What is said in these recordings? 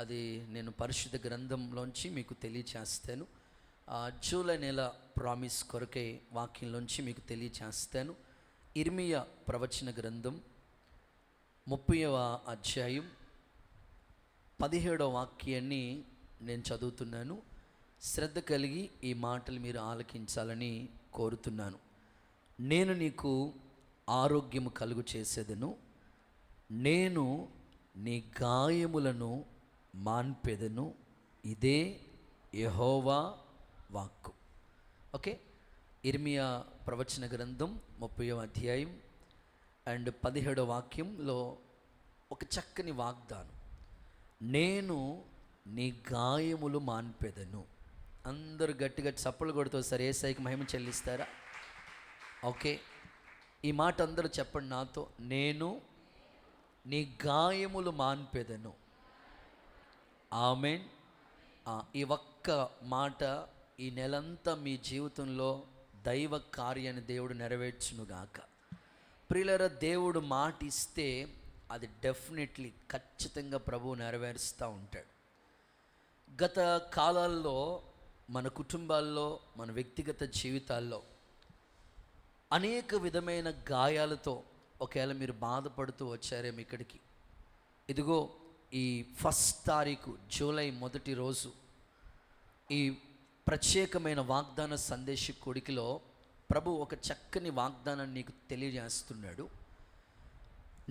అది నేను పరిశుద్ధ గ్రంథంలోంచి మీకు తెలియచేస్తాను. జూలై నెల ప్రామిస్ కొరకే వాక్యంలోంచి మీకు తెలియచేస్తాను. ఇర్మియా ప్రవచన గ్రంథం 30వ అధ్యాయం 17వ వాక్యాన్ని నేను చదువుతున్నాను. శ్రద్ధ కలిగి ఈ మాటలు మీరు ఆలకించాలని కోరుతున్నాను. నేను నీకు ఆరోగ్యము కలుగు చేసేదను, నేను నీ గాయములను మాన్పెదను, ఇదే యెహోవా వాక్కు. ఓకే, ఇర్మియా ప్రవచన గ్రంథం 30వ అధ్యాయం అండ్ 17వ వాక్యంలో ఒక చక్కని వాగ్దానం. నేను నీ గాయములు మాన్పెదను. అందరూ గట్టిగా చప్పలు కొడుతూ సరే ఏసైకి మహిమ చెల్లిస్తారా? ఓకే, ఈ మాట అందరూ చెప్పండి నాతో. నేను నీ గాయములు మాన్పెదను. ఆమేన్. ఈ ఒక్క మాట ఈ నెలంతా మీ జీవితంలో దైవ కార్యాన్ని దేవుడు నెరవేర్చునుగాక. ప్రియులారా, దేవుడు మాట ఇస్తే అది డెఫినెట్లీ ఖచ్చితంగా ప్రభువు నెరవేరుస్తూ ఉంటాడు. గత కాలాల్లో మన కుటుంబాల్లో, మన వ్యక్తిగత జీవితాల్లో అనేక విధమైన గాయాలతో ఒకవేళ మీరు బాధపడుతూ వచ్చారేమో ఇక్కడికి. ఇదిగో ఈ 1 తారీఖు జూలై మొదటి రోజు ఈ ప్రత్యేకమైన వాగ్దాన సందేశ కొడికిలో ప్రభు ఒక చక్కని వాగ్దానాన్ని నీకు తెలియజేస్తున్నాడు.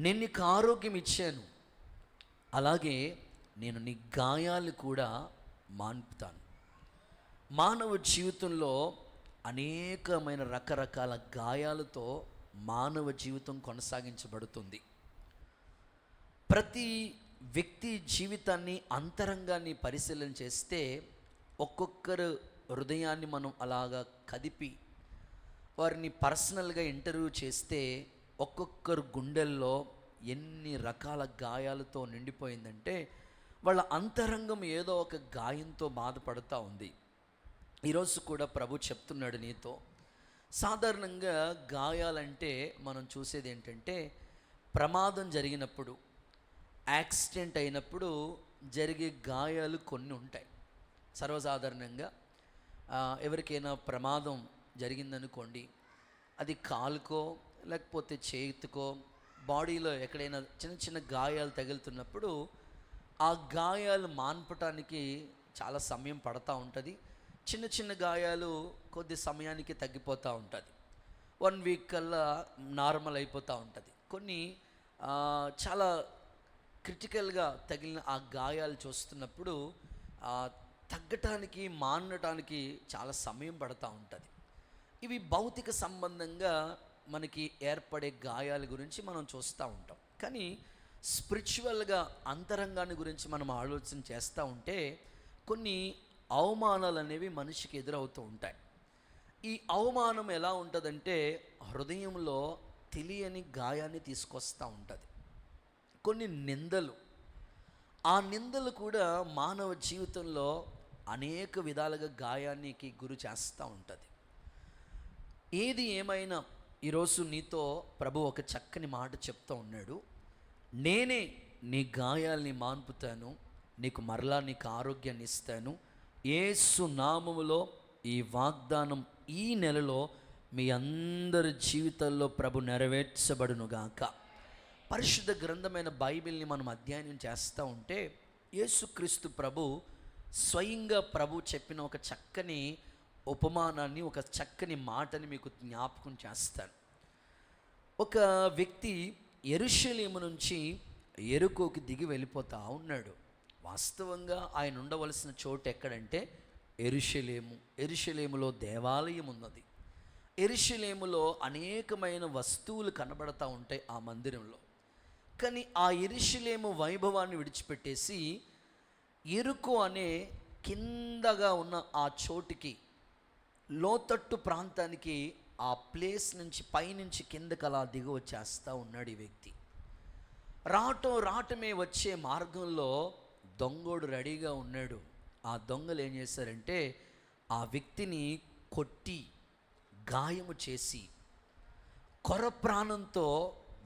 నేను నీకు ఆరోగ్యం ఇచ్చాను, అలాగే నేను నీ గాయాలు కూడా మాన్పుతాను. మానవ జీవితంలో అనేకమైన రకరకాల గాయాలతో మానవ జీవితం కొనసాగించబడుతుంది. ప్రతి వ్యక్తి జీవితాన్ని, అంతరంగాన్ని పరిశీలన చేస్తే ఒక్కొక్కరు హృదయాన్ని మనం అలాగా కదిపి వారిని పర్సనల్గా ఇంటర్వ్యూ చేస్తే ఒక్కొక్కరు గుండెల్లో ఎన్ని రకాల గాయాలతో నిండిపోయిందంటే వాళ్ళ అంతరంగం ఏదో ఒక గాయంతో బాధపడుతూ ఉంది. ఈరోజు కూడా ప్రభు చెప్తున్నాడు నీతో. సాధారణంగా గాయాలంటే మనం చూసేది ఏంటంటే, ప్రమాదం జరిగినప్పుడు, యాక్సిడెంట్ అయినప్పుడు జరిగే గాయాలు కొన్ని ఉంటాయి. సర్వసాధారణంగా ఎవరికైనా ప్రమాదం జరిగిందనుకోండి, అది కాలుకో లేకపోతే చేతికో బాడీలో ఎక్కడైనా చిన్న చిన్న గాయాలు తగులుతున్నప్పుడు ఆ గాయాలు మాన్పటానికి చాలా సమయం పడతా ఉంటుంది. చిన్న చిన్న గాయాలు కొద్ది సమయానికి తగ్గిపోతూ ఉంటుంది. 1 వీక్ కల్లా నార్మల్ అయిపోతూ ఉంటుంది. కొన్ని చాలా క్రిటికల్గా తగిలిన ఆ గాయాలు చూస్తున్నప్పుడు తగ్గటానికి, మానటానికి చాలా సమయం పడుతూ ఉంటుంది. ఇవి భౌతిక సంబంధంగా మనకి ఏర్పడే గాయాల గురించి మనం చూస్తూ ఉంటాం. కానీ స్పిరిచువల్గా అంతరంగాన్ని గురించి మనం ఆలోచన చేస్తూ ఉంటే కొన్ని అవమానాలు అనేవి మనిషికి ఎదురవుతూ ఉంటాయి. ఈ అవమానం ఎలా ఉంటుందంటే హృదయంలో తెలియని గాయాన్ని తీసుకొస్తూ ఉంటుంది. కొన్ని నిందలు, ఆ నిందలు కూడా మానవ జీవితంలో అనేక విధాలుగా గాయానికి గురి చేస్తూ ఉంటుంది. ఏది ఏమైనా ఈరోజు నీతో ప్రభు ఒక చక్కని మాట చెప్తూ ఉన్నాడు. నేనే నీ గాయాల్ని మాన్పుతాను, నీకు మరలా నీకు ఆరోగ్యాన్ని ఇస్తాను. యేసు నామములో ఈ వాగ్దానం ఈ నెలలో మీ అందరి జీవితాల్లో ప్రభు నెరవేర్చబడునుగాక. పరిశుద్ధ గ్రంథమైన బైబిల్ని మనం అధ్యయనం చేస్తూ ఉంటే యేసుక్రీస్తు ప్రభు స్వయంగా ప్రభు చెప్పిన ఒక చక్కని ఉపమానాన్ని, ఒక చక్కని మాటని మీకు జ్ఞాపకం చేస్తాను. ఒక వ్యక్తి యెరూషలేము నుంచి యెరికోకి దిగి వెళ్ళిపోతూ ఉన్నాడు. వాస్తవంగా ఆయన ఉండవలసిన చోటు ఎక్కడంటే యెరూషలేము. యెరూషలేములో దేవాలయం ఉన్నది. యెరూషలేములో అనేకమైన వస్తువులు కనబడతా ఉంటాయి ఆ మందిరంలో. కానీ ఆ యెరూషలేము వైభవాన్ని విడిచిపెట్టేసి యెరికో అనే కిందగా ఉన్న ఆ చోటుకి, లోతట్టు ప్రాంతానికి, ఆ ప్లేస్ నుంచి పైనుంచి కిందకి అలా దిగి వచ్చేస్తూ ఉన్నాడు ఈ వ్యక్తి. రావటమే వచ్చే మార్గంలో దొంగోడు రెడీగా ఉన్నాడు. ఆ దొంగలు ఏం చేశారంటే ఆ వ్యక్తిని కొట్టి గాయము చేసి కొర ప్రాణంతో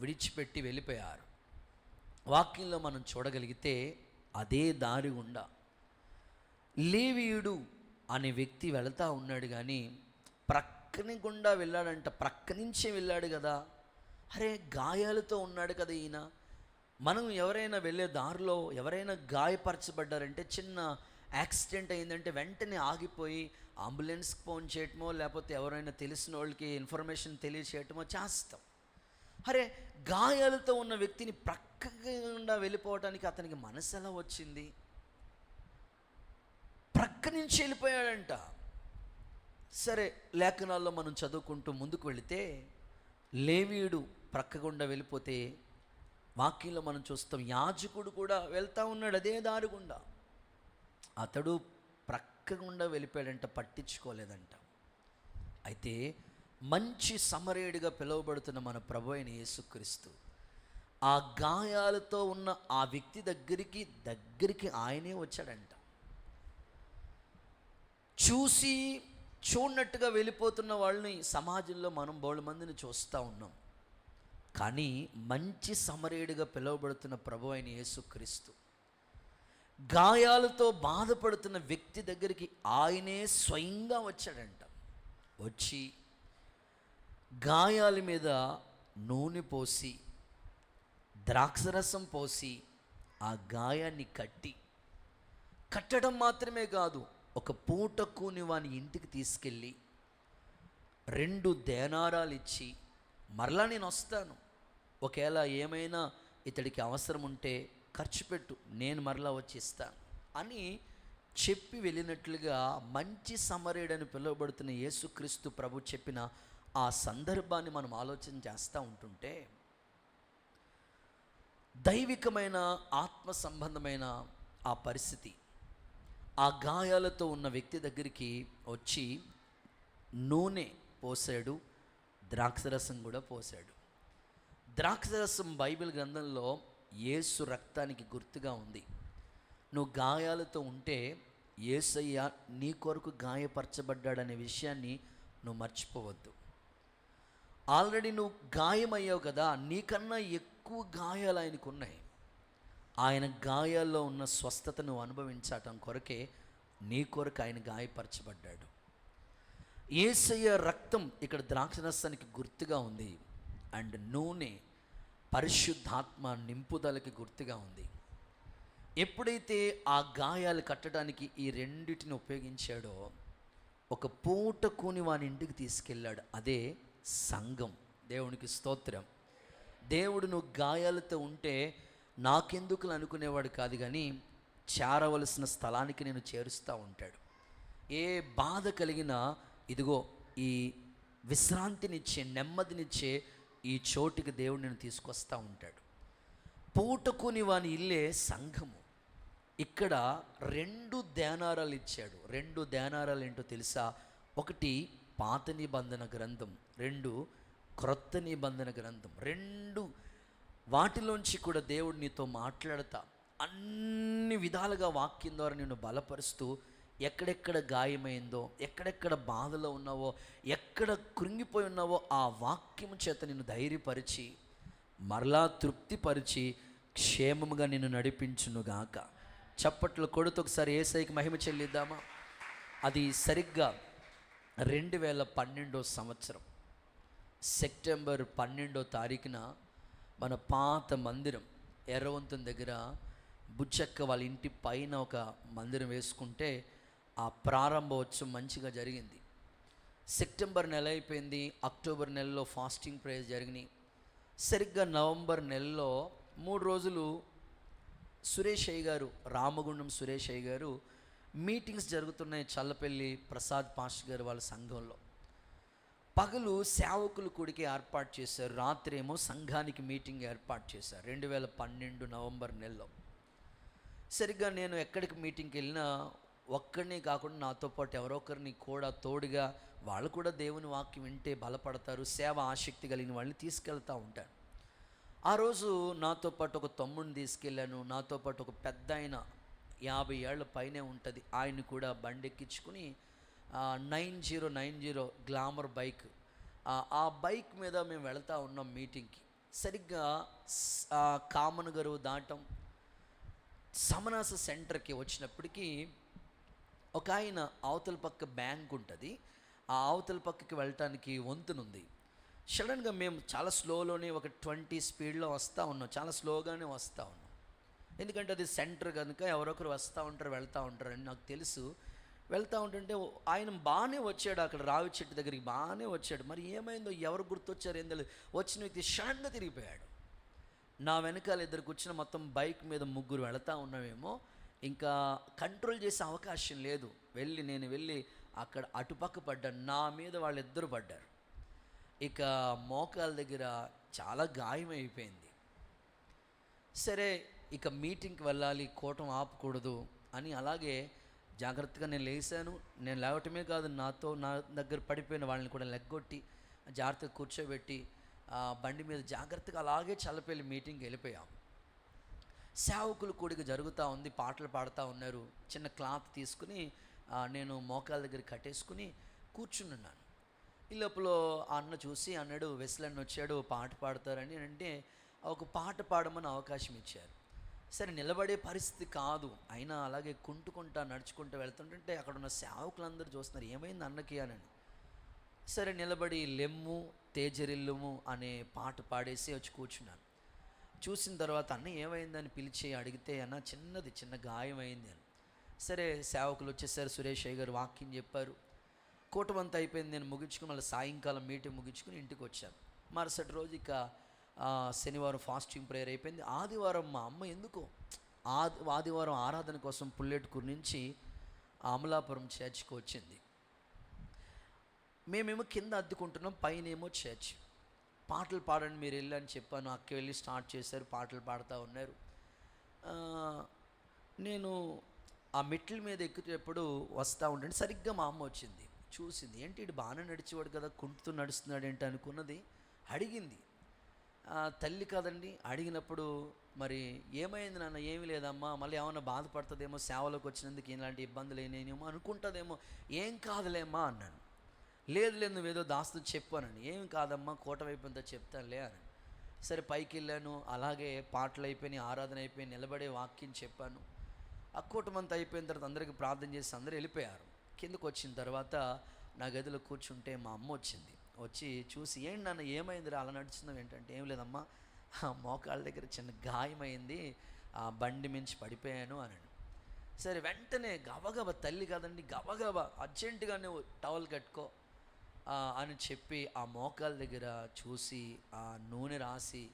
విడిచిపెట్టి వెళ్ళిపోయారు. వాక్యంలో మనం చూడగలిగితే అదే దారి గుండా లేవీయుడు అనే వ్యక్తి వెళతా ఉన్నాడు, కానీ ప్రక్కని గుండా వెళ్ళాడంట. ప్రక్క నుంచే వెళ్ళాడు కదా. అరే, గాయాలతో ఉన్నాడు కదా ఈయన. మనం ఎవరైనా వెళ్ళే దారిలో ఎవరైనా గాయపరచబడ్డారంటే, చిన్న యాక్సిడెంట్ అయిందంటే వెంటనే ఆగిపోయి అంబులెన్స్కి ఫోన్ చేయటమో, లేకపోతే ఎవరైనా తెలిసిన వాళ్ళకి ఇన్ఫర్మేషన్ తెలియచేయటమో చేస్తాం. అరే, గాయాలతో ఉన్న వ్యక్తిని ప్రక్కగా వెళ్ళిపోవటానికి అతనికి మనసు ఎలా వచ్చింది? ప్రక్క నుంచి వెళ్ళిపోయాడంట. సరే, లేఖనాల్లో మనం చదువుకుంటూ ముందుకు వెళితే లేవీయుడు ప్రక్క గుండా వెళ్ళిపోతే వాక్యంలో మనం చూస్తాం, యాజకుడు కూడా వెళ్తూ ఉన్నాడు అదే దారి గుండా. అతడు ప్రక్క గుండా వెళ్ళిపోయాడంట, పట్టించుకోలేదంట. అయితే మంచి సమరయుడిగా పిలువబడుతున్న మన ప్రభు అయిన యేసుక్రీస్తు ఆ గాయాలతో ఉన్న ఆ వ్యక్తి దగ్గరికి ఆయనే వచ్చాడంట. చూడనట్టుగా వెళ్ళిపోతున్న వాళ్ళని సమాజంలో మనం బోళ్ళ మందిని చూస్తూ ఉన్నాం. కానీ మంచి సమరయుడిగా పిలువబడుతున్న ప్రభు అయిన యేసుక్రీస్తు గాయాలతో బాధపడుతున్న వ్యక్తి దగ్గరికి ఆయనే స్వయంగా వచ్చాడంట. వచ్చి గాయాల మీద నూనె పోసి, ద్రాక్షరసం పోసి ఆ గాయాన్ని కట్టడం మాత్రమే కాదు, ఒక పూట కూని వాని ఇంటికి తీసుకెళ్ళి 2 దేనారాలు ఇచ్చి, మరలా నేను వస్తాను, ఒకవేళ ఏమైనా ఇతడికి అవసరం ఉంటే ఖర్చు పెట్టు, నేను మరలా వచ్చి ఇస్తాను అని చెప్పి వెళ్ళినట్లుగా మంచి సమరయుడని పిలువబడుతున్న యేసుక్రీస్తు ప్రభు చెప్పిన ఆ సందర్భాన్ని మనం ఆలోచన చేస్తూ ఉంటుంటే, దైవికమైన ఆత్మ సంబంధమైన ఆ పరిస్థితి, ఆ గాయాలతో ఉన్న వ్యక్తి దగ్గరికి వచ్చి నూనె పోసాడు, ద్రాక్షరసం కూడా పోసాడు. ద్రాక్షరసం బైబిల్ గ్రంథంలో యేసు రక్తానికి గుర్తుగా ఉంది. నువ్వు గాయాలతో ఉంటే యేసయ్య నీ కొరకు గాయపరచబడ్డాడనే విషయాన్ని నువ్వు మర్చిపోవద్దు. ఆల్రెడీ నువ్వు గాయమయ్యావు కదా, నీకన్నా ఎక్కువ గాయాలు ఆయనకు ఉన్నాయి. ఆయన గాయాల్లో ఉన్న స్వస్థత నువ్వు అనుభవించటం కొరకే నీ కొరకు ఆయన గాయపరచబడ్డాడు. యేసయ్య రక్తం ఇక్కడ ద్రాక్షరసానికి గుర్తుగా ఉంది, అండ్ నూనె పరిశుద్ధాత్మ నింపుదలకి గుర్తుగా ఉంది. ఎప్పుడైతే ఆ గాయాలు కట్టడానికి ఈ రెండిటిని ఉపయోగించాడో, ఒక పూట కూని వాని ఇంటికి తీసుకెళ్ళాడు. అదే సంఘం. దేవునికి స్తోత్రం. దేవుడు నువ్వు గాయాలతో ఉంటే నాకెందుకు అనుకునేవాడు కాదు, కానీ చేరవలసిన స్థలానికి నేను చేరుస్తూ ఉంటాడు. ఏ బాధ కలిగినా ఇదిగో ఈ విశ్రాంతినిచ్చే, నెమ్మదినిచ్చే ఈ చోటికి దేవుడు నేను తీసుకొస్తూ ఉంటాడు. పూటకుని వాని ఇల్లే సంఘము. ఇక్కడ 2 దేనారాలు ఇచ్చాడు. 2 దేనారాలు ఏంటో తెలుసా? ఒకటి పాత నిబంధన గ్రంథం, 2 క్రొత్త నిబంధన గ్రంథం. 2 వాటిలోంచి కూడా దేవుడు నీతో మాట్లాడతా, అన్ని విధాలుగా వాక్యం ద్వారా నిన్ను బలపరుస్తూ, ఎక్కడెక్కడ గాయమైందో, ఎక్కడెక్కడ బాధలో ఉన్నావో, ఎక్కడ కృంగిపోయి ఉన్నావో ఆ వాక్యము చేత నిన్ను ధైర్యపరిచి, మరలా తృప్తిపరిచి, క్షేమముగా నిన్ను నడిపించునుగాక. చప్పట్లు కొడుతూ ఒకసారి యేసయ్యకి మహిమ చెల్లిద్దామా? అది సరిగ్గా 2012 సంవత్సరం సెప్టెంబర్ 12వ తారీఖున మన పాత మందిరం ఎర్రవంతం దగ్గర బుచ్చక్క వాళ్ళ ఇంటి పైన ఒక మందిరం వేసుకుంటే ఆ ప్రారంభోత్సవం మంచిగా జరిగింది. సెప్టెంబర్ నెల అయిపోయింది, అక్టోబర్ నెలలో ఫాస్టింగ్ ప్రేయర్స్ జరిగినాయి. సరిగ్గా నవంబర్ నెలలో 3 రోజులు సురేష్ అయ్య గారు, రామగుండం సురేష్ అయ్య గారు మీటింగ్స్ జరుగుతున్నాయి చల్లపల్లి ప్రసాద్ పాస్టర్ గారు వాళ్ళ సంఘంలో. పగలు సేవకులు కూడికి ఏర్పాటు చేశారు, రాత్రి ఏమో సంఘానికి మీటింగ్ ఏర్పాటు చేశారు 2012 నవంబర్ నెలలో. సరిగ్గా నేను ఎక్కడికి మీటింగ్కి వెళ్ళినా ఒక్కడిని కాకుండా నాతో పాటు ఎవరో ఒకరిని కూడా తోడుగా, వాళ్ళు కూడా దేవుని వాక్యం వింటే బలపడతారు, సేవ ఆసక్తి కలిగిన వాళ్ళని తీసుకెళ్తూ ఉంటాను. ఆ రోజు నాతో పాటు ఒక తమ్ముడిని తీసుకెళ్ళాను. నాతో పాటు ఒక పెద్ద ఆయన 50 ఏళ్ల పైనే ఉంటుంది, ఆయన్ని కూడా బండి ఎక్కించుకుని 9090 గ్లామర్ బైక్, ఆ బైక్ మీద మేము వెళతా ఉన్నాం మీటింగ్కి. సరిగ్గా కామన్ గరువు దాటం సమనాస సెంటర్కి వచ్చినప్పటికీ ఒక ఆయన అవతల పక్క బ్యాంక్ ఉంటుంది, ఆ అవతల పక్కకి వెళ్ళటానికి వంతునుంది. సడన్గా మేము చాలా స్లోలోనే ఒక 20 స్పీడ్లో వస్తూ ఉన్నాం, చాలా స్లోగానే వస్తూ ఉన్నాం. ఎందుకంటే అది సెంటర్ కనుక ఎవరొకరు వస్తూ ఉంటారు వెళ్తూ ఉంటారు అని నాకు తెలుసు. వెళ్తూ ఉంటుంటే ఆయన బాగానే వచ్చాడు, అక్కడ రావి చెట్టు దగ్గరికి బాగానే వచ్చాడు. మరి ఏమైందో, ఎవరు గుర్తొచ్చారు ఏం తెలియదు, వచ్చిన వ్యక్తి షడన్గా తిరిగిపోయాడు. నా వెనకాల ఇద్దరు కూర్చున్న మొత్తం బైక్ మీద 3 వెళతా ఉన్నామేమో, ఇంకా కంట్రోల్ చేసే అవకాశం లేదు. నేను వెళ్ళి అక్కడ అటుపక్క పడ్డాను, నా మీద వాళ్ళిద్దరు పడ్డారు. ఇక మోకాల దగ్గర చాలా గాయం అయిపోయింది. సరే ఇక మీటింగ్కి వెళ్ళాలి, కూటం ఆపకూడదు అని అలాగే జాగ్రత్తగా నేను లేచాను. నేను లేవటమే కాదు, నా దగ్గర పడిపోయిన వాళ్ళని కూడా లెగ్గొట్టి జాగ్రత్తగా కూర్చోబెట్టి బండి మీద జాగ్రత్తగా అలాగే చల్లపల్లి మీటింగ్కి వెళ్ళిపోయాం. సేవకులు కూడిక జరుగుతూ ఉంది, పాటలు పాడుతూ ఉన్నారు. చిన్న క్లాత్ తీసుకుని నేను మోకాల దగ్గర కట్టేసుకుని కూర్చున్నాను. ఈ లోపల అన్న చూసి అన్నాడు, వెస్లన్న వచ్చాడు, పాట పాడతారని అంటే ఒక పాట పాడమని అవకాశం ఇచ్చారు. సరే నిలబడే పరిస్థితి కాదు, అయినా అలాగే కుంటుకుంటా నడుచుకుంటూ వెళ్తుంటే అక్కడ ఉన్న సేవకులందరూ చూస్తున్నారు ఏమైంది అన్నకి అని. సరే నిలబడి లెమ్ము తేజరిల్లుము అనే పాట పాడేసి వచ్చి కూర్చున్నాను. చూసిన తర్వాత అన్న ఏమైందని పిలిచి అడిగితే అన్న చిన్న గాయం అయింది అని. సరే సేవకులు వచ్చేసారు, సురేష్ అయ్య గారు వాక్యం చెప్పారు. కూటమంతా అయిపోయింది, నేను ముగించుకుని మళ్ళీ సాయంకాలం మీటింగ్ ముగించుకుని ఇంటికి వచ్చాను. మరుసటి రోజు ఇక శనివారం ఫాస్టింగ్ ప్రేయర్ అయిపోయింది. ఆదివారం మా అమ్మ ఎందుకో ఆదివారం ఆరాధన కోసం పుల్లెటూరు నుంచి అమలాపురం చర్చ్కి వచ్చింది. మేమేమో కింద అద్దుకుంటున్నాం, పైన ఏమో చర్చ్. పాటలు పాడండి మీరు వెళ్ళి అని చెప్పాను. అక్క వెళ్ళి స్టార్ట్ చేశారు, పాటలు పాడుతూ ఉన్నారు. నేను ఆ మెట్ల మీద ఎక్కుతేప్పుడు వస్తూ ఉంటే సరిగ్గా మా అమ్మ వచ్చింది, చూసింది. ఏంటి ఇటు బాగానే నడిచేవాడు కదా, కుంటుతూ నడుస్తున్నాడు ఏంటి అనుకున్నది. అడిగింది, తల్లి కదండి. అడిగినప్పుడు మరి ఏమైంది నాన్న, ఏమీ లేదమ్మా, మళ్ళీ ఏమన్నా బాధపడుతుందేమో, సేవలోకి వచ్చినందుకు ఇలాంటి ఇబ్బందులు అయినాయేమో అనుకుంటుందేమో. ఏం కాదులేమ్మా అన్నాను. లేదు నువ్వేదో దాస్తు చెప్పానండి. ఏం కాదమ్మా, కూటమి అయిపోయిందో చెప్తానులే అని. సరే పైకి వెళ్ళాను, అలాగే పాటలు అయిపోయినాయి, ఆరాధన అయిపోయి నిలబడే వాక్యం చెప్పాను. ఆ కూటమంతా అయిపోయిన తర్వాత అందరికీ ప్రార్థన చేసి అందరూ వెళ్ళిపోయారు. కిందకు వచ్చిన తర్వాత నా గదిలో కూర్చుంటే మా అమ్మ వచ్చింది. వచ్చి చూసి ఏంటి నాన్న ఏమైందిరా అలా నడుస్తున్నావు ఏంటంటే, ఏం లేదమ్మా మోకాళ్ళ దగ్గర చిన్న గాయమైంది, ఆ బండి మించి పడిపోయాను అని. సరే వెంటనే గబగబా, తల్లి కదండి, గబగబా అర్జెంటుగా నువ్వు టవల్ కట్టుకో అని చెప్పి ఆ మోకాల దగ్గర చూసి ఆ నూనె రాసి,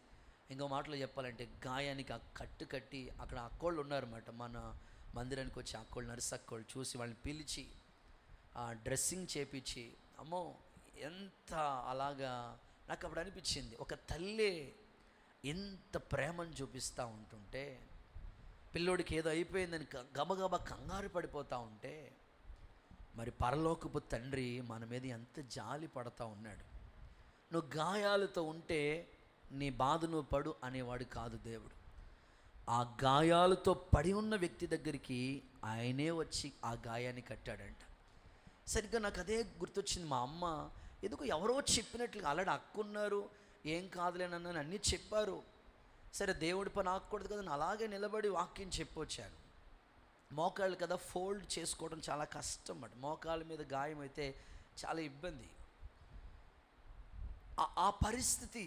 ఇంకో మాటలో చెప్పాలంటే గాయానికి ఆ కట్టు కట్టి, అక్కడ అక్కోళ్ళు ఉన్నారన్నమాట, మన మందిరానికి వచ్చి అక్కోళ్ళు, నర్సు అక్కోళ్ళు చూసి వాళ్ళని పిలిచి డ్రెస్సింగ్ చేపించి, అమ్మో ఎంత అలాగా నాకు అప్పుడు అనిపించింది, ఒక తల్లే ఎంత ప్రేమను చూపిస్తూ ఉంటుంటే, పిల్లోడికి ఏదో అయిపోయిందని గబగబా కంగారు పడిపోతూ ఉంటే, మరి పరలోకపు తండ్రి మన మీద ఎంత జాలి పడతా ఉన్నాడు. నువ్వు గాయాలతో ఉంటే నీ బాధ నువ్వు పడు అనేవాడు కాదు దేవుడు. ఆ గాయాలతో పడి ఉన్న వ్యక్తి దగ్గరికి ఆయనే వచ్చి ఆ గాయాన్ని కట్టాడంట. సరిగ్గా నాకు అదే గుర్తొచ్చింది. మా అమ్మ ఎందుకు ఎవరో చెప్పినట్లు, అలాంటి అక్కున్నారు, ఏం కాదులేనని అన్నీ చెప్పారు. సరే దేవుడి పని ఆకూడదు కదా, నేను అలాగే నిలబడి వాక్యం చెప్పొచ్చాను. మోకాళ్ళు కదా, ఫోల్డ్ చేసుకోవడం చాలా కష్టం అన్నమాట. మోకాళ్ళ మీద గాయం అయితే చాలా ఇబ్బంది. ఆ పరిస్థితి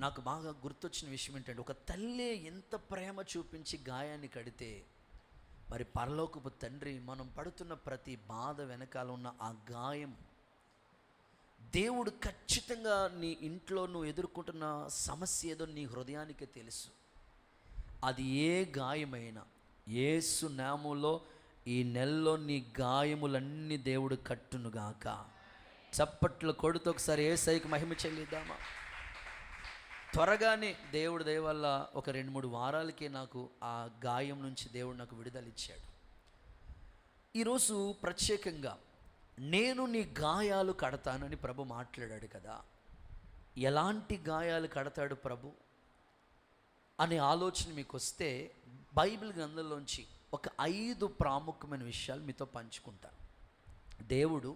నాకు బాగా గుర్తొచ్చిన విషయం ఏంటంటే, ఒక తల్లి ఎంత ప్రేమ చూపించి గాయాన్ని కడితే, మరి పరలోకపు తండ్రి మనం పడుతున్న ప్రతి బాధ వెనకాల ఉన్న ఆ గాయం, దేవుడు ఖచ్చితంగా నీ ఇంట్లో నువ్వు ఎదుర్కొంటున్న సమస్య ఏదో నీ హృదయానికి తెలుసు. అది ఏ గాయమైనా యేసు నామములో ఈ నెలలో నీ గాయములన్నీ దేవుడు కట్టునుగాక. చప్పట్లు కొడుతూ ఒకసారి యేసయ్యకి మహిమ చెల్లిద్దామా. త్వరగానే దేవుడు దయ వల్ల ఒక 2-3 వారాలకే నాకు ఆ గాయం నుంచి దేవుడు నాకు విడుదల ఇచ్చాడు. ఈరోజు ప్రత్యేకంగా నేను నీ గాయాలు కడతానని ప్రభు మాట్లాడాడు కదా. ఎలాంటి గాయాలు కడతాడు ప్రభు అనే ఆలోచన మీకు వస్తే, బైబిల్ గ్రంథంలోంచి ఒక 5 ప్రాముఖ్యమైన విషయాలు మీతో పంచుకుంటాను. దేవుడు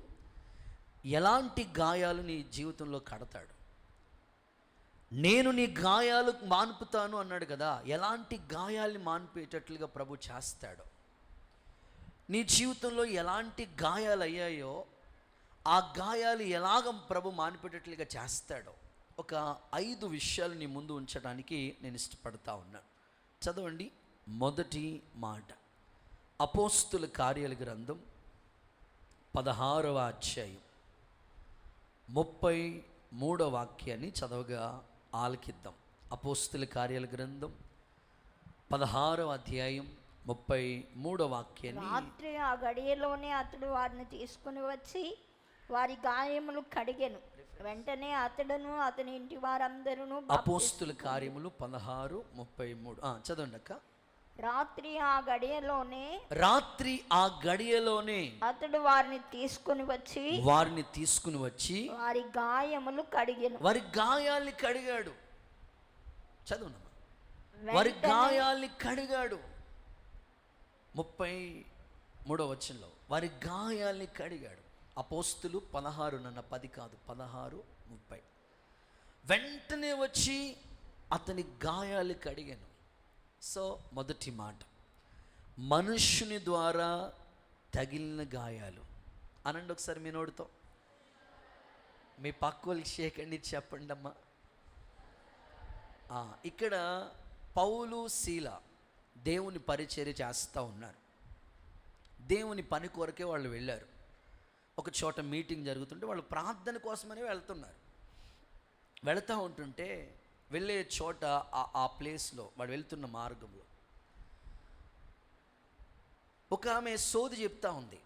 ఎలాంటి గాయాలు నీ జీవితంలో కడతాడు, నేను నీ గాయాలు మాన్పుతాను అన్నాడు కదా. ఎలాంటి గాయాల్ని మాన్పేటట్లుగా ప్రభు చేస్తాడో, నీ జీవితంలో ఎలాంటి గాయాలు అయ్యాయో ఆ గాయాలు ఎలాగ ప్రభు మాన్పేటట్లుగా చేస్తాడో ఒక 5 విషయాలు నీ ముందు ఉంచడానికి నేను ఇష్టపడతా ఉన్నాను. చదవండి. మొదటి మాట, అపోస్తుల కార్యాల గ్రంథం 16వ అధ్యాయం 33వ వాక్యాన్ని చదవగా ఆలకిద్దాం. అపోస్తుల కార్యాల గ్రంథం 16వ అధ్యాయం 33వ వాక్యాన్ని. రాత్రి ఆ గడియలోనే అతడు వారిని తీసుకుని వచ్చి వారి గాయములు కడిగెను. వెంటనే అతడును అతని ఇంటి వారందరూ. అపోస్తుల కార్యములు 16:33 చదవండి అక్క. రాత్రి ఆ గడియలోనే అతడు వారిని తీసుకుని వచ్చి వారి గాయములు కడిగెను. వారి గాయాల్ని కడిగాడు. చదువునమ్మా. వారి గాయాల్ని కడిగాడు. 33వ వచనంలో వారి గాయాల్ని కడిగాడు. అపోస్తులు 16 నన్న 10 కాదు, 16:30. వెంటనే వచ్చి అతని గాయాలు కడిగాను. సో మొదటి మాట, మనుష్యుని ద్వారా తగిలిన గాయాలు అనండి ఒకసారి మీ నోటితో. మీ పక్కలకి షేకండి, చెప్పండి అమ్మా. ఇక్కడ పౌలు శీల దేవుని పరిచర్య చేస్తూ ఉన్నారు. దేవుని పని కొరకే వాళ్ళు వెళ్ళారు. ఒక చోట మీటింగ్ జరుగుతుంటే వాళ్ళు ప్రార్థన కోసమని వెళ్తున్నారు. వెళుతూ ఉంటుంటే వెళ్ళే చోట ఆ ప్లేస్లో వాళ్ళు వెళ్తున్న మార్గంలో ఒక ఆమె సోది చెప్తా ఉంది.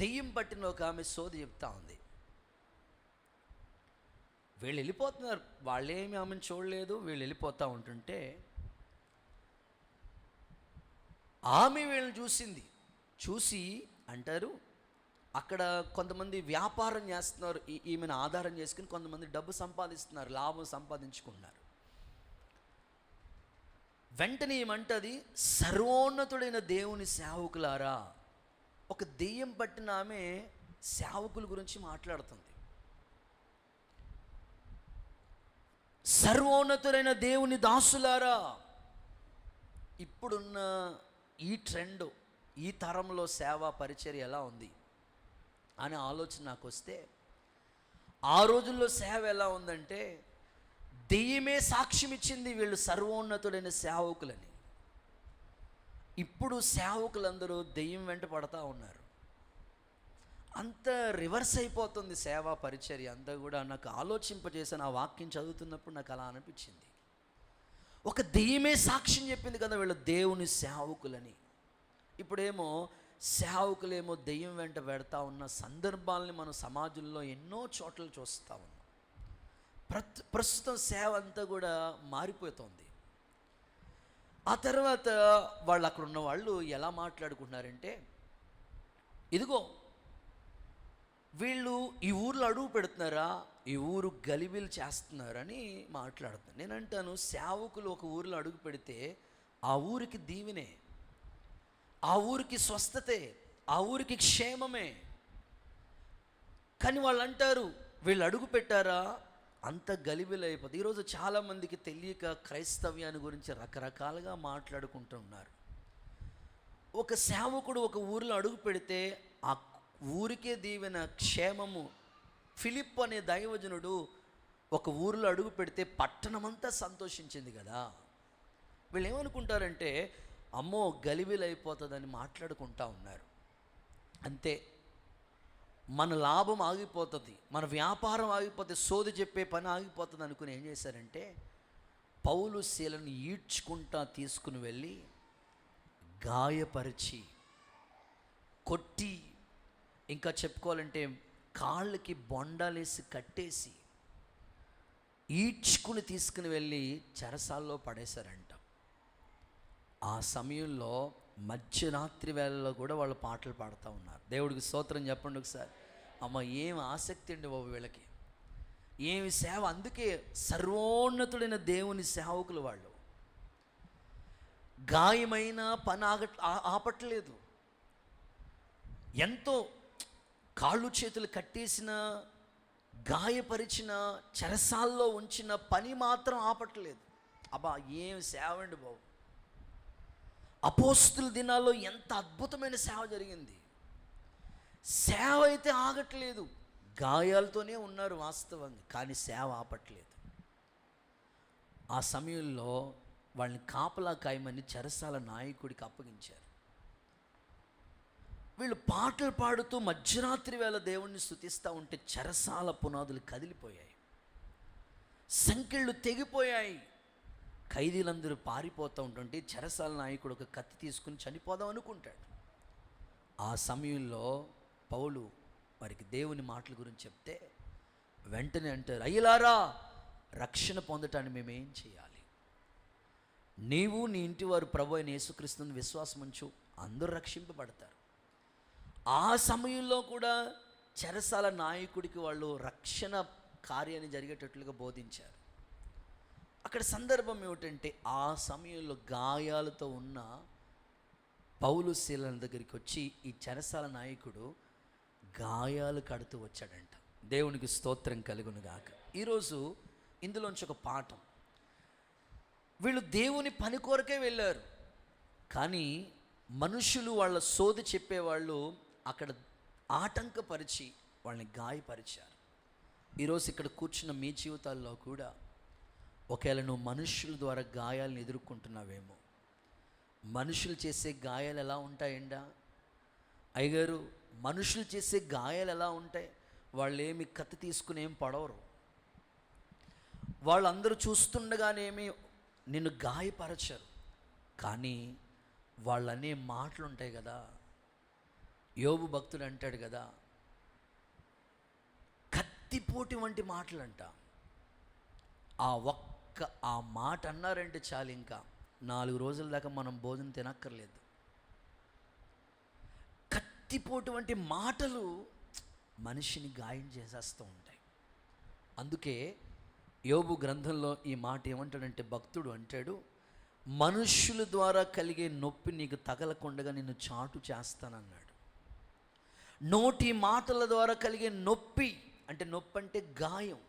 దెయ్యం పట్టిన ఒక ఆమె సోది చెప్తా ఉంది. వీళ్ళు వెళ్ళిపోతున్నారు, వాళ్ళేమి ఆమెను చూడలేదు, వీళ్ళు వెళ్ళిపోతూ ఉంటుంటే ఆమె వీళ్ళని చూసి అంటారు, అక్కడ కొంతమంది వ్యాపారం చేస్తున్నారు, ఈమెను ఆధారం చేసుకుని కొంతమంది డబ్బు సంపాదిస్తున్నారు, లాభం సంపాదించుకున్నారు. వెంటనే ఏమంటది, సర్వోన్నతుడైన దేవుని సేవకులారా. ఒక దెయ్యం పట్టిన ఆమె సేవకుల గురించి మాట్లాడుతుంది. సర్వోన్నతుడైన దేవుని దాసులారా. ఇప్పుడున్న ఈ ట్రెండ్, ఈ తరంలో సేవా పరిచర్య ఎలా ఉంది అనే ఆలోచన నాకు వస్తే, ఆ రోజుల్లో సేవ ఎలా ఉందంటే దెయ్యమే సాక్ష్యం ఇచ్చింది వీళ్ళు సర్వోన్నతుడైన సేవకులని. ఇప్పుడు సేవకులందరూ దెయ్యం వెంట పడతా ఉన్నారు. అంత రివర్స్ అయిపోతుంది సేవా పరిచర్య అంతా కూడా. నాకు ఆలోచింపజేసిన ఆ వాక్యం చదువుతున్నప్పుడు నాకు అలా అనిపించింది. ఒక దెయ్యమే సాక్ష్యం చెప్పింది కదా వీళ్ళు దేవుని సేవకులని. ఇప్పుడేమో సేవకులేమో దెయ్యం వెంట పెడతా ఉన్న సందర్భాలని మనం సమాజంలో ఎన్నో చోట్ల చూస్తూ ఉన్నాం. ప్రస్తుతం సేవ అంతా కూడా మారిపోతుంది. ఆ తర్వాత వాళ్ళు అక్కడ ఉన్న వాళ్ళు ఎలా మాట్లాడుకుంటున్నారంటే, ఇదిగో వీళ్ళు ఈ ఊర్లో అడుగు పెడుతున్నారా, ఈ ఊరు గలిబిలు చేస్తున్నారని మాట్లాడుతున్నారు. నేనంటాను, సేవకులు ఒక ఊరిలో అడుగు పెడితే ఆ ఊరికి దీవెనే, ఆ ఊరికి స్వస్థతే, ఆ ఊరికి క్షేమమే. కానీ వాళ్ళు అంటారు వీళ్ళు అడుగు పెట్టారా అంత గలిబిలు అయిపోతుంది. ఈరోజు చాలామందికి తెలియక క్రైస్తవ్యాన్ని గురించి రకరకాలుగా మాట్లాడుకుంటూ ఉన్నారు. ఒక సేవకుడు ఒక ఊరిలో అడుగు పెడితే ఆ ఊరికే దీవెన, క్షేమము. ఫిలిప్ అనే దైవజనుడు ఒక ఊరిలో అడుగు పెడితే పట్టణమంతా సంతోషించింది కదా. వీళ్ళు ఏమనుకుంటారంటే, అమ్మో గలిబిలు అయిపోతుందని మాట్లాడుకుంటా ఉన్నారు. అంతే, మన లాభం ఆగిపోతుంది, మన వ్యాపారం ఆగిపోతే, సోది చెప్పే పని ఆగిపోతుంది అనుకుని ఏం చేశారంటే, పౌలు శీలను ఈడ్చుకుంటా తీసుకుని వెళ్ళి గాయపరిచి, కొట్టి, ఇంకా చెప్పుకోవాలంటే కాళ్ళకి బొండాలేసి కట్టేసి ఈడ్చుకుని తీసుకుని వెళ్ళి చెరసాల్లో పడేశారంట. ఆ సమయంలో మధ్యరాత్రి వేళల్లో కూడా వాళ్ళు పాటలు పాడుతూ ఉన్నారు. దేవుడికి స్తోత్రం చెప్పండి ఒకసారి. అమ్మ, ఏం ఆసక్తి అండి బాబు వీళ్ళకి, ఏమి సేవ. అందుకే సర్వోన్నతుడైన దేవుని సేవకులు వాళ్ళు. గాయమైన పని ఆపట్లేదు. ఎంతో కాళ్ళు చేతులు కట్టేసిన గాయపరిచిన, చెరసాల్లో ఉంచిన పని మాత్రం ఆపట్లేదు. అబ్బా ఏం సేవ అండి బాబు! అపోస్తుల దినాల్లో ఎంత అద్భుతమైన సేవ జరిగింది. సేవ అయితే ఆగట్లేదు, గాయాలతోనే ఉన్నారు వాస్తవంగా, కానీ సేవ ఆపట్లేదు. ఆ సమయంలో వాళ్ళని కాపలా కాయమని చెరసాల నాయకుడికి అప్పగించారు. వీళ్ళు పాటలు పాడుతూ మధ్యరాత్రి వేళ దేవుణ్ణి స్తుతిస్తూ ఉంటే చెరసాల పునాదులు కదిలిపోయాయి, సంకెళ్ళు తెగిపోయాయి. ఖైదీలందరూ పారిపోతూ ఉంటుంటే చెరసాల నాయకుడు ఒక కత్తి తీసుకుని చనిపోదాం అనుకుంటాడు. ఆ సమయంలో పౌలు వారికి దేవుని మాటల గురించి చెప్తే వెంటనే అంటారు, అయ్యలారా, రక్షణ పొందటానికి మేమేం చేయాలి? నీవు నీ ఇంటి వారు ప్రభు అయిన యేసుక్రీస్తుని విశ్వాసం ఉంచు, అందరూ రక్షింపబడతారు. ఆ సమయంలో కూడా చెరసాల నాయకుడికి వాళ్ళు రక్షణ కార్యాన్ని జరిగేటట్లుగా బోధించారు. అక్కడ సందర్భం ఏమిటంటే, ఆ సమయంలో గాయాలతో ఉన్న పౌలు శీలల దగ్గరికి వచ్చి ఈ చెరసాల నాయకుడు గాయాలు కడుతూ వచ్చాడంట. దేవునికి స్తోత్రం కలుగును గాక. ఈరోజు ఇందులోంచి ఒక పాఠం. వీళ్ళు దేవుని పని కొరకే వెళ్ళారు, కానీ మనుషులు వాళ్ళ సోది చెప్పేవాళ్ళు అక్కడ ఆటంకపరిచి వాళ్ళని గాయపరిచారు. ఈరోజు ఇక్కడ కూర్చున్న మీ జీవితాల్లో కూడా ఒకవేళ నువ్వు మనుషుల ద్వారా గాయాలను ఎదుర్కొంటున్నావేమో. మనుషులు చేసే గాయాలు ఎలా ఉంటాయండా అయ్యగారు? మనుషులు చేసే గాయాలు ఎలా ఉంటాయి? వాళ్ళు ఏమి కత్తి తీసుకుని ఏం పడవరు. వాళ్ళందరూ చూస్తుండగానేమి నిన్ను గాయపరచరు, కానీ వాళ్ళనే మాటలు ఉంటాయి కదా. యోబు భక్తుడు అంటాడు కదా, కత్తిపోటి వంటి మాటలంట. ఆ మాట అన్నారంటే చాలు, ఇంకా 4 రోజుల దాకా మనం భోజనం తినక్కర్లేదు. కత్తిపోటు వంటి మాటలు మనిషిని గాయం చేసేస్తూ ఉంటాయి. అందుకే యోబు గ్రంథంలో ఈ మాట ఏమంటాడంటే, భక్తుడు అంటాడు, మనుష్యుల ద్వారా కలిగే నొప్పి నీకు తగలకుండగా నిన్ను చాటు చేస్తానన్నాడు. నోటి మాటల ద్వారా కలిగే నొప్పి అంటే, నొప్పి అంటే గాయం.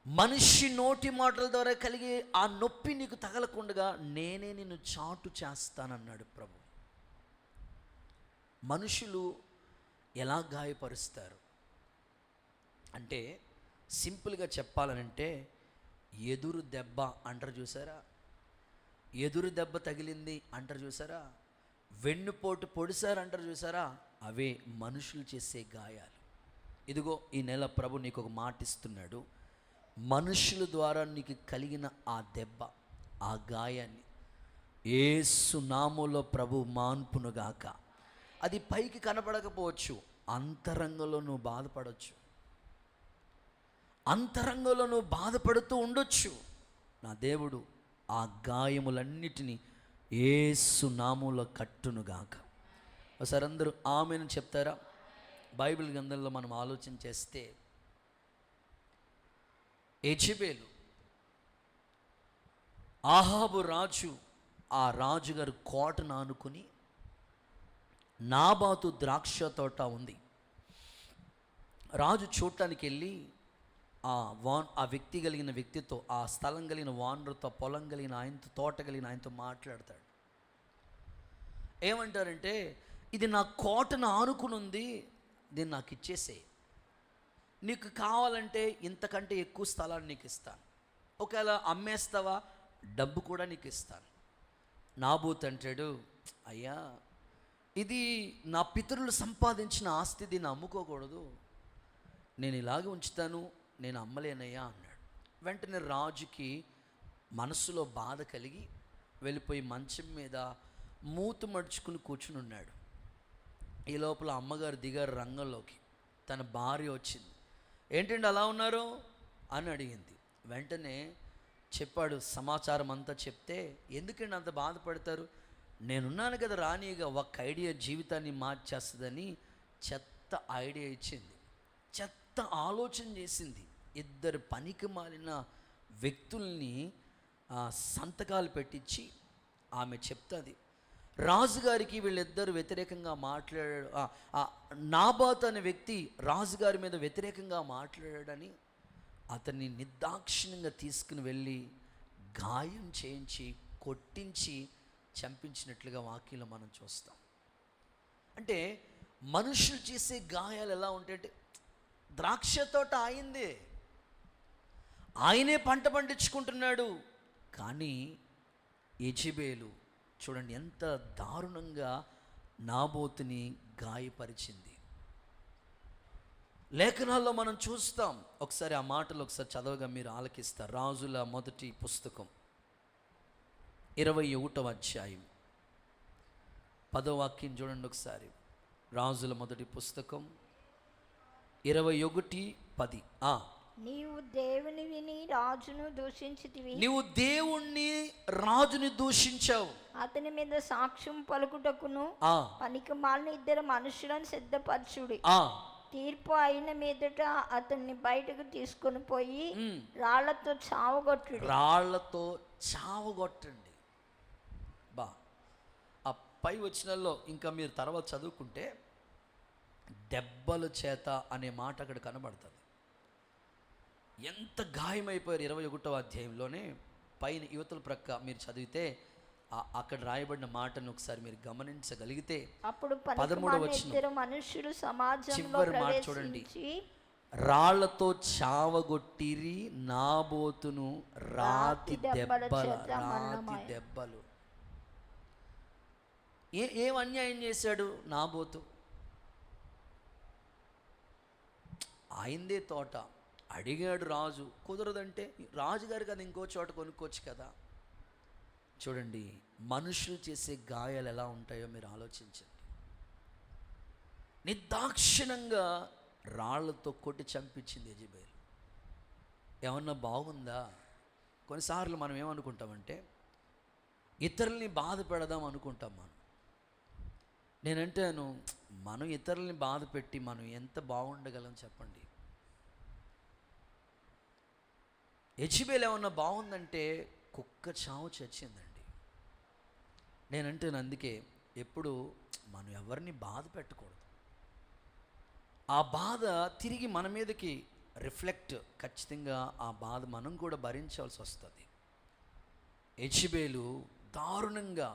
మనిషి నోటి మాటల ద్వారా కలిగే ఆ నొప్పి నీకు తగలకుండగా నేనే నిన్ను చాటు చేస్తానన్నాడు ప్రభు. మనుషులు ఎలా గాయపరుస్తారు అంటే, సింపుల్గా చెప్పాలనంటే, ఎదురు దెబ్బ అంటారు చూసారా, ఎదురు దెబ్బ తగిలింది అంటారు చూసారా, వెన్నుపోటు పొడిసారు అంటారు చూసారా, అవే మనుషులు చేసే గాయాలు. ఇదిగో ఈ నెల ప్రభు నీకు ఒక మాట ఇస్తున్నాడు. మనుషుల ద్వారా నీకు కలిగిన ఆ దెబ్బ, ఆ గాయాన్ని యేసు నామములో ప్రభు మాన్పునుగాక. అది పైకి కనపడకపోవచ్చు, అంతరంగంలో నువ్వు బాధపడవచ్చు, అంతరంగంలో నువ్వు బాధపడుతూ ఉండొచ్చు. నా దేవుడు ఆ గాయములన్నిటినీ యేసు నామములో కట్టునుగాక. ఒకసారి అందరూ ఆమెను చెప్తారా? బైబిల్ గ్రంథంలో మనం ఆలోచన చేస్తే, యెజెబెలు, ఆహాబు రాజు, ఆ రాజుగారు కోటను ఆనుకుని నాబాతు ద్రాక్ష తోట ఉంది. రాజు చూడటానికి వెళ్ళి ఆ వ్యక్తి కలిగిన వ్యక్తితో, ఆ స్థలం కలిగిన వానరుతో, పొలం కలిగిన ఆయనతో, తోట కలిగిన ఆయనతో మాట్లాడతాడు. ఏమంటారంటే, ఇది నా కోటను ఆనుకుని ఉంది, దీన్ని నాకు ఇచ్చేసేయి. నీకు కావాలంటే ఇంతకంటే ఎక్కువ స్థలాన్ని నీకు ఇస్తాను, ఒకవేళ అమ్మేస్తావా డబ్బు కూడా నీకు ఇస్తాను. నాబోతు అంటాడు, అయ్యా ఇది నా పితరులు సంపాదించిన ఆస్తి, దీన్ని అమ్ముకోకూడదు, నేను ఇలాగే ఉంచుతాను, నేను అమ్మలేనయ్యా అన్నాడు. వెంటనే రాజుకి మనసులో బాధ కలిగి వెళ్ళిపోయి మంచం మీద మూతు మడుచుకుని కూర్చుని ఉన్నాడు. ఈ లోపల అమ్మగారు దిగారు రంగంలోకి. తన భార్య వచ్చింది. ఏంటండి అలా ఉన్నారు అని అడిగింది. వెంటనే చెప్పాడు సమాచారం అంతా. చెప్తే, ఎందుకండి అంత బాధపడతారు, నేనున్నాను కదా రాణిగా, ఒక ఐడియా జీవితాన్ని మార్చేస్తుందని చెత్త ఐడియా ఇచ్చింది, చెత్త ఆలోచన చేసింది. 2 పనికి మాలిన వ్యక్తుల్ని సంతకాలు పెట్టించి ఆమె చెప్తుంది, రాజుగారికి వీళ్ళిద్దరు వ్యతిరేకంగా మాట్లాడాడు. నాబాతు అనే వ్యక్తి రాజుగారి మీద వ్యతిరేకంగా మాట్లాడాడని అతన్ని నిర్దాక్షిణ్యంగా తీసుకుని వెళ్ళి గాయం చేయించి కొట్టించి చంపించినట్లుగా వాక్యంలో మనం చూస్తాం. అంటే మనుషులు చేసే గాయాలు ఎలా ఉంటాయంటే, ద్రాక్ష తోట ఆయిందే, ఆయనే పంట పండించుకుంటున్నాడు, కానీ యెజెబెలు చూడండి ఎంత దారుణంగా నాబోతుని గాయపరిచింది. లేఖనాల్లో మనం చూస్తాం. ఒకసారి ఆ మాటలు ఒకసారి చదవగా మీరు ఆలకిస్తారు. రాజుల మొదటి పుస్తకం 21వ అధ్యాయం 10వ వాక్యం చూడండి ఒకసారి. రాజుల మొదటి పుస్తకం 21:10. నీవు దేవుని విని రాజును దూషించితివి. నీవు దేవుణ్ణి రాజుని దూషించావు. అతని మీద సాక్ష్యం పలుకుటకును పనికి మాలిన ఇద్దరు మనుషులను సిద్ధపరచుడి. తీర్పు అయిన మీదట అతన్ని బయటకు తీసుకొని పోయి రాళ్లతో చావగొట్టుడి. రాళ్లతో చావగొట్టండి. బా ఆ పై వచనాల్లో ఇంకా మీరు తర్వాత చదువుకుంటే దెబ్బల చేత అనే మాట అక్కడ కనబడుతుంది. ఎంత గాయమైపోయారు 21వ అధ్యాయంలోనే. పైన యువతల ప్రక్క మీరు చదివితే అక్కడ రాయబడిన మాటను ఒకసారి మీరు గమనించగలిగితే అప్పుడు 13వ వచనం మనుషులు సమాజంలో చివరి మాట చూడండి. రాళ్లతో చావగొట్టిరి నాబోతును రాతి దెబ్బలు. ఏం అన్యాయం చేశాడు నాబోతు? ఆయిందే తోట, అడిగాడు రాజు, కుదరదంటే రాజుగారికి అది ఇంకో చోట కొనుక్కోవచ్చు కదా. చూడండి మనుషులు చేసే గాయాలు ఎలా ఉంటాయో మీరు ఆలోచించండి. నిర్దాక్షిణంగా రాళ్లతో కొట్టి చంపించింది యెజెబెలు. ఏమన్నా బాగుందా? కొన్నిసార్లు మనం ఏమనుకుంటామంటే ఇతరుల్ని బాధ పెడదాం అనుకుంటాం. నేనంటాను, మనం ఇతరుల్ని బాధ పెట్టి మనం ఎంత బాగుండగలం చెప్పండి. యెజెబెలు ఏమన్నా బాగుందంటే కుక్క చావు చచ్చిందండి. నేనంటాను అందుకే ఎప్పుడు మనం ఎవరిని బాధ పెట్టకూడదు. ఆ బాధ తిరిగి మన మీదకి రిఫ్లెక్ట్, ఖచ్చితంగా ఆ బాధ మనం కూడా భరించాల్సి వస్తుంది. యెజెబెలు దారుణంగా,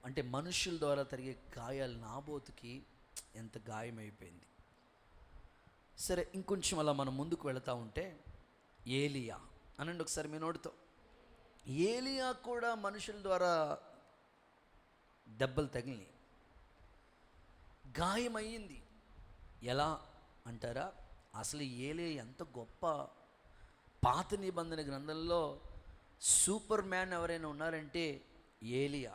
అంటే మనుషుల ద్వారా జరిగే గాయాలు నాబోతుకి ఎంత గాయమైపోయింది. సరే ఇంకొంచెం అలా మనం ముందుకు వెళుతూ ఉంటే ఏలియా అనండి ఒకసారి మీ నోటితో. ఏలియా కూడా మనుషుల ద్వారా దెబ్బలు తగిలినాయి, గాయమయ్యింది. ఎలా అంటారా? అసలు ఏలియా ఎంత గొప్ప. పాత నిబంధన గ్రంథంలో సూపర్ మ్యాన్ ఎవరైనా ఉన్నారంటే ఏలియా.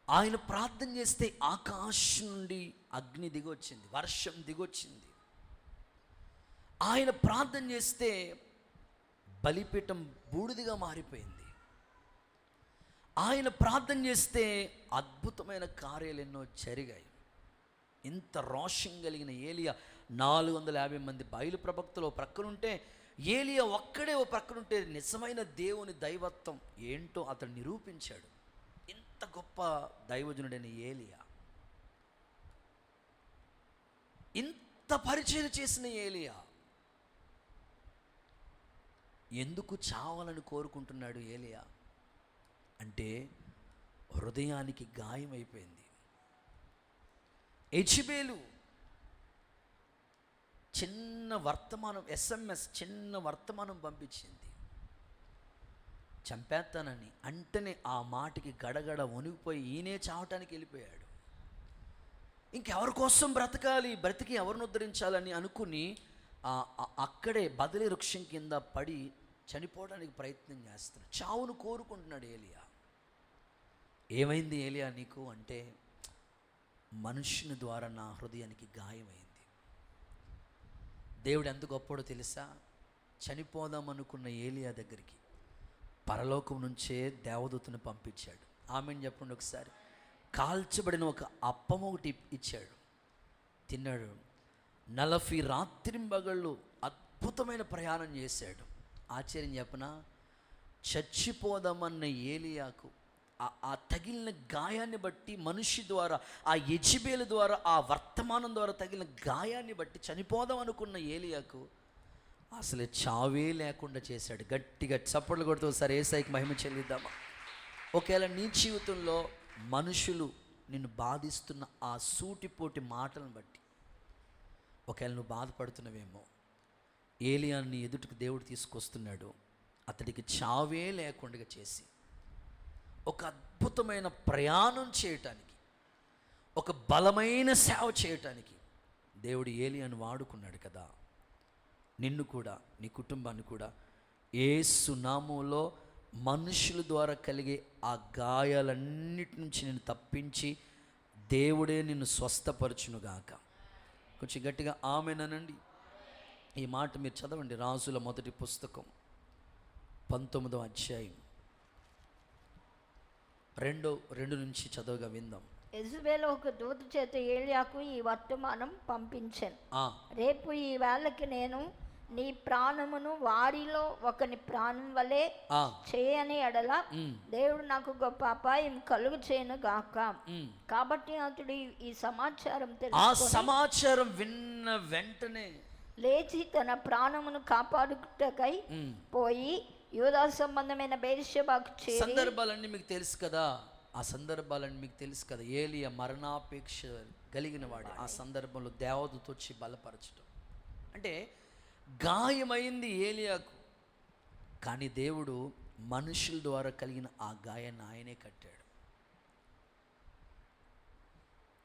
ఆయన ప్రార్థన చేస్తే ఆకాశం నుండి అగ్ని దిగొచ్చింది, వర్షం దిగొచ్చింది. ఆయన ప్రార్థన చేస్తే బలిపీఠం బూడిదిగా మారిపోయింది. ఆయన ప్రార్థన చేస్తే అద్భుతమైన కార్యాలు ఎన్నో జరిగాయి. ఇంత రోషం కలిగిన ఏలియా 450 మంది బయలు ప్రవక్తలు ఓ ప్రక్కనుంటే, ఏలియా ఒక్కడే ఓ ప్రక్కనుంటే నిజమైన దేవుని దైవత్వం ఏంటో అతను నిరూపించాడు. ఇంత గొప్ప దైవజనుడైన ఏలియా, ఇంత పరిచయం చేసిన ఏలియా ఎందుకు చావాలని కోరుకుంటున్నాడు ఏలియా అంటే హృదయానికి గాయమైపోయింది. యెజెబెలు చిన్న వర్తమానం, SMS చిన్న వర్తమానం పంపించింది చంపేస్తానని. అంటనే ఆ మాటకి గడగడ వణిగిపోయి ఈయనే చావటానికి వెళ్ళిపోయాడు. ఇంకెవరి కోసం బ్రతకాలి, బ్రతికి ఎవరిని ఉద్ధరించాలని అనుకుని అక్కడే బదలి వృక్షం కింద పడి చనిపోవడానికి ప్రయత్నం చేస్తున్నాడు. చావును కోరుకుంటున్నాడు ఏలియా. ఏమైంది ఏలియా నీకు అంటే, మనుషుని ద్వారా నా హృదయానికి గాయమైంది. దేవుడు ఎంత గొప్పడో తెలుసా? చనిపోదాం అనుకున్న ఏలియా దగ్గరికి పరలోకం నుంచే దేవదూతను పంపించాడు. ఆమెను చెప్పండి ఒకసారి. కాల్చబడిన ఒక అప్పం ఒకటి ఇచ్చాడు, తిన్నాడు. 40 రాత్రింబగళ్ళు అద్భుతమైన ప్రయాణం చేశాడు. ఆశ్చర్యం చెప్పనా, చచ్చిపోదామన్న ఏలియాకు ఆ తగిలిన గాయాన్ని బట్టి మనిషి ద్వారా, ఆ యెజెబెలు ద్వారా, ఆ వర్తమానం ద్వారా తగిలిన గాయాన్ని బట్టి చనిపోదాం అనుకున్న ఏలియాకు అసలు చావే లేకుండా చేశాడు. గట్టిగా చప్పట్లు కొడుతూ సరే యేసయ్యకి మహిమ చెల్లిద్దామా. ఒకవేళ నీ జీవితంలో మనుషులు నిన్ను బాధిస్తున్న ఆ సూటిపోటి మాటలను బట్టి ఒకవేళ నువ్వు బాధపడుతున్నవేమో, ఏలియాని ఎదుటికి దేవుడు తీసుకొస్తున్నాడు. అతడికి చావే లేకుండా చేసి ఒక అద్భుతమైన ప్రయాణం చేయటానికి, ఒక బలమైన సేవ చేయటానికి దేవుడు ఏలియాను వాడుకున్నాడు కదా. నిన్ను కూడా, నీ కుటుంబాన్ని కూడా యేసు నామములో మనుషుల ద్వారా కలిగే ఆ గాయాలన్నిటి నుంచి నేను తప్పించి దేవుడే నిన్ను స్వస్థపరచునుగాక. కొంచెం గట్టిగా ఆమేనండి. ఈ మాట మీరు చదవండి. రాజుల మొదటి పుస్తకం 19వ అధ్యాయం 2 నుంచి చదవగా విందాం. యెజెబెలు ఒక దూత చేత ఏలియాకు ఈ వర్తమానం పంపించాను. రేపు ఈ వేళకి నేను నీ ప్రాణమును వారిలో ఒకని ప్రాణం వలె చేయని ఎడల దేవుడు నాకు గొప్ప అపాయం కలుగు చేయను గాక. కాబట్టి అతడు ఈ సమాచారం విన్న వెంటనే లేచి తన ప్రాణమును కాపాడుటకై పోయి యూదా సంబంధమైన బెర్షెబాకు చేరి. సందర్భాలన్నీ మీకు తెలుసు కదా. ఆ సందర్భాలన్నీ మీకు తెలుసు కదా. ఏలియా మరణాపేక్ష కలిగిన వాడు. ఆ సందర్భంలో దేవదూత వచ్చి బలపరచడం అంటే గాయమైంది ఏలియాకు, కానీ దేవుడు మనుషుల ద్వారా కలిగిన ఆ గాయాన్ని ఆయనే కట్టాడు.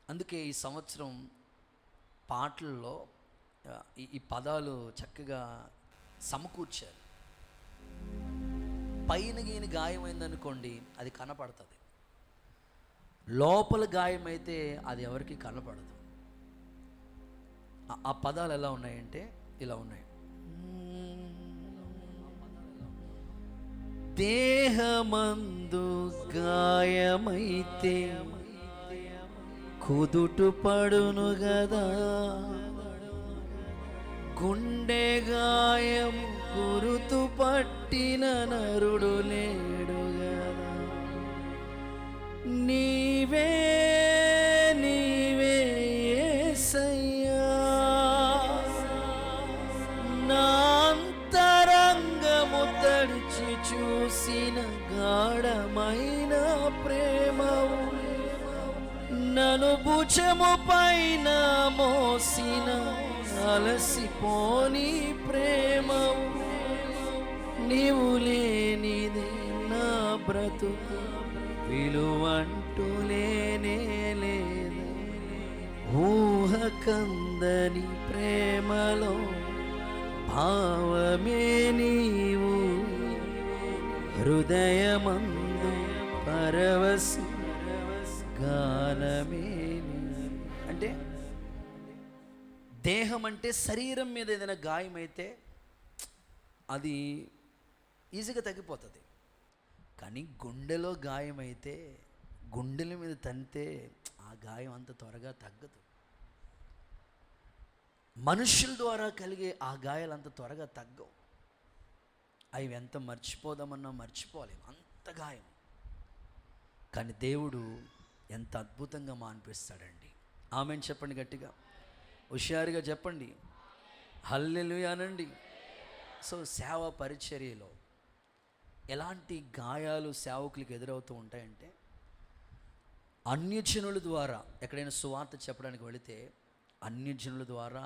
అందుకే ఈ సంవత్సరం పాటల్లో ఈ పదాలు చక్కగా సమకూర్చారు. పైన గీని గాయమైందనుకోండి, అది కనపడుతుంది. లోపల గాయమైతే అది ఎవరికి కనపడదు. ఆ పదాలు ఎలా ఉన్నాయంటే ఇలా ఉన్నాయి. దేహమందు గాయమైతే కుదుటు పడును గదా, గుండె గాయం గురుతు పట్టిన నరుడు లేడు గదా. నీవే నీవే యేసయ్యా, నా అంతరంగము తడిచి చూసిన గాఢమైన ప్రేమవు, నన్ను భుజము పైన మోసిన అలసిపోని ప్రేమవు, నీవు లేనిదే నా బ్రతుకు విలువంటూ లేనే లేదు. ఊహ కందని ప్రేమలో భావమే నీవు, హృదయమందు పరవశి గానమే. అంటే దేహం అంటే శరీరం మీద ఏదైనా గాయమైతే అది ఈజీగా తగ్గిపోతుంది. కానీ గుండెలో గాయమైతే, గుండెల మీద తంతే ఆ గాయం అంత త్వరగా తగ్గదు. మనుషుల ద్వారా కలిగే ఆ గాయాలు అంత త్వరగా తగ్గవు. అవి ఎంత మర్చిపోదామన్నా మర్చిపోలేము, అంత గాయం. కానీ దేవుడు ఎంత అద్భుతంగా మాన్పిస్తాడండి. ఆమెను చెప్పండి గట్టిగా, హుషారుగా చెప్పండి, హల్లెలూయా అనండి. సో సేవ పరిచర్యలో ఎలాంటి గాయాలు సేవకులకు ఎదురవుతూ ఉంటాయంటే, అన్యజనుల ద్వారా ఎక్కడైనా సువార్త చెప్పడానికి వెళితే అన్యజనుల ద్వారా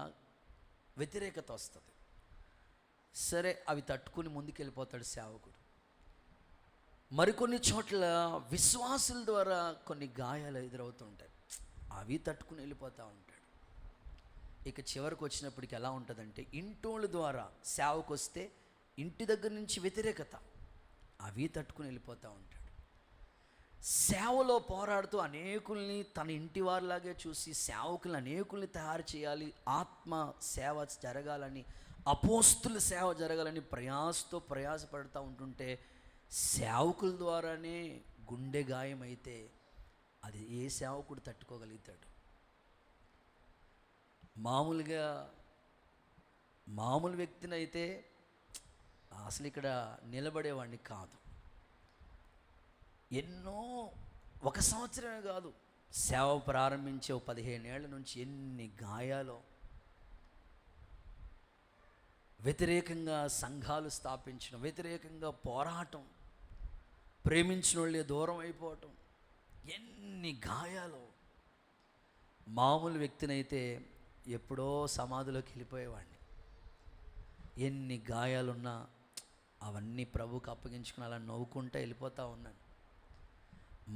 వ్యతిరేకత వస్తుంది. సరే, అవి తట్టుకుని ముందుకెళ్ళిపోతాడు సేవకుడు. మరికొన్ని చోట్ల విశ్వాసుల ద్వారా కొన్ని గాయాలు ఎదురవుతూ ఉంటాయి, అవి తట్టుకుని వెళ్ళిపోతూ ఉంటాడు. ఇక చివరికి వచ్చినప్పటికి ఎలా ఉంటుందంటే, ఇంటోళ్ళ ద్వారా సేవకు వస్తే ఇంటి దగ్గర నుంచి వ్యతిరేకత, అవి తట్టుకుని వెళ్ళిపోతూ ఉంటాడు. సేవలో పోరాడుతూ అనేకుల్ని తన ఇంటి వారిలాగే చూసి సేవకుల్ని అనేకుల్ని తయారు చేయాలి, ఆత్మ సేవ జరగాలని, అపోస్తుల సేవ జరగాలని ప్రయాసపడుతూ ఉంటుంటే, సేవకుల ద్వారానే గుండె గాయమైతే అది ఏ సేవకుడు తట్టుకోగలుగుతాడు? మామూలు వ్యక్తిని అయితే అసలు ఇక్కడ నిలబడేవాడిని కాదు. ఎన్నో, ఒక సంవత్సరమే కాదు, సేవ ప్రారంభించే 15 ఏళ్ల నుంచి ఎన్ని గాయాలో, వ్యతిరేకంగా సంఘాలు స్థాపించడం, వ్యతిరేకంగా పోరాటం, ప్రేమించిన వాళ్ళే దూరం అయిపోవటం, ఎన్ని గాయాలు. మామూలు వ్యక్తినైతే ఎప్పుడో సమాధిలోకి వెళ్ళిపోయేవాడిని. ఎన్ని గాయాలున్నా అవన్నీ ప్రభువుకి అప్పగించుకుని అలా నవ్వుకుంటూ వెళ్ళిపోతూ ఉన్నాను.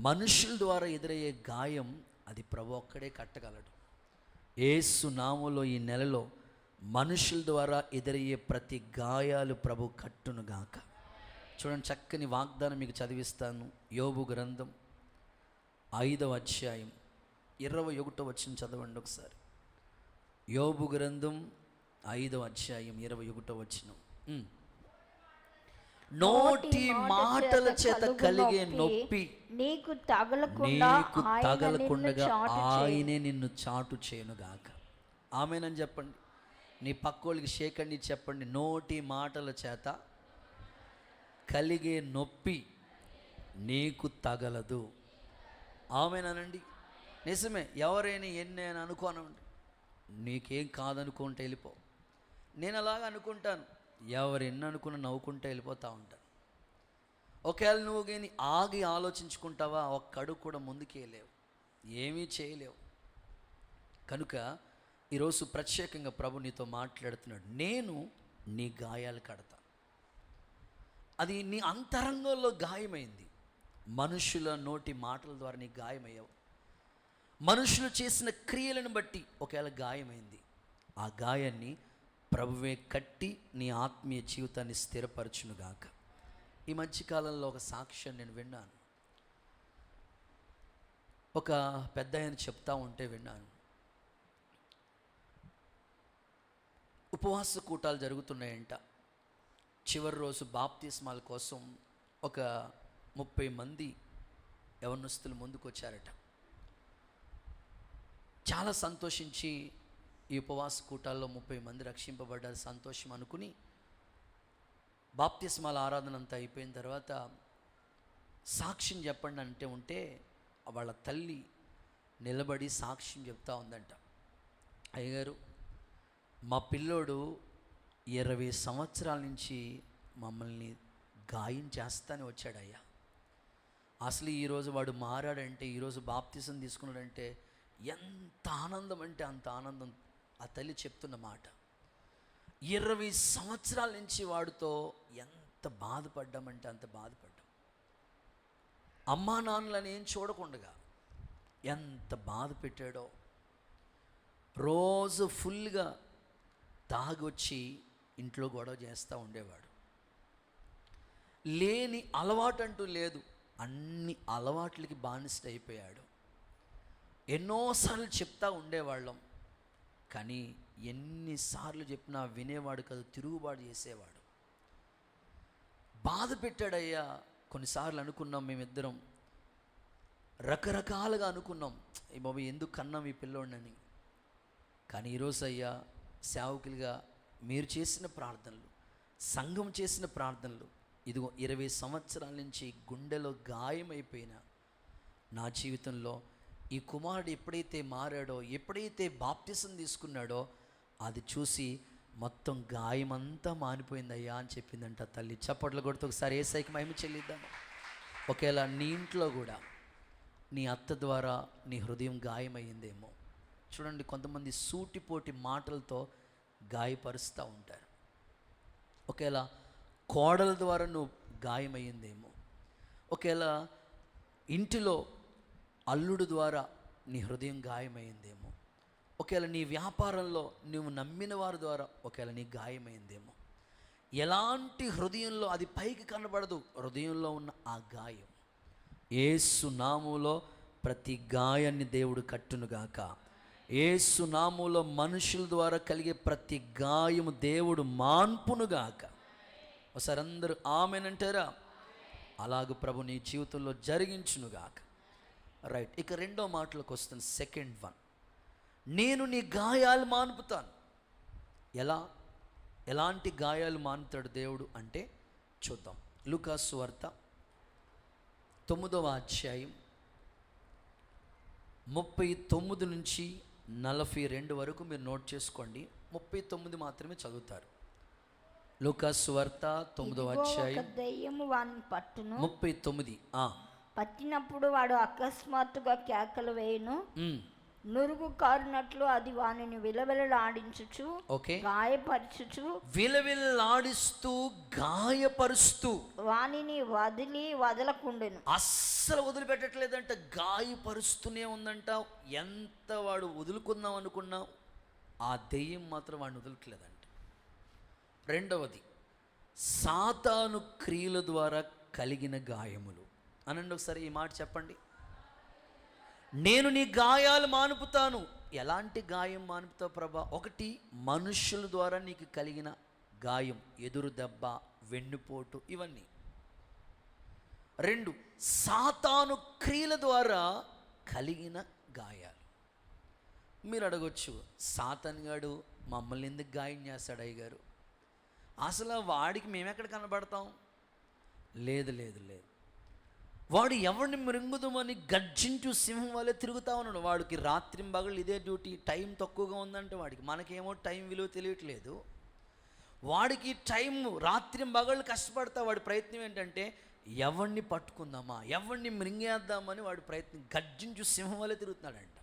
మనుషుల ద్వారా ఎదురయ్యే గాయం అది ప్రభు ఒక్కడే కట్టగలడు. యేసు నామములో ఈ నెలలో మనుషుల ద్వారా ఎదురయ్యే ప్రతి గాయాలు ప్రభు కట్టునుగాక. చూడండి, చక్కని వాగ్దానం మీకు చదివిస్తాను. యోబు గ్రంథం 5వ అధ్యాయం 21వ వచనం చదవండి ఒకసారి. యోబు గ్రంథం 5వ అధ్యాయం 21వ వచనం. నోటి మాటల చేత కలిగే నొప్పి నీకు తగలకుండా ఆయనే నిన్ను చాటు చేయనుగాక. ఆమేనని చెప్పండి. నీ పక్కోళ్ళకి షేకండి, చెప్పండి, నోటి మాటల చేత కలిగే నొప్పి నీకు తగలదు. ఆమేనండి. నిజమే. ఎవరైనా ఎన్నైనా అనుకోనండి, నీకేం కాదనుకుంటే వెళ్ళిపో. నేను అలాగ అనుకుంటాను. ఎవరు ఎన్ని అనుకున్నా నవ్వుకుంటే వెళ్ళిపోతూ ఉంటాను. ఒకవేళ నువ్వు కానీ ఆగి ఆలోచించుకుంటావా, ఒక్క అడుగు కూడా ముందుకేయలేవు, ఏమీ చేయలేవు. కనుక ఈరోజు ప్రత్యేకంగా ప్రభు నీతో మాట్లాడుతున్నాడు. నేను నీ గాయాలు కడతా. అది నీ అంతరంగంలో గాయమైంది. మనుషుల నోటి మాటల ద్వారా నీ గాయమయ్యావు. మనుషులు చేసిన క్రియలను బట్టి ఒకవేళ గాయమైంది. ఆ గాయాన్ని ప్రభువే కట్టి నీ ఆత్మీయ జీవితాన్ని స్థిరపరచునుగాక. ఈ మధ్యకాలంలో ఒక సాక్ష్యం నేను విన్నాను. ఒక పెద్ద ఆయన చెప్తా ఉంటే విన్నాను. ఉపవాస కూటాలు జరుగుతున్నాయంట. చివరి రోజు బాప్తిస్మాల కోసం ఒక 30 మంది యవనస్తులు ముందుకు వచ్చారట. చాలా సంతోషించి ఈ ఉపవాస కూటాల్లో 30 మంది రక్షింపబడ్డారు, సంతోషం అనుకుని బాప్తిస్మాల ఆరాధన అంతా అయిపోయిన తర్వాత సాక్ష్యం చెప్పండి అంటే ఉంటే వాళ్ళ తల్లి నిలబడి సాక్ష్యం చెప్తా ఉందంట. అయ్యగారు, మా పిల్లోడు 20 సంవత్సరాల నుంచి మమ్మల్ని గాయం చేస్తానే వచ్చాడయ్యా. అసలు ఈరోజు వాడు మారాడంటే, ఈరోజు బాప్తిసం తీసుకున్నాడంటే ఎంత ఆనందం అంటే అంత ఆనందం. ఆ తల్లి చెప్తున్న మాట. 20 సంవత్సరాల నుంచి వాడితో ఎంత బాధపడ్డామంటే అంత బాధపడ్డాం. అమ్మా నాన్నలని ఏం చూడకుండా ఎంత బాధ పెట్టాడో. రోజు ఫుల్గా తాగొచ్చి ఇంట్లో గొడవ చేస్తూ ఉండేవాడు. లేని అలవాటు అంటూ లేదు, అన్ని అలవాట్లకి బానిస అయిపోయాడు. ఎన్నోసార్లు చెప్తా ఉండేవాళ్ళం, కానీ ఎన్నిసార్లు చెప్పినా వినేవాడు కాదు, తిరుగుబాటు చేసేవాడు. బాధ పెట్టాడయ్యా. కొన్నిసార్లు అనుకున్నాం, మేమిద్దరం రకరకాలుగా అనుకున్నాం, ఈ బాబు ఎందుకు కన్నాం ఈ పిల్లోడిని. కానీ ఈరోజు అయ్యా, సేవకులుగా మీరు చేసిన ప్రార్థనలు, సంఘం చేసిన ప్రార్థనలు, ఇదిగో 20 సంవత్సరాల నుంచి గుండెలో గాయమైపోయిన నా జీవితంలో ఈ కుమారుడు ఎప్పుడైతే మారాడో, ఎప్పుడైతే బాప్తిసం తీసుకున్నాడో, అది చూసి మొత్తం గాయమంతా మానిపోయిందయ్యా అని చెప్పిందంట తల్లి. చప్పట్లు కొడుతూ ఒకసారి యేసయ్యకి మహిమ చెల్లిద్దాం. ఒకేలా నీ ఇంట్లో కూడా నీ అత్త ద్వారా నీ హృదయం గాయమైందేమో. చూడండి, కొంతమంది సూటిపోటి మాటలతో గాయపరుస్తూ ఉంటారు. ఒకేలా కోడల ద్వారా నువ్వు గాయమైందేమో. ఒకేలా ఇంటిలో అల్లుడు ద్వారా నీ హృదయం గాయమైందేమో. ఒకవేళ నీ వ్యాపారంలో నువ్వు నమ్మిన వారి ద్వారా ఒకవేళ నీ గాయమైందేమో. ఎలాంటి హృదయంలో అది పైకి కనబడదు, హృదయంలో ఉన్న ఆ గాయం యేసు నామములో ప్రతి గాయాన్ని దేవుడు కట్టునుగాక. యేసు నామములో మనుషుల ద్వారా కలిగే ప్రతి గాయము దేవుడు మాన్పునుగాక. ఒకసారి అందరూ ఆమెనంటారా? అలాగ ప్రభు నీ జీవితంలో జరిగించునుగాక. రైట్, ఇక రెండో మాటలకు వస్తుంది. సెకండ్ వన్, నేను నీ గాయాలు మాన్పుతాను. ఎలాంటి గాయాలు మానుతాడు దేవుడు అంటే చూద్దాం. లూకా సువార్త 9వ అధ్యాయం 39 నుంచి 42 వరకు మీరు నోట్ చేసుకోండి. 39 మాత్రమే చదువుతారు. లూకాసు వార్త 9వ అధ్యాయం దయ్యము వాని పట్టును. 39. పట్టినప్పుడు వాడు అకస్మాత్తుగా కేకలు వేయును, నురుగు కారునట్లు అది వానిని విలవిలలాడించుచు గాయపరచుచు, విలవిలలాడిస్తూ గాయపరుస్తూ వానిని వదలకుండెను. అస్సలు వదిలిపెట్టట్లేదంట, గాయపరుస్తూనే ఉందంట. ఎంత వాడు వదులుకుందాం అనుకున్నా ఆ దెయ్యం మాత్రం వాడిని వదలట్లేదంట. రెండవది, సాతాను క్రియల ద్వారా కలిగిన గాయములు. అనండి ఒకసారి ఈ మాట చెప్పండి. నేను నీ గాయాలు మానుపుతాను. ఎలాంటి గాయం మానుపుతావు ప్రభా? ఒకటి, మనుష్యుల ద్వారా నీకు కలిగిన గాయం, ఎదురు దెబ్బ, వెన్నుపోటు, ఇవన్నీ. రెండు, సాతాను క్రియల ద్వారా కలిగిన గాయాలు. మీరు అడగొచ్చు, సాతాను గాడు మమ్మల్ని ఎందుకు గాయం చేస్తాడు అయ్య గారు? అసలు వాడికి మేమెక్కడ కనబడతాం? లేదు లేదు లేదు, వాడు ఎవరిని మృంగుదామని గర్జించు సింహం వల్లే తిరుగుతా ఉన్నాడు. వాడికి రాత్రింబగళ్ళు ఇదే డ్యూటీ. టైం తక్కువగా ఉందంటే వాడికి, మనకేమో టైం విలువ తెలియట్లేదు. వాడికి టైం రాత్రింబగళ్ళు కష్టపడతా. వాడి ప్రయత్నం ఏంటంటే ఎవరిని పట్టుకుందామా, ఎవరిని మృంగేద్దామని వాడి ప్రయత్నం. గర్జించు సింహం వల్లే తిరుగుతున్నాడంట.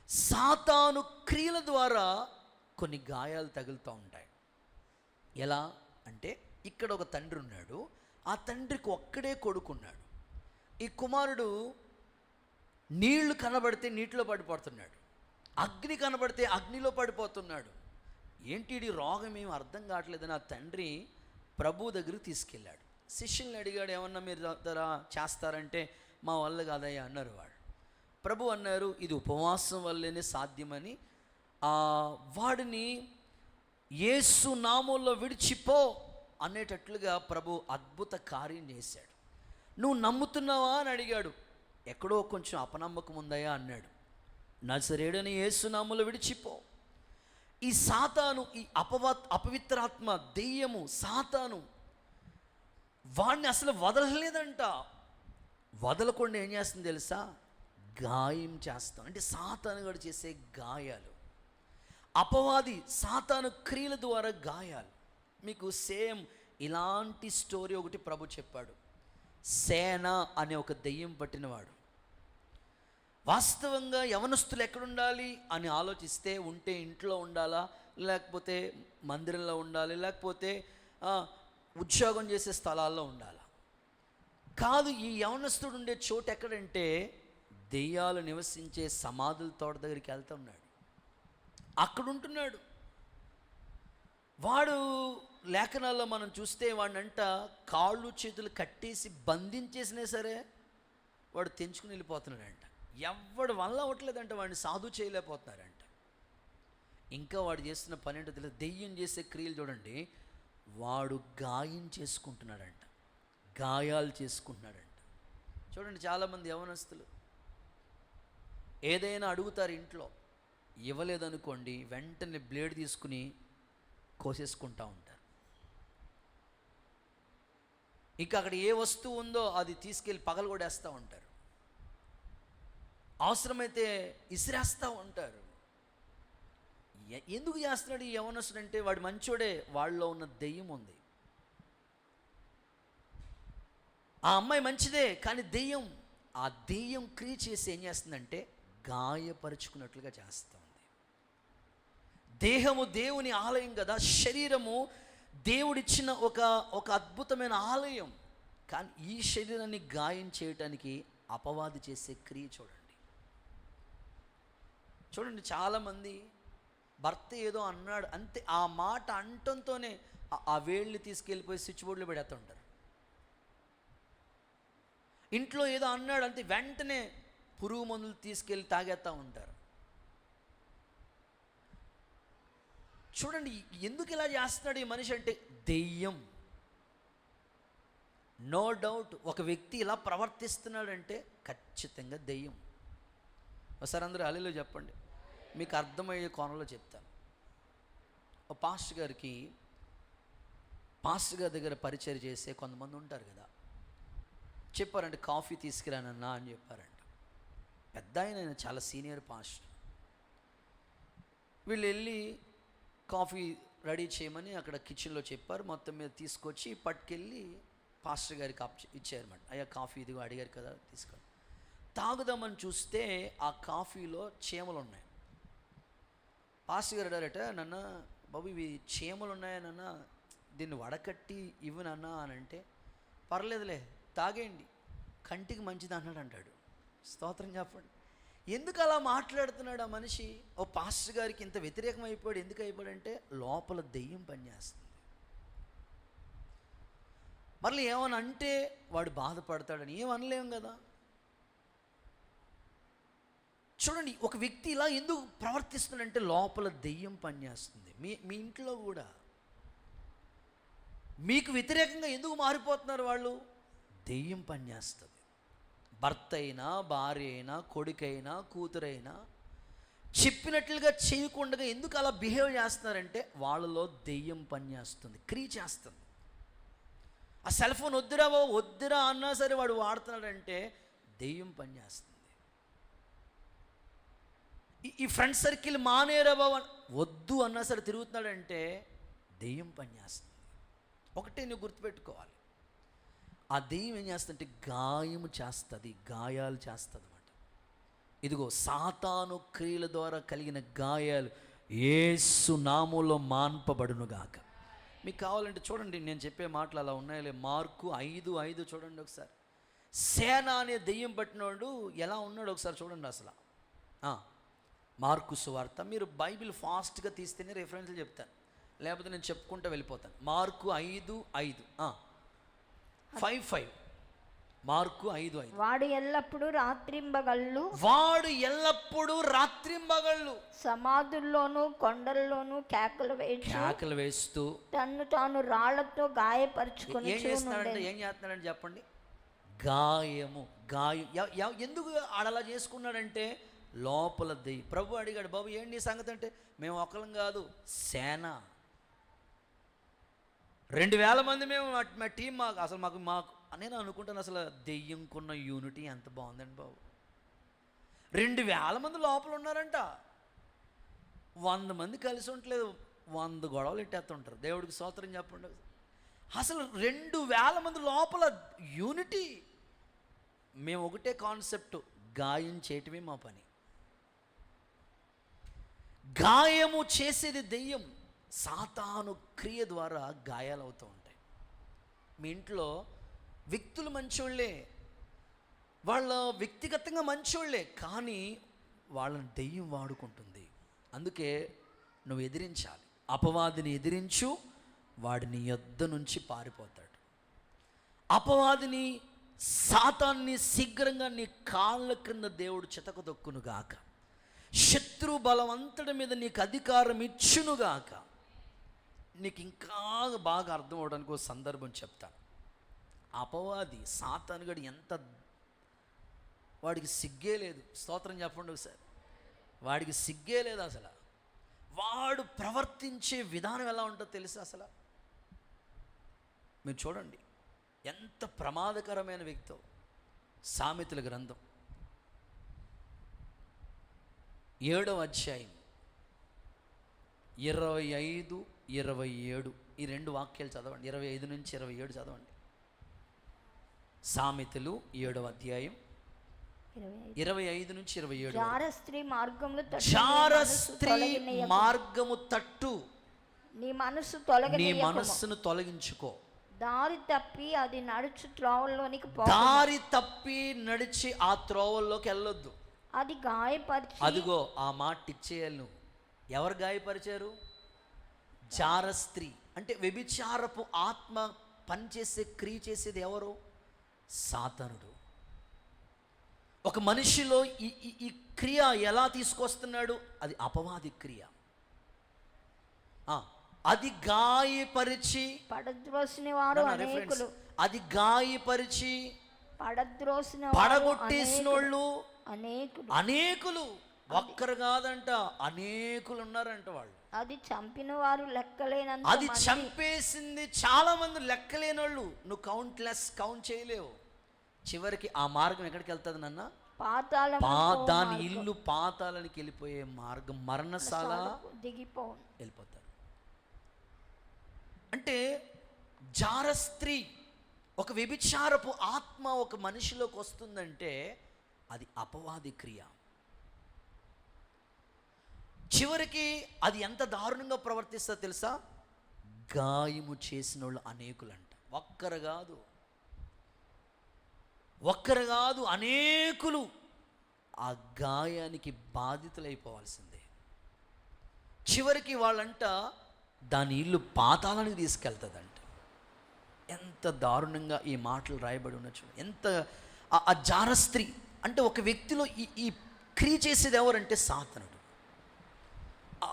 సాతాను క్రియల ద్వారా కొన్ని గాయాలు తగులుతూ ఉంటాయి. ఎలా అంటే, ఇక్కడ ఒక తండ్రి ఉన్నాడు, ఆ తండ్రికి ఒక్కడే కొడుకున్నాడు. ఈ కుమారుడు నీళ్లు కనబడితే నీటిలో పడిపోతున్నాడు, అగ్ని కనబడితే అగ్నిలో పడిపోతున్నాడు. ఏంటి ఈ రోగం ఏమి అర్థం కావట్లేదని ఆ తండ్రి ప్రభు దగ్గరికి తీసుకెళ్ళాడు. శిష్యుల్ని అడిగాడు, ఏమన్నా మీరు చేస్తారంటే మా వల్ల కాదయ్యా అన్నారు. వాడు ప్రభు అన్నారు, ఇది ఉపవాసం వల్లేనే సాధ్యమని. వాడిని యేసు నామంలో విడిచిపో అనేటట్లుగా ప్రభు అద్భుత కార్యం చేశాడు. నువ్వు నమ్ముతున్నావా అని అడిగాడు. ఎక్కడో కొంచెం అపనమ్మకం ఉందయా అన్నాడు. నజరేయుడైన యేసు నామంలో విడిచిపో. ఈ సాతాను, ఈ అపవిత్రాత్మ, దెయ్యము, సాతాను వాడిని అసలు వదలలేదంట. వదలకుండా ఏం చేస్తుంది తెలుసా? గాయం చేస్తాం. అంటే సాతాను గడు చేసే గాయాలు, అపవాది సాతాను క్రియల ద్వారా గాయాలు. మీకు సేమ్ ఇలాంటి స్టోరీ ఒకటి ప్రభు చెప్పాడు. సేన అనే ఒక దెయ్యం పట్టినవాడు. వాస్తవంగా యవనస్తులు ఎక్కడుండాలి అని ఆలోచిస్తే, ఉంటే ఇంట్లో ఉండాలా, లేకపోతే మందిరంలో ఉండాలి, లేకపోతే ఉద్యోగం చేసే స్థలాల్లో ఉండాలా? కాదు, ఈ యవనస్తుడు ఉండే చోటు ఎక్కడంటే దెయ్యాలు నివసించే సమాధుల తోట దగ్గరికి వెళ్తూ ఉన్నాడు. అక్కడ ఉంటున్నాడు వాడు. లేఖనాల్లో మనం చూస్తే వాడినంట కాళ్ళు చేతులు కట్టేసి బంధించేసినా సరే వాడు తెంచుకుని వెళ్ళిపోతున్నాడంట. ఎవడు వల్ల అవ్వట్లేదంట, వాడిని సాధు చేయలేకపోతున్నారంట. ఇంకా వాడు చేస్తున్న పని ఏంటో తెలియదు. దెయ్యం చేసే క్రియలు చూడండి, వాడు గాయం చేసుకుంటున్నాడంట, గాయాలు చేసుకుంటున్నాడంట. చూడండి, చాలామంది యవనస్తులు ఏదైనా అడుగుతారు, ఇంట్లో ఇవ్వలేదనుకోండి వెంటనే బ్లేడ్ తీసుకుని కోసేసుకుంటూ ఉంటారు. ఇంకా అక్కడ ఏ వస్తువు ఉందో అది తీసుకెళ్ళి పగలగొడేస్తూ ఉంటారు, అవసరమైతే ఇసిరేస్తూ ఉంటారు. ఎందుకు చేస్తున్నాడు ఈ యవనస్తుడు అంటే, వాడు మంచోడే, వాళ్ళలో ఉన్న దెయ్యం ఉంది. ఆ అమ్మాయి మంచిదే, కానీ దెయ్యం, ఆ దెయ్యం క్రియ చేసి ఏం చేస్తుందంటే గాయపరుచుకున్నట్లుగా చేస్తుంది. దేహము దేవుని ఆలయం కదా, శరీరము దేవుడిచ్చిన ఒక అద్భుతమైన ఆలయం. కానీ ఈ శరీరాన్ని గాయం చేయటానికి అపవాది చేసే క్రియ చూడండి. చాలామంది భర్త ఏదో అన్నాడు అంతే, ఆ మాట అంటంతోనే ఆ వేళ్ళని తీసుకెళ్ళిపోయి స్విచ్ బోర్డులో పెడేస్తుంటారు. ఇంట్లో ఏదో అన్నాడు అంతే, వెంటనే పురుగు మందులు తీసుకెళ్ళి తాగేస్తూ ఉంటారు. చూడండి, ఎందుకు ఇలా చేస్తున్నాడు ఈ మనిషి అంటే దెయ్యం. నో డౌట్, ఒక వ్యక్తి ఇలా ప్రవర్తిస్తున్నాడంటే ఖచ్చితంగా దెయ్యం. ఒకసారి అందరూ హల్లెలూయా చెప్పండి, మీకు అర్థమయ్యే కోణంలో చెప్తాను. ఒక పాస్టర్ గారి దగ్గర పరిచయం చేసే కొంతమంది ఉంటారు కదా. చెప్పారంటే కాఫీ తీసుకురానన్నా అని చెప్పారంట. పెద్ద ఆయన చాలా సీనియర్ పాస్టర్. వీళ్ళు వెళ్ళి కాఫీ రెడీ చేయమని అక్కడ కిచెన్లో చెప్పారు. మొత్తం మీద తీసుకొచ్చి పట్టుకెళ్ళి పాస్టర్ గారికి ఇచ్చారన్నమాట. అయ్యా కాఫీ ఇదిగో అడిగారు కదా తీసుకొని తాగుదామని చూస్తే ఆ కాఫీలో చీమలు ఉన్నాయి. పాస్టర్ గారు అడారట, నాన్న బాబు ఇవి చీమలు ఉన్నాయనన్నా, దీన్ని వడకట్టి ఇవ్వనన్నా అని అంటే, పర్లేదులే తాగేయండి కంటికి మంచిది అన్నాడు అంటాడు. స్తోత్రం చెప్పండి. ఎందుకు అలా మాట్లాడుతున్నాడు ఆ మనిషి? ఓ పాస్టర్ గారికి ఇంత వ్యతిరేకం అయిపోయాడు. ఎందుకు అయిపోయాడంటే లోపల దెయ్యం పనిచేస్తుంది. మళ్ళీ ఏమని అంటే వాడు బాధపడతాడని ఏమనలేం కదా. చూడండి, ఒక వ్యక్తి ఇలా ఎందుకు ప్రవర్తిస్తున్నాడంటే లోపల దెయ్యం పనిచేస్తుంది. మీ ఇంట్లో కూడా మీకు వ్యతిరేకంగా ఎందుకు మారిపోతున్నారు వాళ్ళు? దెయ్యం పనిచేస్తుంది. భర్త అయినా, భార్య అయినా, కొడుకైనా, కూతురైనా చెప్పినట్లుగా చేయకుండా ఎందుకు అలా బిహేవ్ చేస్తున్నారంటే వాళ్ళలో దెయ్యం పనిచేస్తుంది, క్రియ చేస్తుంది. ఆ సెల్ ఫోన్ వద్దురా అన్నా సరే వాడు వాడుతున్నాడంటే దెయ్యం పనిచేస్తుంది. ఈ ఫ్రెండ్ సర్కిల్ మానేరా బాబు వద్దు అన్నా సరే తిరుగుతున్నాడంటే దెయ్యం పనిచేస్తుంది. ఒకటే నువ్వు గుర్తుపెట్టుకోవాలి, ఆ దెయ్యం ఏం చేస్తుందంటే గాయము చేస్తుంది, గాయాలు చేస్తుంది అన్నమాట. ఇదిగో సాతాను క్రియల ద్వారా కలిగిన గాయాలు యేసు నామములో మాన్పబడునుగాక. మీకు కావాలంటే చూడండి, నేను చెప్పే మాటలు అలా ఉన్నాయలే. మార్కు 5:5 చూడండి ఒకసారి. సేన అనే దెయ్యం పట్టినోడు ఎలా ఉన్నాడు ఒకసారి చూడండి. అసలు మార్కు సువార్త, మీరు బైబిల్ ఫాస్ట్గా తీస్తేనే రెఫరెన్స్లు చెప్తాను, లేకపోతే నేను చెప్పుకుంటూ వెళ్ళిపోతాను. Mark 5:5 5:5 mark 5:5. వాడు ఎల్లప్పుడూ రాత్రింబగళ్ళు సమాధుల్లోనూ కొండల్లోనూ కేకలు వేస్తూ తన్ను తాను రాళ్లతో గాయపరుచుకొని ఏం చేస్తున్నాడంటే చెప్పండి, గాయం. ఎందుకు ఆడలా చేసుకున్నాడంటే లోపల దెయ్యం. ప్రభు అడిగాడు, బాబు ఏంటి సంగతి అంటే, మేము ఒకళ్ళం కాదు, సేన 2000 మంది మేము, మా టీం. మాకు నేను అనుకుంటాను అసలు దెయ్యంకున్న యూనిటీ ఎంత బాగుందండి బాబు. 2000 మంది లోపల ఉన్నారంట. 100 మంది కలిసి ఉండలేదు, 100 గొడవలు ఎట్టేస్తుంటారు. దేవుడికి స్తోత్రం చెప్పండి. అసలు 2000 మంది లోపల యూనిటీ. మేము ఒకటే కాన్సెప్ట్, గాయం చేయటమే మా పని. గాయము చేసేది దెయ్యం. సాతాను క్రియ ద్వారా గాయాలు అవుతూ ఉంటాయి. మీ ఇంట్లో వ్యక్తులు మంచోళ్ళే, వాళ్ళ వ్యక్తిగతంగా మంచోళ్ళే, కానీ వాళ్ళని దెయ్యం వాడుకుంటుంది. అందుకే నువ్వు ఎదిరించాలి. అపవాదిని ఎదిరించు, వాడిని యొద్ద నుంచి పారిపోతాడు. అపవాదిని, సాతాన్ని శీఘ్రంగా నీ కాళ్ళ క్రింద దేవుడు చితకదొక్కునుగాక. శత్రు బలం అంతటి మీద నీకు అధికారం ఇచ్చునుగాక. నీకు ఇంకా బాగా అర్థం అవడానికి ఒక సందర్భం చెప్తాను. అపవాది సాతానుగడు ఎంత, వాడికి సిగ్గే లేదు. స్తోత్రం చెప్పండి ఒకసారి. వాడికి సిగ్గే లేదు అసలు. వాడు ప్రవర్తించే విధానం ఎలా ఉంటుందో తెలుసా అసలు? మీరు చూడండి ఎంత ప్రమాదకరమైన వ్యక్తో. సామెతల గ్రంథం 7వ అధ్యాయం 25-27 ఈ 2 వాక్యాలు చదవండి. 25 నుంచి 27 చదవండి. సామెతలు 7వ అధ్యాయం 25 నుంచి 27. జారస్త్రీ మార్గము తట్టు నీ మనస్సును తొలగించుకో. దారి తప్పి నడిచి ఆ త్రోవల్లోకి వెళ్ళొద్దు. అది గాయపరిచి, అదిగో ఆ మాట ఇచ్చేయాలి నువ్వు. ఎవరు గాయపరిచారు? జారస్త్రీ అంటే వ్యభిచారపు ఆత్మ పనిచేసే క్రియ చేసేది ఎవరు? సాతానుడు. ఒక మనిషిలో ఈ క్రియ ఎలా తీసుకొస్తున్నాడు? అది అపవాది క్రియ. అది గాయపరిచి పడద్రోసిన వారు అనేకులు, అది గాయపరిచి పడగొట్టేసిన వాళ్ళు అనేకులు. ఒక్కరు కాదంట, అనేకులు ఉన్నారంట వాళ్ళు. అది చంపిన వారు లెక్కలేనంత, అది చంపేసింది చాలా మంది, లెక్కలేని వాళ్ళు. నువ్వు కౌంట్ చేయలేవు. చివరికి ఆ మార్గం ఎక్కడికి వెళ్తుంది నాన్న? పాతాళం దాని ఇల్లు పాతాళానికి వెళ్ళిపోయే మార్గం, మరణశాల దిగిపోను వెళ్ళిపోతారు. అంటే జార స్త్రీ, ఒక వ్యభిచారపు ఆత్మ ఒక మనిషిలోకి వస్తుందంటే అది అపవాది క్రియ. చివరికి అది ఎంత దారుణంగా ప్రవర్తిస్తా తెలుసా? గాయము చేసిన వాళ్ళు అనేకులంట. ఒక్కరు కాదు అనేకులు ఆ గాయానికి బాధితులైపోవాల్సిందే. చివరికి వాళ్ళంట దాని ఇల్లు పాతాళానికి తీసుకెళ్తుందంట. ఎంత దారుణంగా ఈ మాటలు రాయబడి ఉండొచ్చు. ఎంత ఆ జార స్త్రీ అంటే ఒక వ్యక్తిలో ఈ క్రియ చేసేది ఎవరంటే సాతానుడు.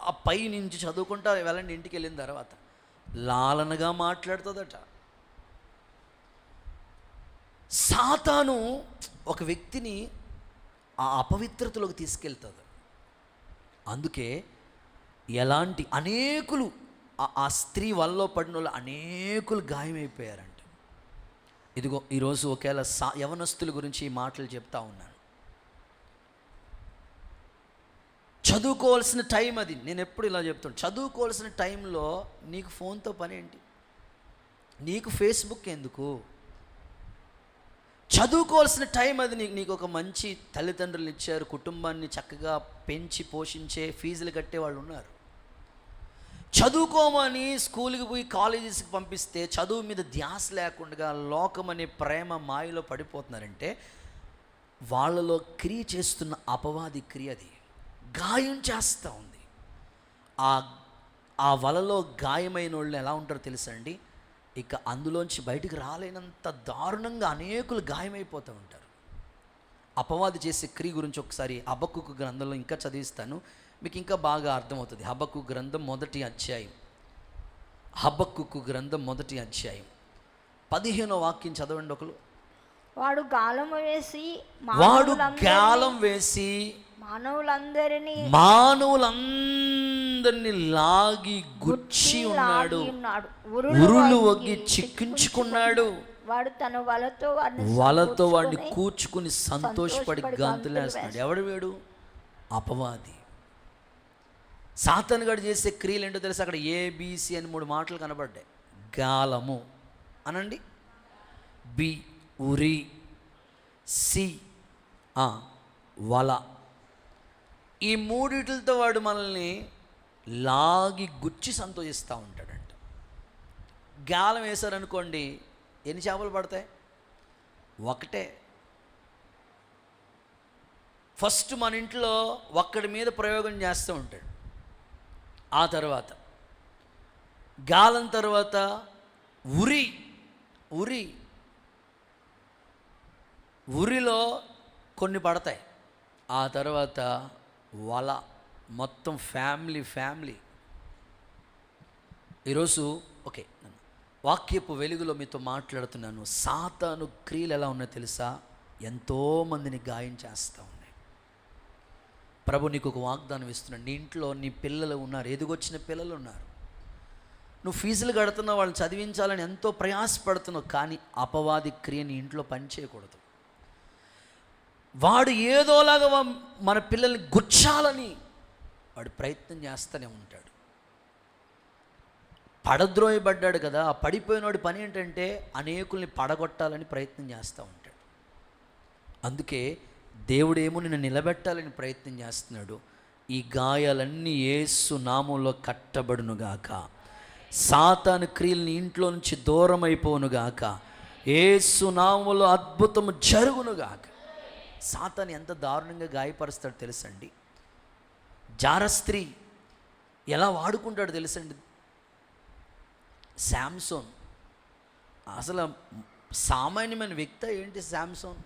ఆ పై నుంచి చదువుకుంటా వెళ్ళండి, ఇంటికి వెళ్ళిన తర్వాత లాలనగా మాట్లాడుతుందట. సాతాను ఒక వ్యక్తిని ఆ అపవిత్రతలోకి తీసుకెళ్తుంది. అందుకే ఎలాంటి అనేకులు ఆ స్త్రీ వల్ల పడిన వాళ్ళు అనేకులు గాయమైపోయారంట. ఇదిగో ఈరోజు ఒకవేళ యవనస్తుల గురించి ఈ మాటలు చెప్తా ఉన్నాను. చదువుకోవాల్సిన టైం అది. నేను ఎప్పుడు ఇలా చెప్తాను, చదువుకోవాల్సిన టైంలో నీకు ఫోన్తో పని ఏంటి? నీకు ఫేస్బుక్ ఎందుకు? చదువుకోవాల్సిన టైం అది. నీకు ఒక మంచి తల్లిదండ్రులు ఇచ్చారు, కుటుంబాన్ని చక్కగా పెంచి పోషించే ఫీజులు కట్టే వాళ్ళు ఉన్నారు. చదువుకోమని స్కూల్కి పోయి కాలేజెస్కి పంపిస్తే చదువు మీద ధ్యాస లేకుండా లోకం అనే ప్రేమ మాయలో పడిపోతున్నారంటే వాళ్ళలో క్రియ చేస్తున్న అపవాది క్రియ అది గాయం చేస్తూ ఉంది. ఆ వలలో గాయమైన వాళ్ళు ఎలా ఉంటారో తెలుసండి, ఇక అందులోంచి బయటికి రాలేనంత దారుణంగా అనేకులు గాయమైపోతూ ఉంటారు. అపవాది చేసే క్రియ గురించి ఒకసారి హబక్కూకు గ్రంథంలో ఇంకా చదివిస్తాను, మీకు ఇంకా బాగా అర్థమవుతుంది. హబక్కూకు గ్రంథం 1వ అధ్యాయం, హబక్కూకు గ్రంథం 1వ అధ్యాయం 15వ వాక్యం చదవండి ఒకరు. వాడు గాలం వేసి మానవులందరినీ లాగి గుచ్చి ఉన్నాడు, ఉరులు ఒగ్గి చిక్కించుకున్నాడు. వాడు తన వలతో వాడిని కూర్చుకుని సంతోషపడి గంతులేస్తున్నాడు. ఎవడు వీడు? అపవాది. సాతానుగాడు చేసే క్రియలు ఏంటో తెలుసు? అక్కడ ఏబిసి అని 3 మాటలు కనబడ్డాయి. గాలము అనండి, బి ఉరి, సి వల. ఈ 3 వాడు మనల్ని లాగి గుచ్చి సంతోషిస్తూ ఉంటాడంట. గాలం వేశారనుకోండి, ఎన్ని చేపలు పడతాయి? ఒకటే. ఫస్ట్ మన ఇంట్లో ఒక్కడి మీద ప్రయోగం చేస్తూ ఉంటాడు, ఆ తర్వాత గాలం, తర్వాత ఉరిలో కొన్ని పడతాయి, ఆ తర్వాత వల. మొత్తం ఫ్యామిలీ. ఈరోజు ఓకే, వాక్యపు వెలుగులో మీతో మాట్లాడుతున్నాను. సాతాను క్రియలు ఎలా ఉన్నాయో తెలుసా? ఎంతోమందిని గాయం చేస్తూ ఉన్నాయి. ప్రభు నీకు ఒక వాగ్దానం ఇస్తున్నాడు. నీ ఇంట్లో నీ పిల్లలు ఉన్నారు, ఎదుగొచ్చిన పిల్లలు ఉన్నారు. నువ్వు ఫీజులు కడుతున్నావు, వాళ్ళని చదివించాలని ఎంతో ప్రయాసపడుతున్నావు, కానీ అపవాది క్రియ నీ ఇంట్లో పనిచేయకూడదు. వాడు ఏదోలాగా మన పిల్లల్ని గుచ్చాలని వాడు ప్రయత్నం చేస్తూనే ఉంటాడు. పడద్రోయబడ్డాడు కదా, ఆ పడిపోయినవాడి పని ఏంటంటే అనేకుల్ని పడగొట్టాలని ప్రయత్నం చేస్తూ ఉంటాడు. అందుకే దేవుడేమో నిన్ను నిలబెట్టాలని ప్రయత్నం చేస్తున్నాడు. ఈ గాయాలన్నీ యేసు నామంలో కట్టబడునుగాక. సాతాను క్రియల్ని ఇంట్లో నుంచి దూరం అయిపోనుగాక. యేసు నామంలో అద్భుతము జరుగునుగాక. సాతాను ఎంత దారుణంగా గాయపరుస్తాడు తెలుసండి? జార స్త్రీ ఎలా వాడుకుంటాడు తెలుసండి? శాంసోన్ అసలు సామాన్యమైన వ్యక్తి ఏంటి? శాంసోన్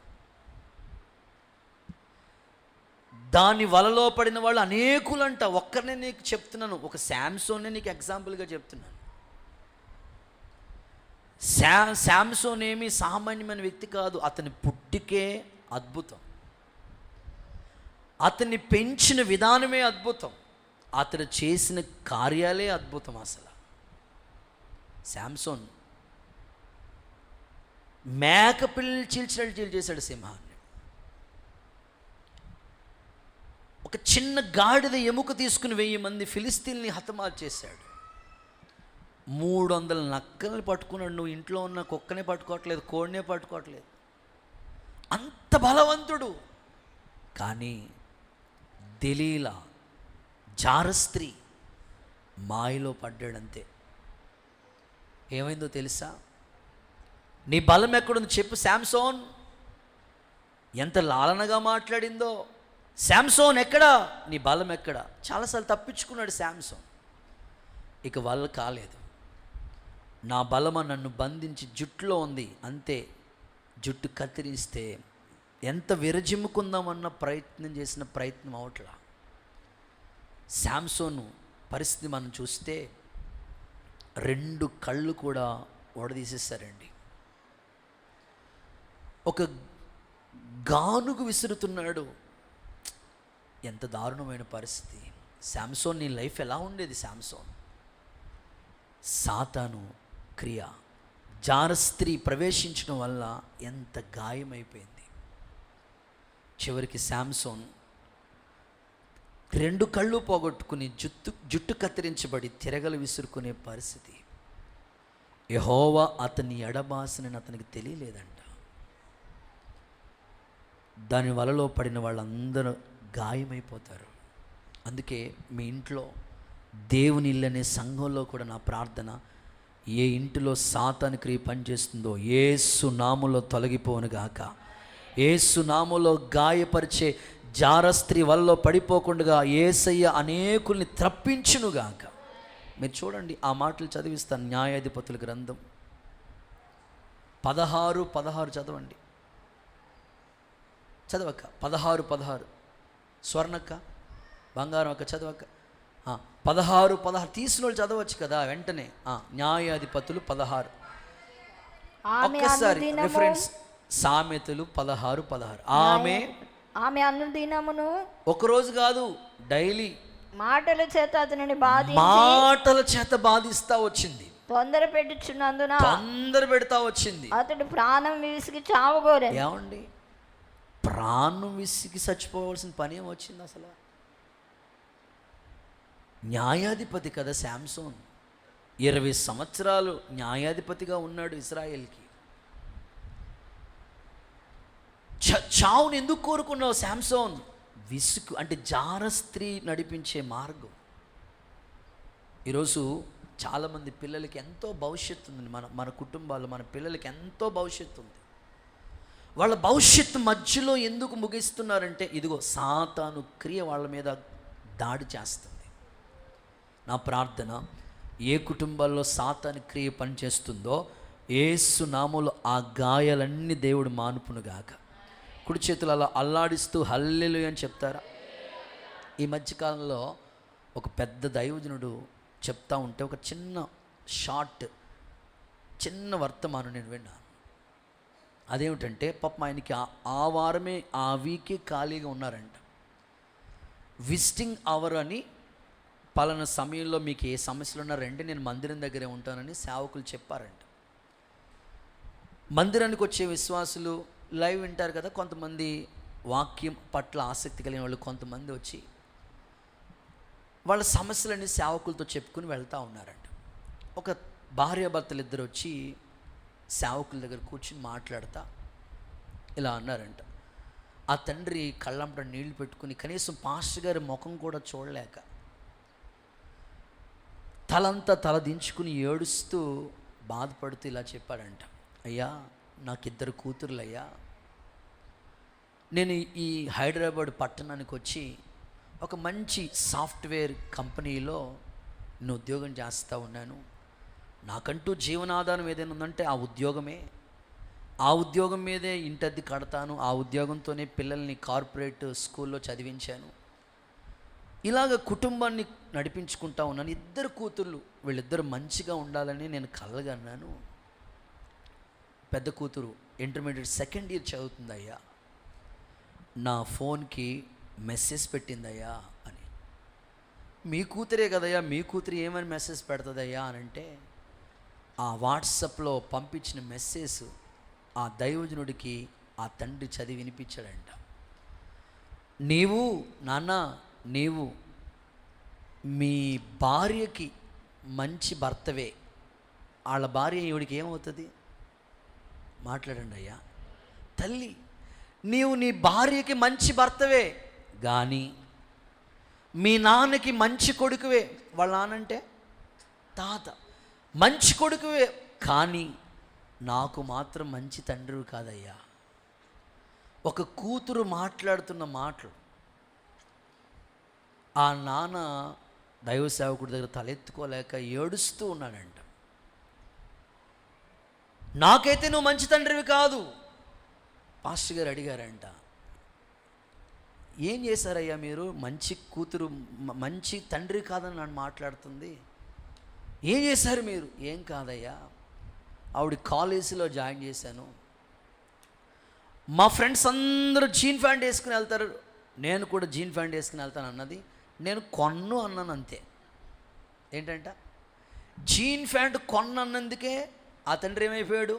దాని వలలో పడిన వాళ్ళు అనేకులంట. ఒక్కరినే నీకు చెప్తున్నాను, ఒక శాంసోన్నే నీకు ఎగ్జాంపుల్గా చెప్తున్నాను. శాంసోన్ ఏమీ సామాన్యమైన వ్యక్తి కాదు. అతని పుట్టికే అద్భుతం, అతన్ని పెంచిన విధానమే అద్భుతం, అతను చేసిన కార్యాలే అద్భుతం. అసలు శాంసోన్ మేక పిల్లలు చీల్చినట్టు చీల్చేశాడు సింహాన్ని. ఒక చిన్న గాడిద ఎముక తీసుకుని 1000 మంది ఫిలిస్తీన్ని హతమార్చేశాడు. 300 నక్కల్ని పట్టుకున్నాడు. నువ్వు ఇంట్లో ఉన్న కుక్కనే పట్టుకోవట్లేదు, కోడినే పట్టుకోవట్లేదు. అంత బలవంతుడు. కానీ దెలీలా జారస్త్రీ మాయలో పడ్డాడంతే. ఏమైందో తెలుసా? నీ బలం ఎక్కడుంది చెప్పు శాంసోన్. ఎంత లాలనగా మాట్లాడిందో. శాంసోన్ ఎక్కడా, నీ బలం ఎక్కడా? చాలాసార్లు తప్పించుకున్నాడు శాంసోన్. ఇక వల్ల కాలేదు. నా బలమ నన్ను బంధించి జుట్టులో ఉంది, అంతే. జుట్టు కత్తిరిస్తే ఎంత విరజిమ్ముకుందామన్న ప్రయత్నం చేసిన ప్రయత్నం అవట్లా. శాంసోను పరిస్థితి మనం చూస్తే 2 కళ్ళు కూడా ఓడదీసేశారండి. ఒక గానుగు విసురుతున్నాడు. ఎంత దారుణమైన పరిస్థితి. శాంసోన్ నీ లైఫ్ ఎలా ఉండేది? శాంసోన్ సాతాను క్రియ, జారస్త్రీ ప్రవేశించడం వల్ల ఎంత గాయమైపోయింది. చివరికి శాంసోన్ 2 కళ్ళు పోగొట్టుకుని జుట్టు కత్తిరించబడి తిరగలు విసురుకునే పరిస్థితి. యెహోవా అతన్ని ఎడబాసనని అతనికి తెలియలేదంట. దాని వలలో పడిన వాళ్ళందరూ గాయమైపోతారు. అందుకే మీ ఇంట్లో దేవుని ఇల్లు అనే సంఘంలో కూడా నా ప్రార్థన, ఏ ఇంటిలో సాతాను క్రియ పనిచేస్తుందో యేసు నామములో తొలగిపోవును గాక. యేసు నామములో గాయపరిచే జారస్త్రీ వల్ల పడిపోకుండా యేసయ్య అనేకుల్ని తప్పించునుగాక. మీరు చూడండి, ఆ మాటలు చదివిస్తాను. న్యాయాధిపతుల గ్రంథం 16 చదవండి. చదవక్క 16 స్వర్ణక్క, బంగారం అక్క చదవక్క. 16 తీసిన వాళ్ళు చదవచ్చు కదా వెంటనే. న్యాయాధిపతులు 16. ఒక్కసారి రిఫరెన్స్, సామెతలు 16. ఆమె అనుదినమును, ఒకరోజు కాదు, డైలీ మాటల చేత అతనిని బాధిస్తా వచ్చింది. తొందర పెడతా వచ్చింది. అతడు ప్రాణం విసిగి చావగోరే. ఏమండి, ప్రాణం విసిగి చచ్చిపోవాల్సిన పని ఏం వచ్చింది అసలు? న్యాయాధిపతి కదా శాంసోన్. 20 సంవత్సరాలు న్యాయాధిపతిగా ఉన్నాడు ఇశ్రాయేల్కి. చావుని ఎందుకు కోరుకున్నావు శాంసోన్? విసుగు అంటే జారస్త్రీ నడిపించే మార్గం. ఈరోజు చాలామంది పిల్లలకి ఎంతో భవిష్యత్తు ఉంది. మన కుటుంబాలు, మన పిల్లలకి ఎంతో భవిష్యత్తు ఉంది. వాళ్ళ భవిష్యత్తు మధ్యలో ఎందుకు ముగిస్తున్నారంటే, ఇదిగో సాతాను క్రియ వాళ్ళ మీద దాడి చేస్తుంది. నా ప్రార్థన, ఏ కుటుంబాల్లో సాతాను క్రియ పనిచేస్తుందో యేసు నామములో ఆ గాయాలన్నీ దేవుడు మానుపునుగాక. కుడి చేతులు అలా అల్లాడిస్తూ హల్లెలూయా అని చెప్తారా? ఈ మధ్యకాలంలో ఒక పెద్ద దైవజనుడు చెప్తా ఉంటే ఒక చిన్న వర్తమానం నేను విన్నాను. అదేమిటంటే, పాపం ఆయనకి ఆ వారమే, ఆ వీకే ఖాళీగా ఉన్నారంట. విజిటింగ్ అవర్ అని, పలానా సమయంలో మీకు ఏ సమస్యలు ఉన్నా రండి, నేను మందిరం దగ్గరే ఉంటానని సేవకులు చెప్పారంట. మందిరానికి వచ్చే విశ్వాసులు లైవ్ వింటారు కదా, కొంతమంది వాక్యం పట్ల ఆసక్తి కలిగిన వాళ్ళు కొంతమంది వచ్చి వాళ్ళ సమస్యలన్నీ సేవకులతో చెప్పుకుని వెళ్తూ ఉన్నారంట. ఒక భార్యాభర్తలు ఇద్దరు వచ్చి సేవకుల దగ్గర కూర్చుని మాట్లాడతా ఇలా అన్నారంట. ఆ తండ్రి కళ్ళంట నీళ్లు పెట్టుకుని కనీసం పాస్టర్ గారి ముఖం కూడా చూడలేక తల దించుకుని ఏడుస్తూ బాధపడుతూ ఇలా చెప్పాడంట, అయ్యా నాకు 2 కూతుర్లు అయ్యా. నేను ఈ హైదరాబాద్ పట్టణానికి వచ్చి ఒక మంచి సాఫ్ట్వేర్ కంపెనీలో నేను ఉద్యోగం చేస్తూ ఉన్నాను. నాకంటూ జీవనాధారం ఏదైనా ఉందంటే ఆ ఉద్యోగమే. ఆ ఉద్యోగం మీదే ఇంటద్దె కడతాను. ఆ ఉద్యోగంతోనే పిల్లల్ని కార్పొరేట్ స్కూల్లో చదివించాను. ఇలాగ కుటుంబాన్ని నడిపించుకుంటా ఉన్నాను. 2 కూతుర్లు, వీళ్ళిద్దరు మంచిగా ఉండాలని నేను కలగన్నాను. పెద్ద కూతురు ఇంటర్మీడియట్ 2nd ఇయర్ చదువుతుందయ్యా. నా ఫోన్కి మెసేజ్ పెట్టిందయ్యా అని. మీ కూతురే కదయ్యా, మీ కూతురు ఏమని మెసేజ్ పెడుతుందయ్యా అని అంటే, ఆ వాట్సాప్లో పంపించిన మెసేజ్ ఆ దైవజనుడికి ఆ తండ్రి చదివి వినిపించాడంట. నీవు నాన్న, నీవు మీ భార్యకి మంచి భర్తవే. వాళ్ళ భార్య ఈవిడికి ఏమవుతుంది? మాట్లాడండి అయ్యా. తల్లి, నీవు నీ భార్యకి మంచి భర్తవే, కానీ మీ నాన్నకి మంచి కొడుకువే. వాళ్ళ నాన్నంటే తాత. మంచి కొడుకువే, కానీ నాకు మాత్రం మంచి తండ్రివి కాదయ్యా. ఒక కూతురు మాట్లాడుతున్న మాటలు. ఆ నాన్న దైవ సేవకుడి దగ్గర తలెత్తుకోలేక ఏడుస్తూ ఉన్నాడంట. నాకైతే నువ్వు మంచి తండ్రివి కాదు. పాస్టర్ గారు అడిగారంట, ఏం చేశారయ్యా మీరు? మంచి కూతురు మంచి తండ్రి కాదని నన్ను మాట్లాడుతుంది, ఏం చేశారు మీరు? ఏం కాదయ్యా, ఆవిడ కాలేజీలో జాయిన్ చేశాను. మా ఫ్రెండ్స్ అందరూ జీన్ ప్యాంట్ వేసుకుని వెళ్తారు, నేను కూడా జీన్ ప్యాంట్ వేసుకుని వెళ్తాను అన్నది. నేను కొన్ను అన్నాను అంతే. ఏంటంట? జీన్ ప్యాంట్ కొన్నందుకే ఆ తండ్రి ఏమైపోయాడు?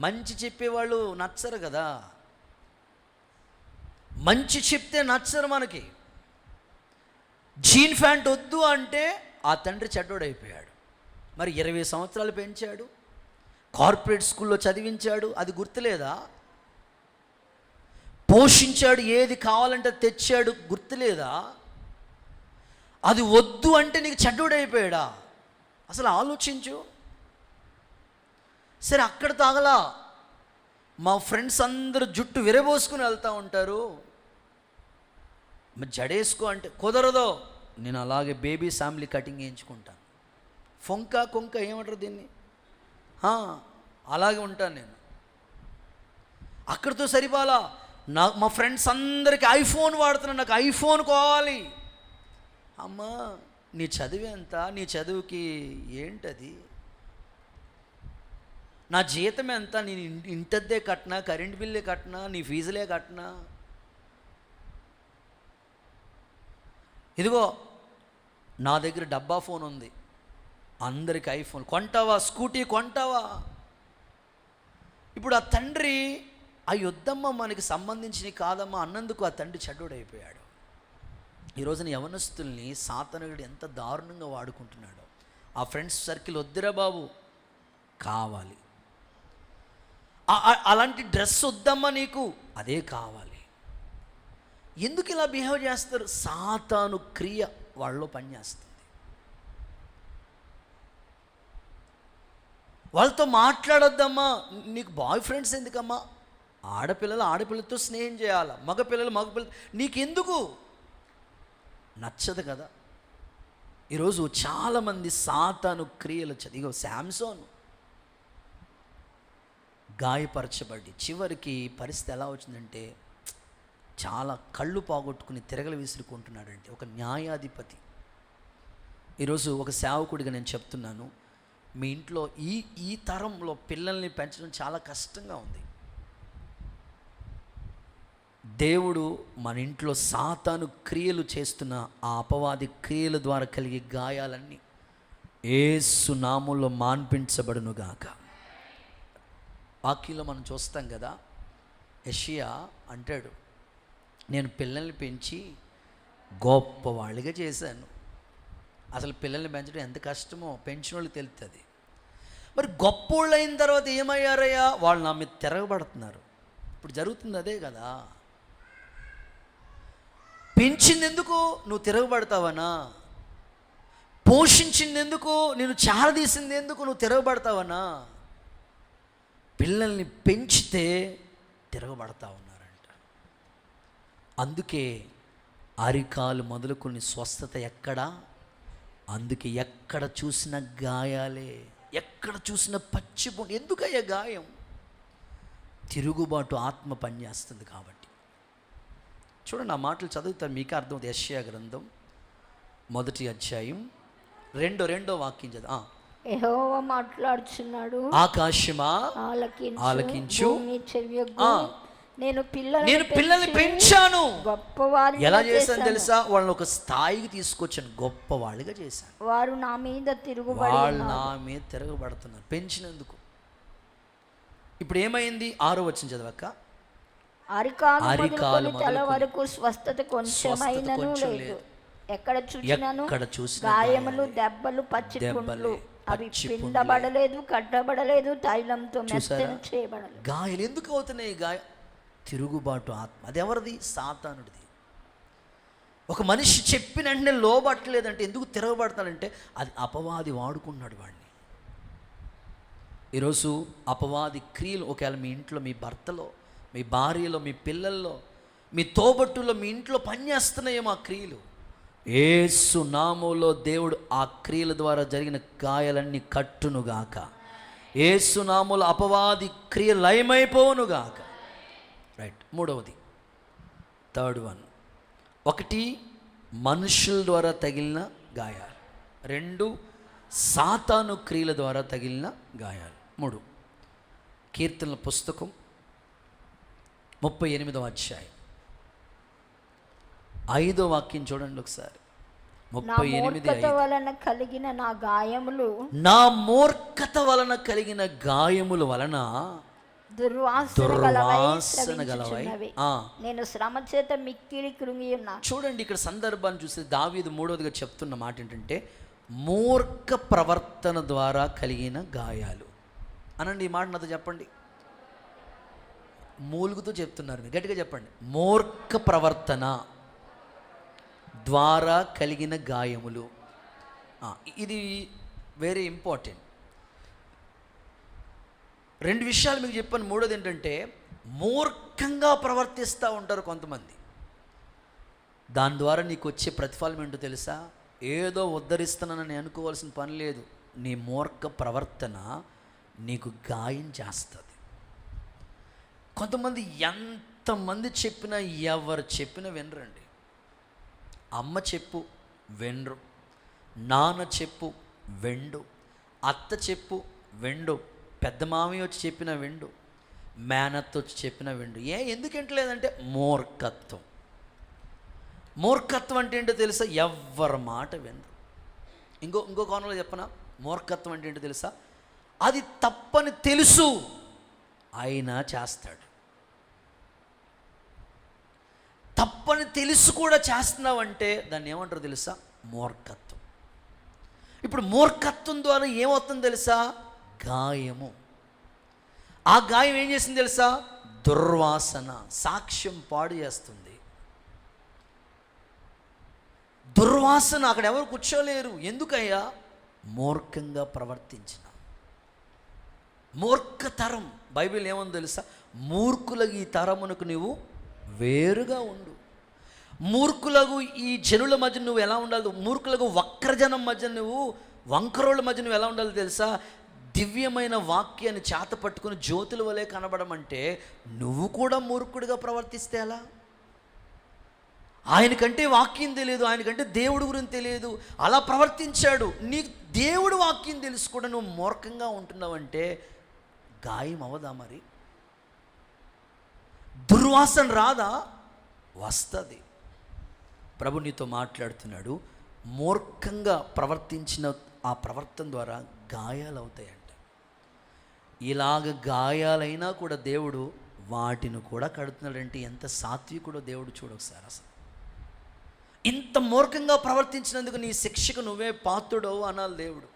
మంచి చెప్పేవాళ్ళు నచ్చరు కదా, మంచి చెప్తే నచ్చరు మనకి. జీన్ ప్యాంట్ వద్దు అంటే ఆ తండ్రి చెడ్డోడైపోయాడు. మరి 20 సంవత్సరాలు పెంచాడు, కార్పొరేట్ స్కూల్లో చదివించాడు, అది గుర్తులేదా? పోషించాడు, ఏది కావాలంటే తెచ్చాడు, గుర్తులేదా? అది వద్దు అంటే నీకు చెడ్డోడైపోయాడా? అసలు ఆలోచించు. సరే, అక్కడ తాగలా, మా ఫ్రెండ్స్ అందరూ జుట్టు విరబోసుకుని వెళ్తూ ఉంటారు, మరి జడేసుకో అంటే కుదరదో, నేను అలాగే బేబీ ఫ్యామిలీ కటింగ్ వేయించుకుంటాను. కొంక ఏమంటారు దీన్ని? అలాగే ఉంటాను నేను. అక్కడితో సరిపోలా, మా ఫ్రెండ్స్ అందరికీ ఐఫోన్ వాడుతున్నాను, నాకు ఐఫోన్ కావాలి. అమ్మా, నీ చదువు ఎంత? నీ చదువుకి ఏంటది? నా జీతం ఎంత? నేను ఇంటద్దే కట్టినా, కరెంట్ బిల్లే కట్టినా, నీ ఫీజులే కట్టినా. ఇదిగో నా దగ్గర డబ్బా ఫోన్ ఉంది, అందరికి ఐఫోన్ కొంటావా? స్కూటీ కొంటావా? ఇప్పుడు ఆ తండ్రి ఆ యుద్ధమ్మ మనకి సంబంధించినవి కాదమ్మా అన్నందుకు ఆ తండ్రి చెడ్డోడైపోయాడు. ఈరోజున యవనస్తుల్ని సాతానుడు ఎంత దారుణంగా వాడుకుంటున్నాడో. ఆ ఫ్రెండ్స్ సర్కిల్ వద్దురా బాబు, కావాలి. అలాంటి డ్రెస్ వద్దమ్మా నీకు, అదే కావాలి. ఎందుకు ఇలా బిహేవ్ చేస్తారు? సాతాను క్రియ వాళ్ళలో పనిచేస్తుంది. వాళ్ళతో మాట్లాడొద్దమ్మా. నీకు బాయ్ ఫ్రెండ్స్ ఎందుకమ్మా? ఆడపిల్లలతో స్నేహం చేయాలా, మగపిల్లలు నీకెందుకు? నచ్చదు కదా. ఈరోజు చాలామంది సాతాను క్రియలు చదివో. శాంసోన్ గాయపరచబడి చివరికి పరిస్థితి ఎలా వచ్చిందంటే చాలా కళ్ళు పోగొట్టుకుని తిరగలు విసురుకుంటున్నాడంటే ఒక న్యాయాధిపతి. ఈరోజు ఒక సేవకుడిగా నేను చెప్తున్నాను, మీ ఇంట్లో ఈ తరంలో పిల్లల్ని పెంచడం చాలా కష్టంగా ఉంది. దేవుడు మన ఇంట్లో సాతాను క్రియలు చేస్తున్న ఆ అపవాది క్రియల ద్వారా కలిగే గాయాలన్నీ యేసు నామములో మాన్పించబడునుగాక. వాక్యంలో మనం చూస్తాం కదా, యెషయా అంటాడు, నేను పిల్లల్ని పెంచి గొప్పవాళ్ళుగా చేశాను. అసలు పిల్లల్ని పెంచడం ఎంత కష్టమో పెంచిన వాళ్ళకి తెలుస్తుంది. మరి గొప్పోళ్ళు అయిన తర్వాత ఏమయ్యారయ్యా? వాళ్ళు నా మీద తిరగబడుతున్నారు. ఇప్పుడు జరుగుతుంది అదే కదా. పెంచిందెందుకు? నువ్వు తిరగబడతావనా? పోషించిందెందుకు? నేను చారదీసిందెందుకు? నువ్వు తిరగబడతావనా? పిల్లల్ని పెంచితే తిరగబడతా ఉన్నారంట. అందుకే అరికాలు మొదలుకొని స్వస్థత ఎక్కడా? అందుకే ఎక్కడ చూసిన గాయాలే, ఎక్కడ చూసిన పచ్చిబొండు. ఎందుకయ్యా గాయం? తిరుగుబాటు ఆత్మ పనిచేస్తుంది కాబట్టి. చూడండి, ఆ మాటలు చదువుతారు, మీకే అర్థమవుతుంది. యెషయా గ్రంథం 1వ అధ్యాయం 2వ వాక్యం చదువు. యెహోవా మాట్లాడుచున్నాడు, ఆకాశమా ఆలకించు, నేను పిల్లల్ని పెంచాను. గొప్పవారు ఎలా చేశాను తెలుసా? వాళ్ళని ఒక స్థాయికి తీసుకొచ్చాను, గొప్పవాళ్ళుగా చేశాను. వారు నా మీద తిరగబడుతున్నారు. పెంచినందుకు ఇప్పుడు ఏమైంది? 6వ వచనం చదవక. అరికాలు అరికాలు మొదలుకొని తల మొదలుకొని వరకు స్వస్థత కొంచెమైనను కొంచెం లేదు. లేదు. ఎక్కడ చూసినాను ఎక్కడ చూసినా గాయములు, దెబ్బలు, పచ్చి పుండ్లు. అవి పిండబడలేదు, కట్టబడలేదు, తైలంతో మెత్తని చేయబడలేదు. గాయాలు ఎందుకు అవుతున్నాయి? తిరుగుబాటు ఆత్మ. అది ఎవరిది? సాతానుడిది. ఒక మనిషి చెప్పిన వెంటనే లోబట్టలేదంటే ఎందుకు తిరగబడతాడంటే అది అపవాది వాడుకున్నాడు వాడిని. ఈరోజు అపవాది క్రియలు ఒకవేళ మీ ఇంట్లో, మీ భర్తలో, మీ భార్యలో, మీ పిల్లల్లో, మీ తోబట్టులో, మీ ఇంట్లో పనిచేస్తున్నాయేమో ఆ క్రియలు. యేసు నామములో దేవుడు ఆ క్రియల ద్వారా జరిగిన గాయాలన్నీ కట్టునుగాక. యేసు నామములో అపవాది క్రియ లయమైపోవునుగాక. రైట్. 3వది, థర్డ్ వన్. 1 మనుషుల ద్వారా తగిలిన గాయాలు, 2 సాతాను క్రియల ద్వారా తగిలిన గాయాలు, 3 కీర్తనల పుస్తకం 38వ అధ్యాయం 5వ వాక్యం చూడండి ఒకసారి. 38:5. వలన కలిగిన నా గాయములు, నా మూర్ఖత వలన కలిగిన గాయముల వలన దుర్వాసన గలవై నేను శ్రమ చేత మిక్కిలి కృంగి ఉన్నా. చూడండి ఇక్కడ సందర్భాన్ని చూస్తే దావీదు 3వదిగా చెప్తున్న మాట ఏంటంటే మూర్ఖ ప్రవర్తన ద్వారా కలిగిన గాయాలు అనండి. ఈ మాట నాతో చెప్పండి. మూలుగుతూ చెప్తున్నారు మీరు, గట్టిగా చెప్పండి. మూర్ఖ ప్రవర్తన ద్వారా కలిగిన గాయములు. ఇది వెరీ ఇంపార్టెంట్. 2 విషయాలు మీకు చెప్పాను. 3వది ఏంటంటే మూర్ఖంగా ప్రవర్తిస్తూ ఉంటారు కొంతమంది. దాని ద్వారా నీకు వచ్చే ప్రతిఫలం ఏంటో తెలుసా? ఏదో ఉద్ధరిస్తున్నానని అనుకోవాల్సిన పని లేదు. నీ మూర్ఖ ప్రవర్తన నీకు గాయం చేస్తుంది. కొంతమంది ఎంతమంది చెప్పినా, ఎవరు చెప్పినా వినరండి. అమ్మ చెప్పు వెండ్రు, నాన్న చెప్పు వెండు, అత్త చెప్పు వెండు, పెద్ద మామయ్య వచ్చి చెప్పిన వెండు, మేనత్త వచ్చి చెప్పిన వెండు. ఎందుకు వింటలేదంటే మూర్ఖత్వం. మూర్ఖత్వం అంటే ఏంటో తెలుసా? ఎవ్వరి మాట వినరు. ఇంకో కోణంలో చెప్పనా, మూర్ఖత్వం అంటే ఏంటో తెలుసా? అది తప్పని తెలుసు అయినా చేస్తాడు. తప్పని తెలుసు కూడా చేస్తున్నావంటే దాన్ని ఏమంటారు తెలుసా? మూర్ఖత్వం. ఇప్పుడు మూర్ఖత్వం ద్వారా ఏమవుతుందో తెలుసా? గాయము. ఆ గాయం ఏం చేసింది తెలుసా? దుర్వాసన, సాక్ష్యం పాడు చేస్తుంది. దుర్వాసన. అక్కడ ఎవరు కూర్చోలేరు. ఎందుకయ్యా? మూర్ఖంగా ప్రవర్తించిన మూర్ఖతరం. బైబిల్ ఏముందో తెలుసా? మూర్ఖులకు ఈ తరమునకు నువ్వు వేరుగా ఉండు. మూర్ఖులకు ఈ జనుల మధ్య నువ్వు ఎలా ఉండాలి? మూర్ఖులకు వక్రజనం మధ్య నువ్వు, వంకరోళ్ళ మధ్య నువ్వు ఎలా ఉండాలి తెలుసా? దివ్యమైన వాక్యాన్ని చేత పట్టుకుని జ్యోతుల వలె కనబడమంటే నువ్వు కూడా మూర్ఖుడిగా ప్రవర్తిస్తే ఎలా? ఆయనకంటే వాక్యం తెలియదు, ఆయనకంటే దేవుడి గురించి తెలియదు, అలా ప్రవర్తించాడు. నీకు దేవుడు వాక్యం తెలుసు కూడా నువ్వు మూర్ఖంగా ఉంటున్నావంటే గాయం అవదా? మరి దుర్వాసన రాదా? వస్తుంది. ప్రభు నీతో మాట్లాడుతున్నాడు. మూర్ఖంగా ప్రవర్తించిన ఆ ప్రవర్తన ద్వారా గాయాలు అవుతాయంట. ఇలాగ గాయాలైనా కూడా దేవుడు వాటిని కూడా కడుతున్నాడంటే ఎంత సాత్వికుడో దేవుడు చూడొకసారి. అసలు ఇంత మూర్ఖంగా ప్రవర్తించినందుకు నీ శిక్షకు నువ్వే పాత్రుడవు అనాలి దేవుడు.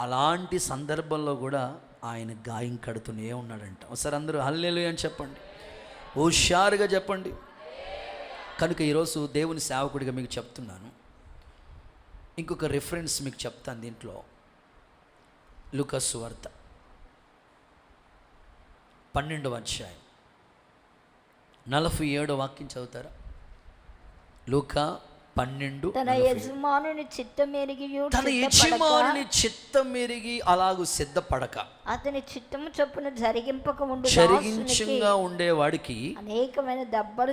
అలాంటి సందర్భంలో కూడా ఆయన గాయం కడుతూనే ఉన్నాడంట. ఒకసారి అందరూ హల్లెలూయా అని చెప్పండి, హుషారుగా చెప్పండి. కనుక ఈరోజు దేవుని సేవకుడిగా మీకు చెప్తున్నాను. ఇంకొక రిఫరెన్స్ మీకు చెప్తాను దీంట్లో. లూకా సువార్త 12వ అధ్యాయం 47వ వాక్యం చదువుతారా? లూకా 12. తన యజమానుని చిత్తం మెరిగి అలాగూ సిద్ధపడక అతని చిత్తము చొప్పున జరిగించంగా ఉండేవాడికి అనేకమైన దెబ్బలు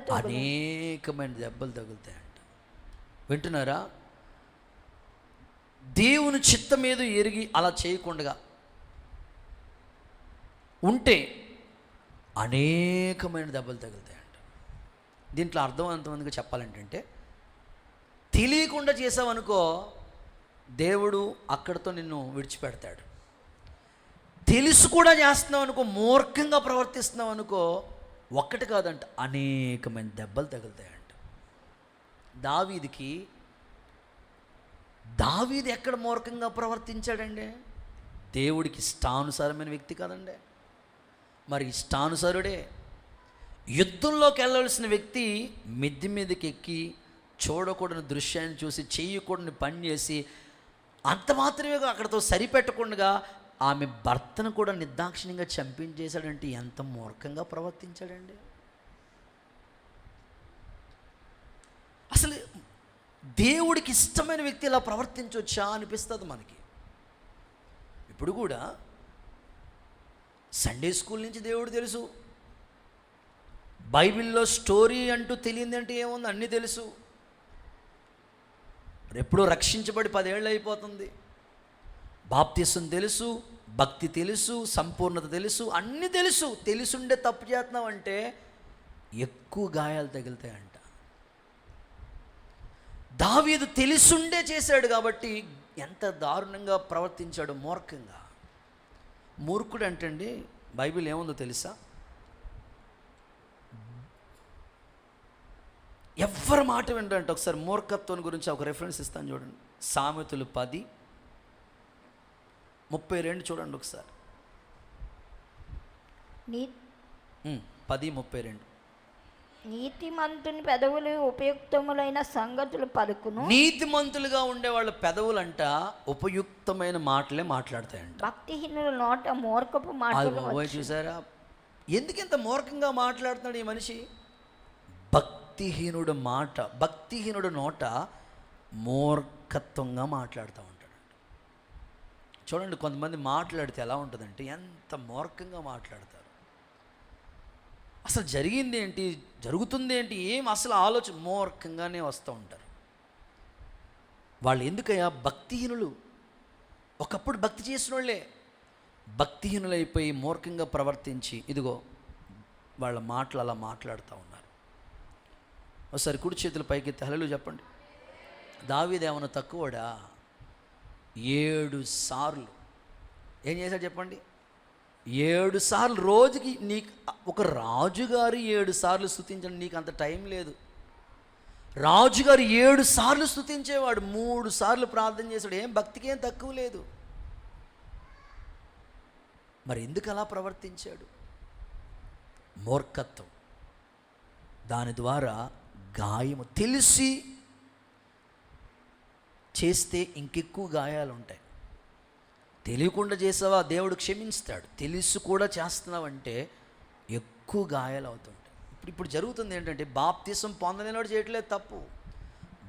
తగులుతాయంట. వింటున్నారా? దేవుని చిత్తం మీద ఎరిగి అలా చేయకుండా ఉంటే అనేకమైన దెబ్బలు తగులుతాయంట. దీంట్లో అర్థవంతమందిగా చెప్పాలంటే తెలియకుండా చేసావనుకో దేవుడు అక్కడితో నిన్ను విడిచిపెడతాడు. తెలుసు కూడా చేస్తున్నావు అనుకో, మూర్ఖంగా ప్రవర్తిస్తున్నావు అనుకో, ఒక్కటి కాదంట, అనేకమైన దెబ్బలు తగులుతాయంట. దావీదు ఎక్కడ మూర్ఖంగా ప్రవర్తించాడండి? దేవుడికి ఇష్టానుసారమైన వ్యక్తి కాదండి. మరి ఇష్టానుసారుడే. యుద్ధంలోకి వెళ్ళవలసిన వ్యక్తి మిద్ది మీదకి ఎక్కి చూడకూడని దృశ్యాన్ని చూసి, చేయకూడని పని చేసి, అంత మాత్రమే అక్కడతో సరిపెట్టకుండా ఆమె భర్తను కూడా నిర్దాక్షిణ్యంగా చంపించేశాడంటే ఎంత మూర్ఖంగా ప్రవర్తించాడండి. అసలు దేవుడికి ఇష్టమైన వ్యక్తి ఇలా ప్రవర్తించవచ్చా అనిపిస్తుంది మనకి. ఇప్పుడు కూడా సండే స్కూల్ నుంచి దేవుడు తెలుసు, బైబిల్లో స్టోరీ అంటూ తెలియదు అంటే ఏముంది, అన్నీ తెలుసు. ఎప్పుడూ రక్షించబడి 10 ఏళ్ళు అయిపోతుంది. బాప్తిసం తెలుసు, భక్తి తెలుసు, సంపూర్ణత తెలుసు, అన్నీ తెలుసు. తెలుసుండే తప్పు చేస్తున్నాం అంటే ఎక్కువ గాయాలు తగులుతాయంట. దావీదు తెలుసుండే చేశాడు కాబట్టి ఎంత దారుణంగా ప్రవర్తించాడు, మూర్ఖంగా. మూర్ఖుడు అంటండి బైబిల్ ఏముందో తెలుసా? ఎవ్వరి మాట వినడంటే. ఒకసారి మూర్ఖత్వం గురించి ఒక రెఫరెన్స్ ఇస్తాను చూడండి. సామెతలు 10:32 చూడండి ఒకసారి. 10:32. నీతిమంతుని పెదవులు ఉపయుక్తములైన సంగతులు పలుకును. నీతిమంతులుగా ఉండే వాళ్ళ పెదవులంట ఉపయుక్తమైన మాటలే మాట్లాడతాయంట. భక్తిహీనుల నోట మూర్ఖపు మాటలు. చూసారా ఎందుకింత మూర్ఖంగా మాట్లాడుతున్నాడు ఈ మనిషి? భక్తిహీనుడు నోట మూర్ఖత్వంగా మాట్లాడుతూ ఉంటాడు. చూడండి, కొంతమంది మాట్లాడితే ఎలా ఉంటుందంటే ఎంత మూర్ఖంగా మాట్లాడతారు. అసలు జరిగింది ఏంటి, జరుగుతుంది ఏంటి, ఏం అసలు ఆలోచన మూర్ఖంగానే వస్తూ ఉంటారు వాళ్ళు. ఎందుకయ్యా? భక్తిహీనులు. ఒకప్పుడు భక్తి చేసిన వాళ్ళే భక్తిహీనులైపోయి మూర్ఖంగా ప్రవర్తించి ఇదిగో వాళ్ళ మాటలు అలా మాట్లాడుతూ ఉన్నారు. ఒకసారి కుడి చేతులు పైకెత్తి హల్లెలూయా చెప్పండి. దావీదు ఏమన్నా తక్కువడా? 7 సార్లు ఏం చేశాడు చెప్పండి? 7 సార్లు. రోజుకి నీకు ఒక రాజుగారు 7 సార్లు స్తుతించండి, నీకు అంత టైం లేదు. రాజుగారు 7 సార్లు స్తుతించేవాడు, 3 సార్లు ప్రార్థన చేశాడు. ఏం భక్తికి ఏం తక్కువ లేదు. మరి ఎందుకు అలా ప్రవర్తించాడు? మూర్ఖత్వం. దాని ద్వారా గాయము. తెలిసి చేస్తే ఇంకెక్కువ గాయాలు ఉంటాయి. తెలియకుండా చేసావా దేవుడు క్షమిస్తాడు. తెలిసి కూడా చేస్తున్నావంటే ఎక్కువ గాయాలు అవుతుంటాయి. ఇప్పుడు జరుగుతుంది ఏంటంటే బాప్తిసం పొందలేనోడు చేయట్లేదు తప్పు,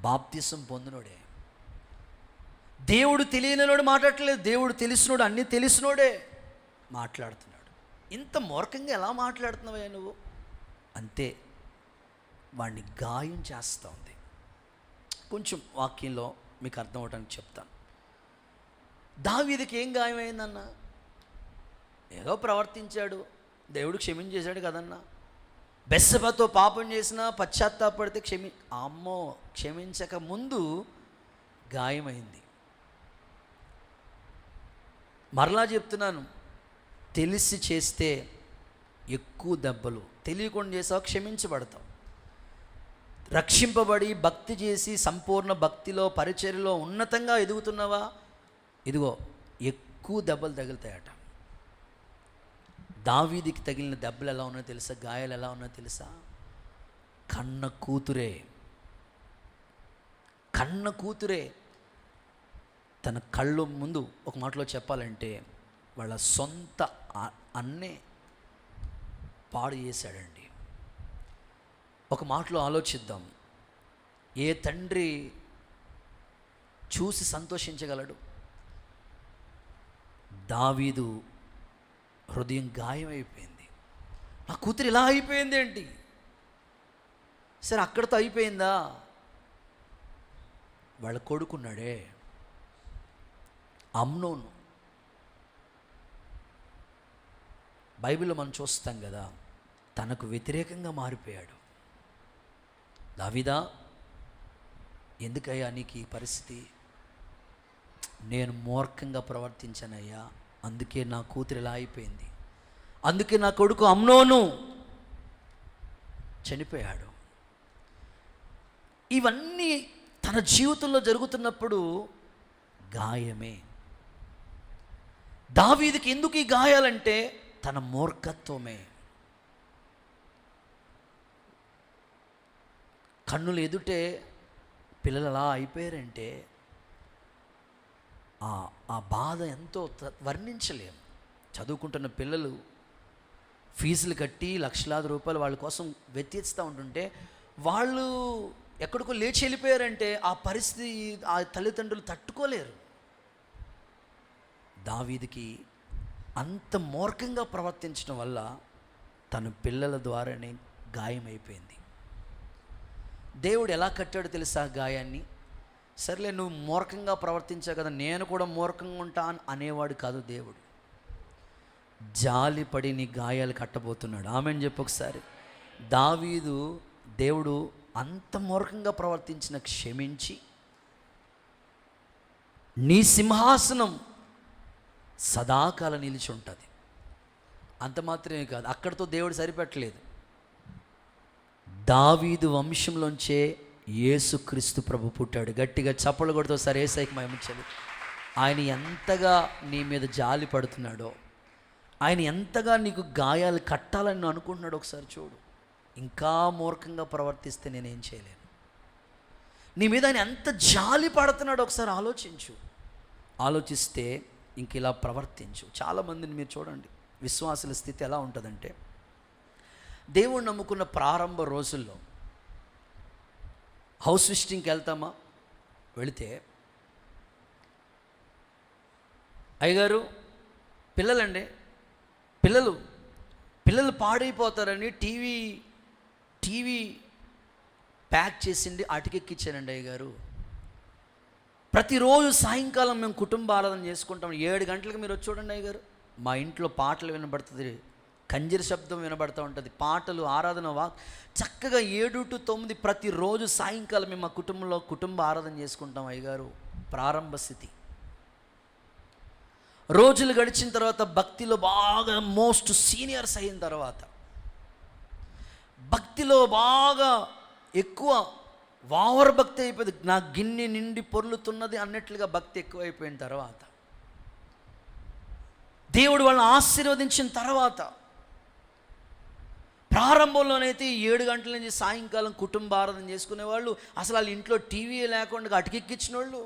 బాప్తిసం పొందినోడే. దేవుడు తెలియనినోడు మాట్లాడట్లేదు, దేవుడు తెలిసినోడు అన్నీ తెలిసినోడే మాట్లాడుతున్నాడు. ఇంత మూర్ఖంగా ఎలా మాట్లాడుతున్నావా నువ్వు? అంతే, వాడిని గాయం చేస్తూ ఉంది. కొంచెం వాక్యంలో మీకు అర్థం అవడానికి చెప్తాను. దావీదుకి ఏం గాయమైందన్న? ఏదో ప్రవర్తించాడు, దేవుడు క్షమించేశాడు కదన్నా. బెత్షెబతో పాపం చేసినా పశ్చాత్తాపడితే క్షమించక ముందు గాయమైంది. మరలా చెప్తున్నాను, తెలిసి చేస్తే ఎక్కువ దెబ్బలు, తెలియకుండా చేసావు క్షమించబడతావు. రక్షింపబడి భక్తి చేసి సంపూర్ణ భక్తిలో పరిచర్యలో ఉన్నతంగా ఎదుగుతున్నావా, ఇదిగో ఎక్కువ దెబ్బలు తగులుతాయట. దావీదుకి తగిలిన దెబ్బలు ఎలా ఉన్నాయో తెలుసా? గాయాలు ఎలా ఉన్నాయో తెలుసా? కన్న కూతురే తన కళ్ళు ముందు, ఒక మాటలో చెప్పాలంటే వాళ్ళ సొంత అన్నే పాడు చేశాడండి. ఒక మాటలో ఆలోచిద్దాం. ఏ తండ్రి చూసి సంతోషించగలడు? దావీదు హృదయం గాయమైపోయింది. నా కూతురు ఇలా అయిపోయింది ఏంటి? సరే అక్కడితో అయిపోయిందా? వాళ్ళ కొడుకున్నాడే అమ్నోను. బైబిల్లో మనం చూస్తాం కదా, తనకు వ్యతిరేకంగా మారిపోయాడు. దావీదా, ఎందుకయ్యా నీకు ఈ పరిస్థితి? నేను మూర్ఖంగా ప్రవర్తించానయ్యా, అందుకే నా కూతురు ఇలా అయిపోయింది, అందుకే నా కొడుకు అమ్నోను చనిపోయాడు. ఇవన్నీ తన జీవితంలో జరుగుతున్నప్పుడు గాయమే. దావీదుకి ఎందుకు ఈ గాయాలంటే తన మూర్ఖత్వమే. కన్నులు ఎదుటే పిల్లలు అలా అయిపోయారంటే ఆ బాధ ఎంతో వర్ణించలేం. చదువుకుంటున్న పిల్లలు ఫీజులు కట్టి లక్షలాది రూపాయలు వాళ్ళ కోసం వెచ్చిస్తూ ఉంటుంటే వాళ్ళు ఎక్కడికో లేచి వెళ్ళిపోయారంటే ఆ పరిస్థితి ఆ తల్లిదండ్రులు తట్టుకోలేరు. దావీదుకి అంత మూర్ఖంగా ప్రవర్తించడం వల్ల తన పిల్లల ద్వారానే గాయమైపోయింది. దేవుడు ఎలా కట్టాడు తెలుసా గాయాన్ని? సర్లే నువ్వు మూర్ఖంగా ప్రవర్తించావు కదా, నేను కూడా మూర్ఖంగా ఉంటాను అనేవాడు కాదు దేవుడు. జాలిపడి నీ గాయాలు కట్టబోతున్నాడు. ఆమెను చెప్పు ఒకసారి. దావీదు దేవుడు అంత మూర్ఖంగా ప్రవర్తించిన క్షమించి నీ సింహాసనం సదాకాలం నిలిచి ఉంటుంది. అంత మాత్రమే కాదు, అక్కడితో దేవుడు సరిపెట్టలేదు. దావీదు వంశంలోంచే యేసుక్రీస్తు ప్రభు పుట్టాడు. గట్టిగా చప్పలు కొడుతూ సరే ఏసైకి మహిమించాలి. ఆయన ఎంతగా నీ మీద జాలి పడుతున్నాడో, ఆయన ఎంతగా నీకు గాయాలు కట్టాలని నువ్వు అనుకుంటున్నాడు ఒకసారి చూడు. ఇంకా మూర్ఖంగా ప్రవర్తిస్తే నేనేం చేయలేను. నీ మీద ఆయన ఎంత జాలి పడుతున్నాడో ఒకసారి ఆలోచించు. ఆలోచిస్తే ఇంక ఇలా ప్రవర్తించు. చాలామందిని మీరు చూడండి, విశ్వాసుల స్థితి ఎలా ఉంటుందంటే, దేవుడు నమ్ముకున్న ప్రారంభ రోజుల్లో హౌస్ విజిటింగ్కి వెళ్తామా, వెళితే అయ్యగారు పిల్లలండి, పిల్లలు పాడైపోతారని టీవీ ప్యాక్ చేసిండి అటుకెక్కిచ్చానండి అయ్యగారు. ప్రతిరోజు సాయంకాలం మేము కుటుంబ ఆరాధన చేసుకుంటాం. 7 గంటలకు మీరు వచ్చి చూడండి అయ్యగారు, మా ఇంట్లో పాటలు వినబడుతుంది, కంజర శబ్దం వినబడుతూ ఉంటుంది, పాటలు ఆరాధన చక్కగా 7 to 9 ప్రతిరోజు సాయంకాలం మేము మా కుటుంబంలో కుటుంబ ఆరాధన చేసుకుంటాం అయ్యగారు. ప్రారంభ స్థితి. రోజులు గడిచిన తర్వాత భక్తిలో బాగా మోస్ట్ సీనియర్స్ అయిన తర్వాత, భక్తిలో బాగా ఎక్కువ వావర్ భక్తి అయిపోయింది, నా గిన్నె నిండి పొర్లుతున్నది అన్నట్లుగా భక్తి ఎక్కువైపోయిన తర్వాత, దేవుడు వాళ్ళని ఆశీర్వదించిన తర్వాత, ప్రారంభంలోనైతే 7 గంటల నుంచి సాయంకాలం కుటుంబ ఆరాధన చేసుకునేవాళ్ళు, అసలు వాళ్ళ ఇంట్లో టీవీ లేకుండా అటుకెక్కించిన వాళ్ళు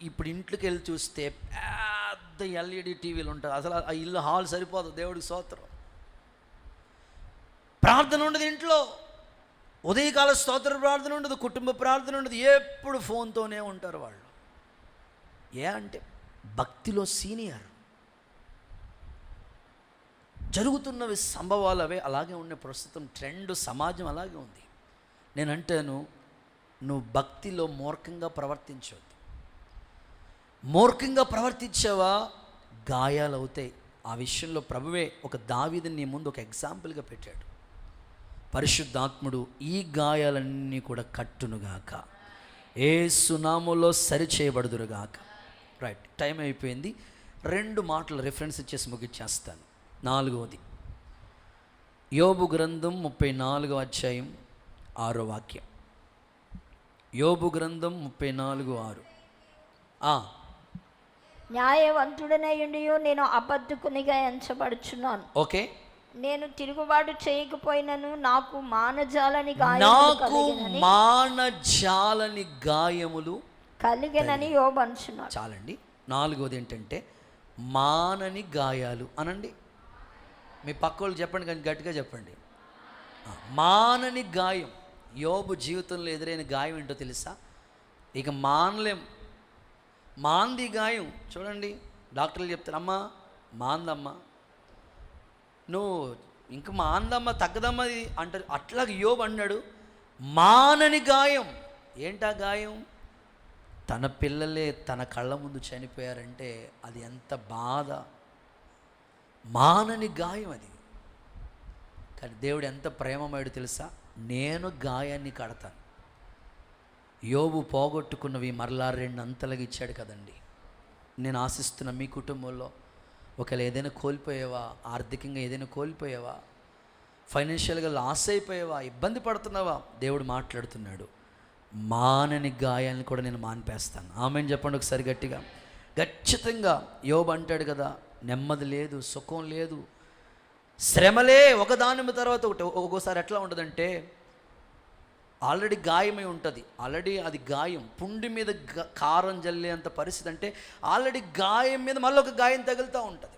ఇప్పుడు ఇంట్లోకి వెళ్ళి చూస్తే పెద్ద ఎల్ఈడి టీవీలు ఉంటాయి. అసలు ఆ ఇల్లు హాల్ సరిపోదు. దేవుడికి స్తోత్రం. ప్రార్థన ఉండదు ఇంట్లో, ఉదయకాల స్తోత్ర ప్రార్థన ఉండదు, కుటుంబ ప్రార్థన ఉండదు, ఎప్పుడు ఫోన్తోనే ఉంటారు వాళ్ళు. అంటే భక్తిలో సీనియర్. జరుగుతున్నవి సంభవాలు అవే అలాగే ఉన్నాయి. ప్రస్తుతం ట్రెండ్ సమాజం అలాగే ఉంది. నేను అంటాను, నువ్వు భక్తిలో మూర్ఖంగా ప్రవర్తించవద్దు. మూర్ఖంగా ప్రవర్తించావా గాయాలు అవుతాయి. ఆ విషయంలో ప్రభువే ఒక దావీదుని నీ ముందు ఒక ఎగ్జాంపుల్గా పెట్టాడు. పరిశుద్ధాత్ముడు ఈ గాయాలన్నీ కూడా కట్టునుగాక, యేసు నామములో సరిచేయబడుదురుగాక. రైట్, టైం అయిపోయింది. 2 మాటలు రిఫరెన్స్ ఇచ్చేసి ముగిచ్చేస్తాను. 4వది యోబు గ్రంథం 34వ అధ్యాయం 6వ వాక్యం. యోబు గ్రంథం 34:6. న్యాయవంతుడనయుండి నేను అబద్ధకునిగా ఎంచబడుచున్నాను. ఓకే. నేను తిరుగుబాటు చేయకపోయినను నాకు మానజాలని గాయములు కలిగినని యోబు అంటున్నాడు. చాలండి. 4వది ఏంటంటే మానని గాయాలు అనండి. మీ పక్కోళ్ళు చెప్పండి, కానీ గట్టిగా చెప్పండి. మానని గాయం. యోబు జీవితంలో ఎదురైన గాయం ఏంటో తెలుసా? ఇక మానలేం. మాంది గాయం. చూడండి, డాక్టర్లు చెప్తారు, అమ్మా మాందమ్మా, నువ్వు ఇంక మాందమ్మా తగ్గదమ్మా అంటారు. అట్లాగే యోబు అన్నాడు, మానని గాయం. ఏంటా గాయం? తన పిల్లలే తన కళ్ళ ముందు చనిపోయారంటే అది ఎంత బాధ. మానని గాయం అది. కానీ దేవుడు ఎంత ప్రేమమయుడు తెలుసా? నేను గాయాన్ని కడతాను. యోబు పోగొట్టుకున్నవి మరలా 2 అంతలుగా ఇచ్చాడు కదండి. నేను ఆశిస్తున్న మీ కుటుంబంలో ఒకవేళ ఏదైనా కోల్పోయావా, ఆర్థికంగా ఏదైనా కోల్పోయావా, ఫైనాన్షియల్గా లాస్ అయిపోయావా, ఇబ్బంది పడుతున్నావా, దేవుడు మాట్లాడుతున్నాడు, మానని గాయాలను కూడా నేను మాన్పేస్తాను. ఆమెను చెప్పండి ఒకసారి గట్టిగా. ఖచ్చితంగా యోబు అంటాడు కదా, నెమ్మది లేదు, సుఖం లేదు, శ్రమలే ఒకదాని తర్వాత ఒకటి. ఒక్కోసారి ఎట్లా ఉంటుందంటే ఆల్రెడీ గాయమై ఉంటుంది, ఆల్రెడీ అది గాయం, పుండి మీద కారం జల్లేంత పరిస్థితి. అంటే ఆల్రెడీ గాయం మీద మళ్ళీ ఒక గాయం తగులుతూ ఉంటుంది.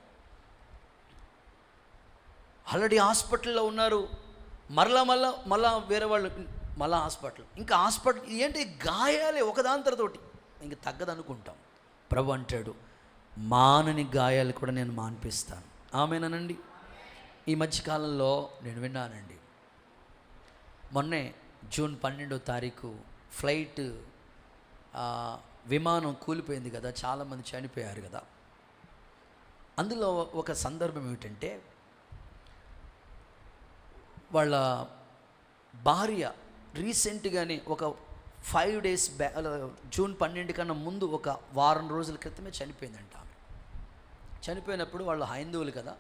ఆల్రెడీ హాస్పిటల్లో ఉన్నారు, మళ్ళా వేరే వాళ్ళు మళ్ళా హాస్పిటల్, ఇంకా హాస్పిటల్ ఏంటి, గాయాలే ఒకదాని తర్వాత ఒకటి, ఇంక తగ్గదనుకుంటాం. ప్రభు అంటాడు, మానని గాయాలు కూడా నేను మాన్పిస్తాను. ఆమేనండి. ఈ మధ్యకాలంలో నేను విన్నానండి, మొన్నే జూన్ 12వ తారీఖు ఫ్లైట్ విమానం కూలిపోయింది కదా, చాలామంది చనిపోయారు కదా. అందులో ఒక సందర్భం ఏమిటంటే, వాళ్ళ భార్య రీసెంట్గానే ఒక 5 days జూన్ 12 కన్నా ముందు ఒక వారం రోజుల క్రితమే చనిపోయిందంట. ఆమె చనిపోయినప్పుడు వాళ్ళు హైందవులు కదా,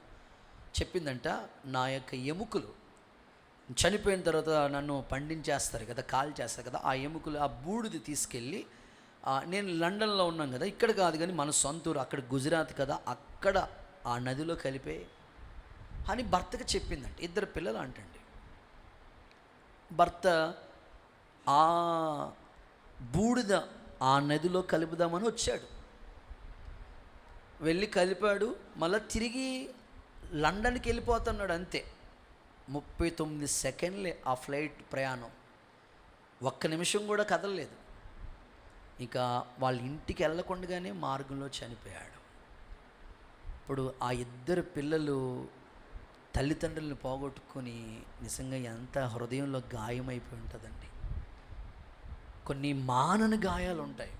చెప్పిందంట, నా యొక్క ఎముకలు చనిపోయిన తర్వాత నన్ను పండించేస్తారు కదా, కాల్ చేస్తారు కదా, ఆ ఎముకలు, ఆ బూడిది తీసుకెళ్ళి, నేను లండన్లో ఉన్నాను కదా, ఇక్కడ కాదు కానీ మన సొంతూరు అక్కడ గుజరాత్ కదా, అక్కడ ఆ నదిలో కలిపే అని భర్తకి చెప్పిందంట. 2 పిల్లలు అంటండి. భర్త ఆ బూడిద ఆ నదిలో కలుపుదామని వచ్చాడు, వెళ్ళి కలిపాడు, మళ్ళీ తిరిగి లండన్కి వెళ్ళిపోతున్నాడు. అంతే 39 సెకండ్లే ఆ ఫ్లైట్ ప్రయాణం, 1 నిమిషం కూడా కదలలేదు. ఇక వాళ్ళ ఇంటికి వెళ్ళకుండానే మార్గంలో చనిపోయాడు. ఇప్పుడు ఆ 2 పిల్లలు తల్లిదండ్రులను పోగొట్టుకొని నిజంగా ఎంత హృదయంలో గాయమైపోయి ఉంటుందండి. కొన్ని మానని గాయాలు ఉంటాయి,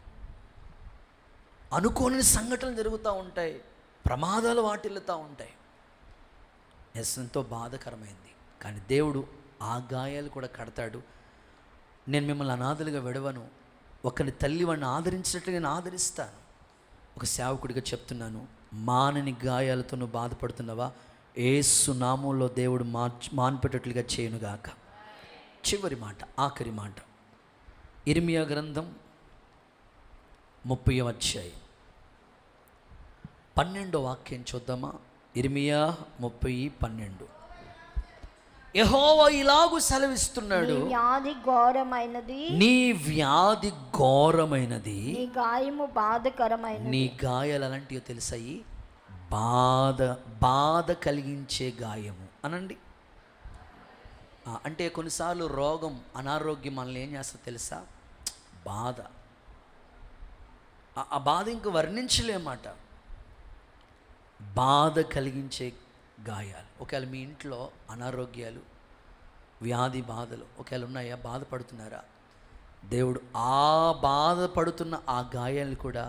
అనుకోని సంఘటనలు జరుగుతూ ఉంటాయి, ప్రమాదాలు వాటిల్లుతూ ఉంటాయి. ఎంతో బాధకరమైంది. కానీ దేవుడు ఆ గాయాలు కూడా కడతాడు. నేను మిమ్మల్ని అనాథలుగా విడవను, ఒకరి తల్లి వాడిని ఆదరించినట్టు నేను ఆదరిస్తాను. ఒక సేవకుడిగా చెప్తున్నాను, మానని గాయాలతో నువ్వు బాధపడుతున్నావా, యేసు నామములో దేవుడు మాన్పేటట్లుగా చేయనుగాక. చివరి మాట, ఆఖరి మాట, ఇర్మియా గ్రంథం 30వ అధ్యాయం 12వ వాక్యం చూద్దామా. ఇర్మియా 30:12. యెహోవా ఇలాగు సెలవిస్తున్నాడు, నీ వ్యాధి ఘోరమైనది, నీ వ్యాధి ఘోరమైనది, నీ గాయము బాధకరమైనది. నీ గాయాలు ఎలాంటివో తెలుసాయి, బాధ కలిగించే గాయము అనండి. అంటే కొన్నిసార్లు రోగం, అనారోగ్యం మనల్ని ఏం చేస్తుందో తెలుసా, బాధ. ఆ బాధ ఇంక వర్ణించలేమాట, బాధ కలిగించే గాయాలు. ఒకవేళ మీ ఇంట్లో అనారోగ్యాలు, వ్యాధి బాధలు ఒకవేళ ఉన్నాయా, బాధపడుతున్నారా, దేవుడు ఆ బాధపడుతున్న ఆ గాయాలను కూడా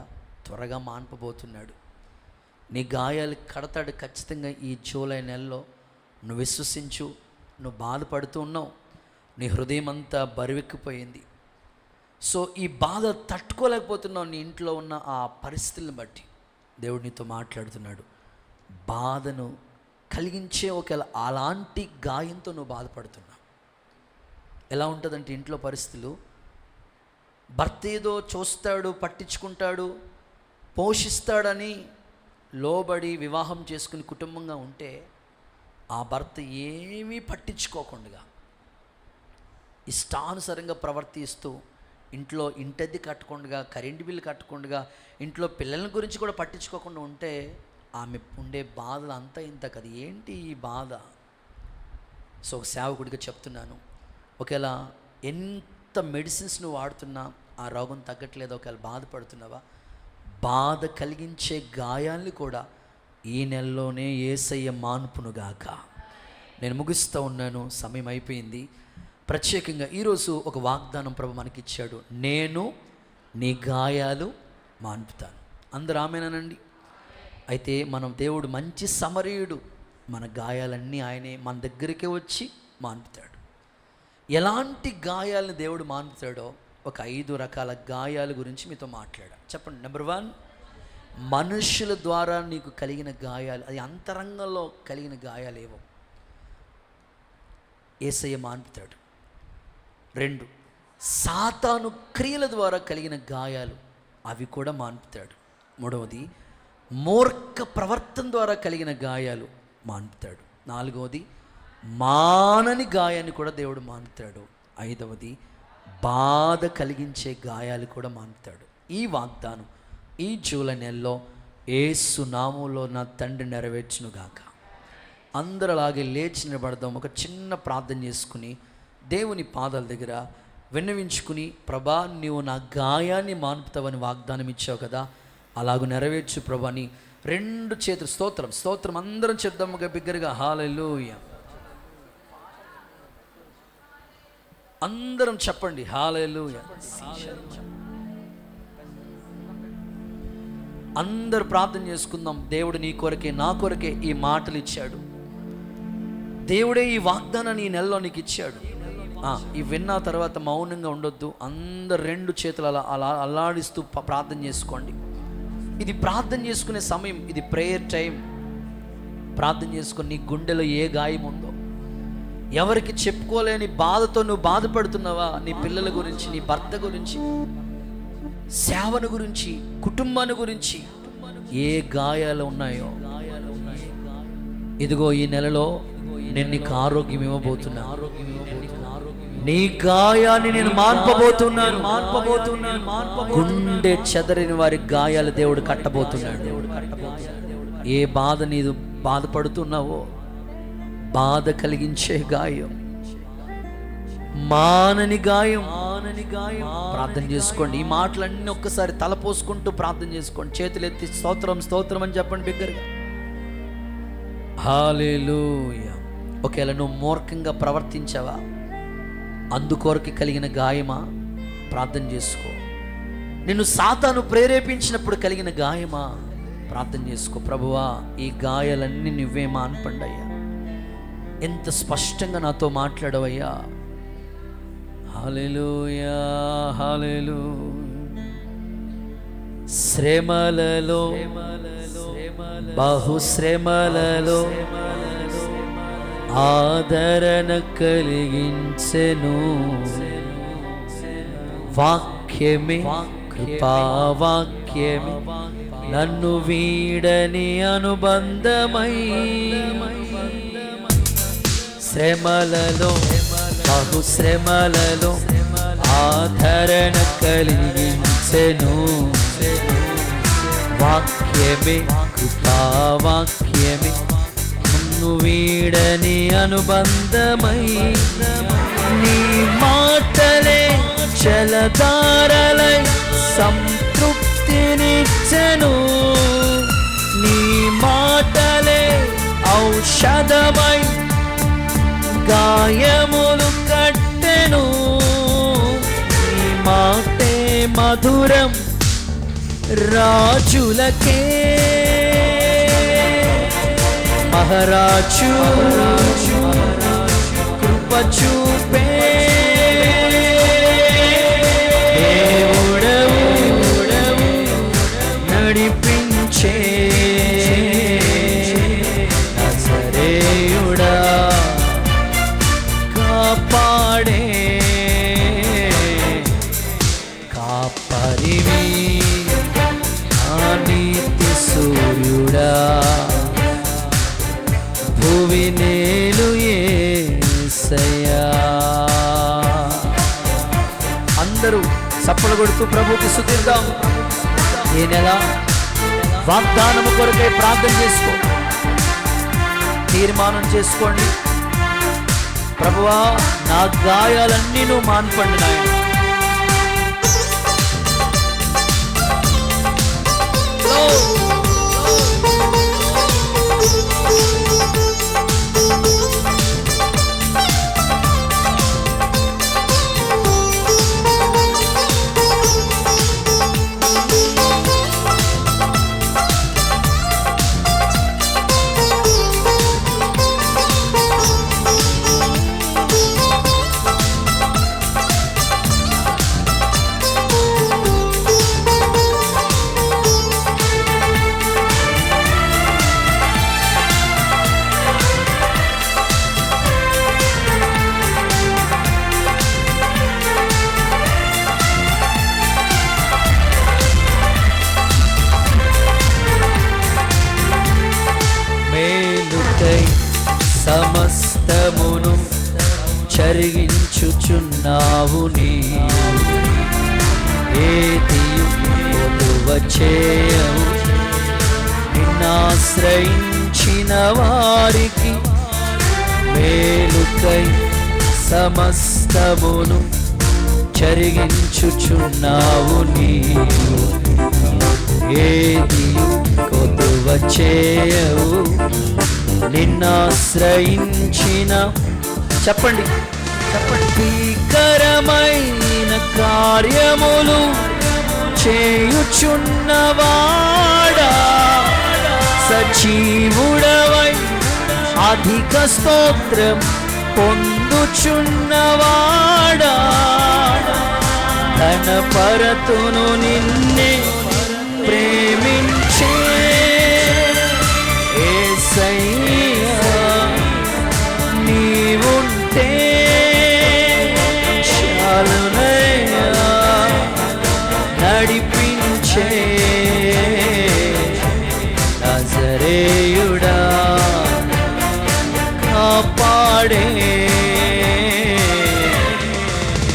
త్వరగా మాన్పబోతున్నాడు. నీ గాయాలు కడతాడు ఖచ్చితంగా. ఈ జూలై నెలలో నువ్వు విశ్వసించు. నువ్వు బాధపడుతూ ఉన్నావు, నీ హృదయం అంతా బరువెక్కిపోయింది. సో ఈ బాధ తట్టుకోలేకపోతున్నావు, నీ ఇంట్లో ఉన్న ఆ పరిస్థితులను బట్టి దేవుడు నీతో మాట్లాడుతున్నాడు. బాధను కలిగించే ఒకవేళ అలాంటి గాయంతో నువ్వు బాధపడుతున్నావు. ఎలా ఉంటుందంటే ఇంట్లో పరిస్థితులు, భర్త ఏదో చూస్తాడు, పట్టించుకుంటాడు, పోషిస్తాడని లోబడి వివాహం చేసుకుని కుటుంబంగా ఉంటే, ఆ భర్త ఏమీ పట్టించుకోకుండా ఇష్టానుసారంగా ప్రవర్తిస్తూ, ఇంట్లో ఇంటద్దె కట్టకుండా, కరెంటు బిల్లు కట్టకుండా, ఇంట్లో పిల్లల గురించి కూడా పట్టించుకోకుండా ఉంటే ఆమె ఉండే బాధలు అంతా ఇంత కదా. ఏంటి ఈ బాధ? సో ఒక సేవకుడిగా చెప్తున్నాను, ఒకవేళ ఎంత మెడిసిన్స్ నువ్వు వాడుతున్నా ఆ రోగం తగ్గట్లేదు, ఒకవేళ బాధపడుతున్నావా, బాధ కలిగించే గాయాల్ని కూడా ఈ నెలలోనే యేసయ్య మాన్పునుగాక. నేను ముగిస్తూ ఉన్నాను, సమయం అయిపోయింది. ప్రత్యేకంగా ఈరోజు ఒక వాగ్దానం ప్రభు మనకిచ్చాడు, నేను నీ గాయాలు మాన్పుతాను. అందరూ ఆమేనండి. అయితే మనం దేవుడు మంచి సమరయుడు, మన గాయాలన్నీ ఆయనే మన దగ్గరికే వచ్చి మాన్పుతాడు. ఎలాంటి గాయాలను దేవుడు మాన్పుతాడో ఒక 5 రకాల గాయాల గురించి మీతో మాట్లాడాను. చెప్పండి. నెంబర్ 1, మనుషుల ద్వారా నీకు కలిగిన గాయాలు, అది అంతరంగంలో కలిగిన గాయాలేవో యేసయ్య మాన్పుతాడు. 2, సాతాను క్రియల ద్వారా కలిగిన గాయాలు, అవి కూడా మాన్పుతాడు. 3వది, మూర్ఖ ప్రవర్తన ద్వారా కలిగిన గాయాలు మాన్పుతాడు. 4వది, మానని గాయాన్ని కూడా దేవుడు మాన్పుతాడు. 5వది, బాధ కలిగించే గాయాలు కూడా మాన్పుతాడు. ఈ వాగ్దానం ఈ జూలై నెలలో యేసు నామములో నా తండ్రి నెరవేర్చునుగాక. అందరూ అలాగే లేచి నిలబడదాం. ఒక చిన్న ప్రార్థన చేసుకుని దేవుని పాదాల దగ్గర విన్నవించుకుని, ప్రభా నీవు నా గాయాన్ని మాన్పుతావని వాగ్దానం ఇచ్చావు కదా, అలాగూ నెరవేర్చు ప్రభా అని 2 చేతులు స్తోత్రం స్తోత్రం అందరం చెప్దాం బిగ్గరగా. హల్లెలూయా. అందరం చెప్పండి హల్లెలూయా. అందరు ప్రార్థన చేసుకుందాం. దేవుడు నీ కొరకే నా కొరకే ఈ మాటలు ఇచ్చాడు. దేవుడే ఈ వాగ్దానాన్ని ఈ నెలలో నీకు ఇచ్చాడు. ఈ విన్న తర్వాత మౌనంగా ఉండొద్దు. అందరు 2 చేతులు అలా అల్లాడిస్తూ ప్రార్థన చేసుకోండి. ఇది ప్రార్థన చేసుకునే సమయం, ఇది ప్రేయర్ టైం. ప్రార్థన చేసుకొని నీ గుండెలో ఏ గాయం ఉందో, ఎవరికి చెప్పుకోలేని బాధతో నువ్వు బాధపడుతున్నావా, నీ పిల్లల గురించి, నీ భర్త గురించి, సేవను గురించి, కుటుంబాన్ని గురించి ఏ గాయాలు ఉన్నాయో, ఇదిగో ఈ నెలలో నేను నీకు ఆరోగ్యం ఇవ్వబోతున్నా. నీ గాయాన్ని నేను మాన్పబోతున్నాను. గుండె చెదరిన వారి గాయాలు దేవుడు కట్టబోతున్నాడు. ఏ బాధ నీదు బాధపడుతున్నావో, బాధ కలిగించే గాయం, మానని గాయం, ప్రార్థన చేసుకోండి. ఈ మాటలన్నీ ఒక్కసారి తలపోసుకుంటూ ప్రార్థన చేసుకోండి. చేతులు ఎత్తి స్తోత్రం స్తోత్రం అని చెప్పండి బిగ్గరగా. హల్లెలూయా. ఒకవేళ నువ్వు మూర్ఖంగా ప్రవర్తించావా, అందుకొరకు కలిగిన గాయమా, ప్రార్థన చేసుకో. నిన్ను సాతాను ప్రేరేపించినప్పుడు కలిగిన గాయమా, ప్రార్థన చేసుకో. ప్రభువా ఈ గాయాలన్నీ నువ్వే మాన్పండయ్యా, ఎంత స్పష్టంగా నాతో మాట్లాడవయ్యా. హల్లెలూయా హల్లెలూయా. శ్రమలలో, బహుశ్రమలలో ఆదరణ కలిగించెను వాక్యమే, కృపావాక్యమే నన్ను వీడని అనుబంధమై. శ్రమలలో, బహుశ్రమలలో ఆదరణ కలిగించెను వాక్యమే, కృపావాక్యమే నన్ను వీడని అనుబంధమై. నీ మాటలే జలధారలై సంతృప్తినిచ్చెను, నీ మాటలే ఔషధమై గాయములు కట్టెను. నీ మాటే మధురం రాజులకే, మహారాజు కృప చూపే దేవుడవు నడిపించే నజరేయుడా, కాపాడే కాపరివి నీతి సూర్యుడా, భువి నేలు యేసయ్యా. అందరూ చప్పలు కొడుతూ ప్రభువుకి స్తుతిద్దాం. ఈ నెల వాగ్దానము కొరకై ప్రార్థన చేసుకో, తీర్మానం చేసుకోండి. ప్రభువా నా గాయాలన్నీ నువ్వు మాన్పండి నాయన. జరిగించుచున్నావు నీవు, ఏదియు కొదువ చేయవు. నిన్నాశ్రయించిన వారికి మేలుకై సమస్తమును జరిగించుచున్నావు నీవు, ఏదియు కొదువ చేయవు. నిన్నాశ్రయించిన చెప్పండి భీకరమైన కార్యములు చేయుచున్నవాడా, సజీవుడవై అధిక స్తోత్రం పొందుచున్నవాడా, ఘనపరతును నిన్నే ప్రేమించే యేసయ్యా, నీవుంటే చాలునయ్యా, నడిపించే నజరేయుడా, కాపాడే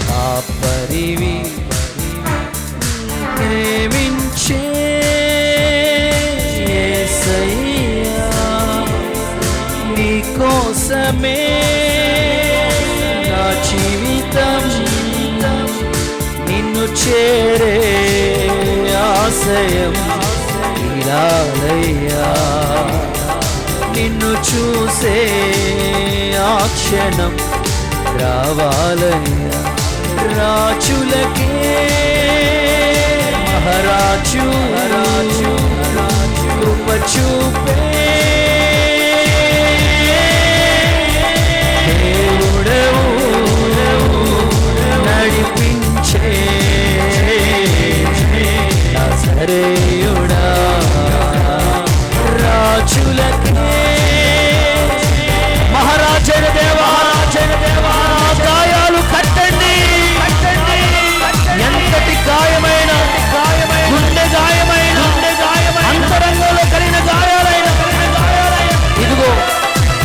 కాపరివి, ప్రేమించే యేసయ్యా, నీకోసమే నా జీవితం నిన్ను చేరే ఆశయం ఇలాలయ్యా, నిన్ను చూసే ఆ క్షణం రావాలయ్యా. రాజులకే మహారాజు కృప చూపే దేవుడవు, నడిపించే నజరేయుడా, రాజులకే మహారాజైన దేవా, గాయాలు కట్టండి. ఎంతటి గాయమైన గుండె గాయమైన అంతరంగంలో కలిగిన గాయాలైన ఇదిగో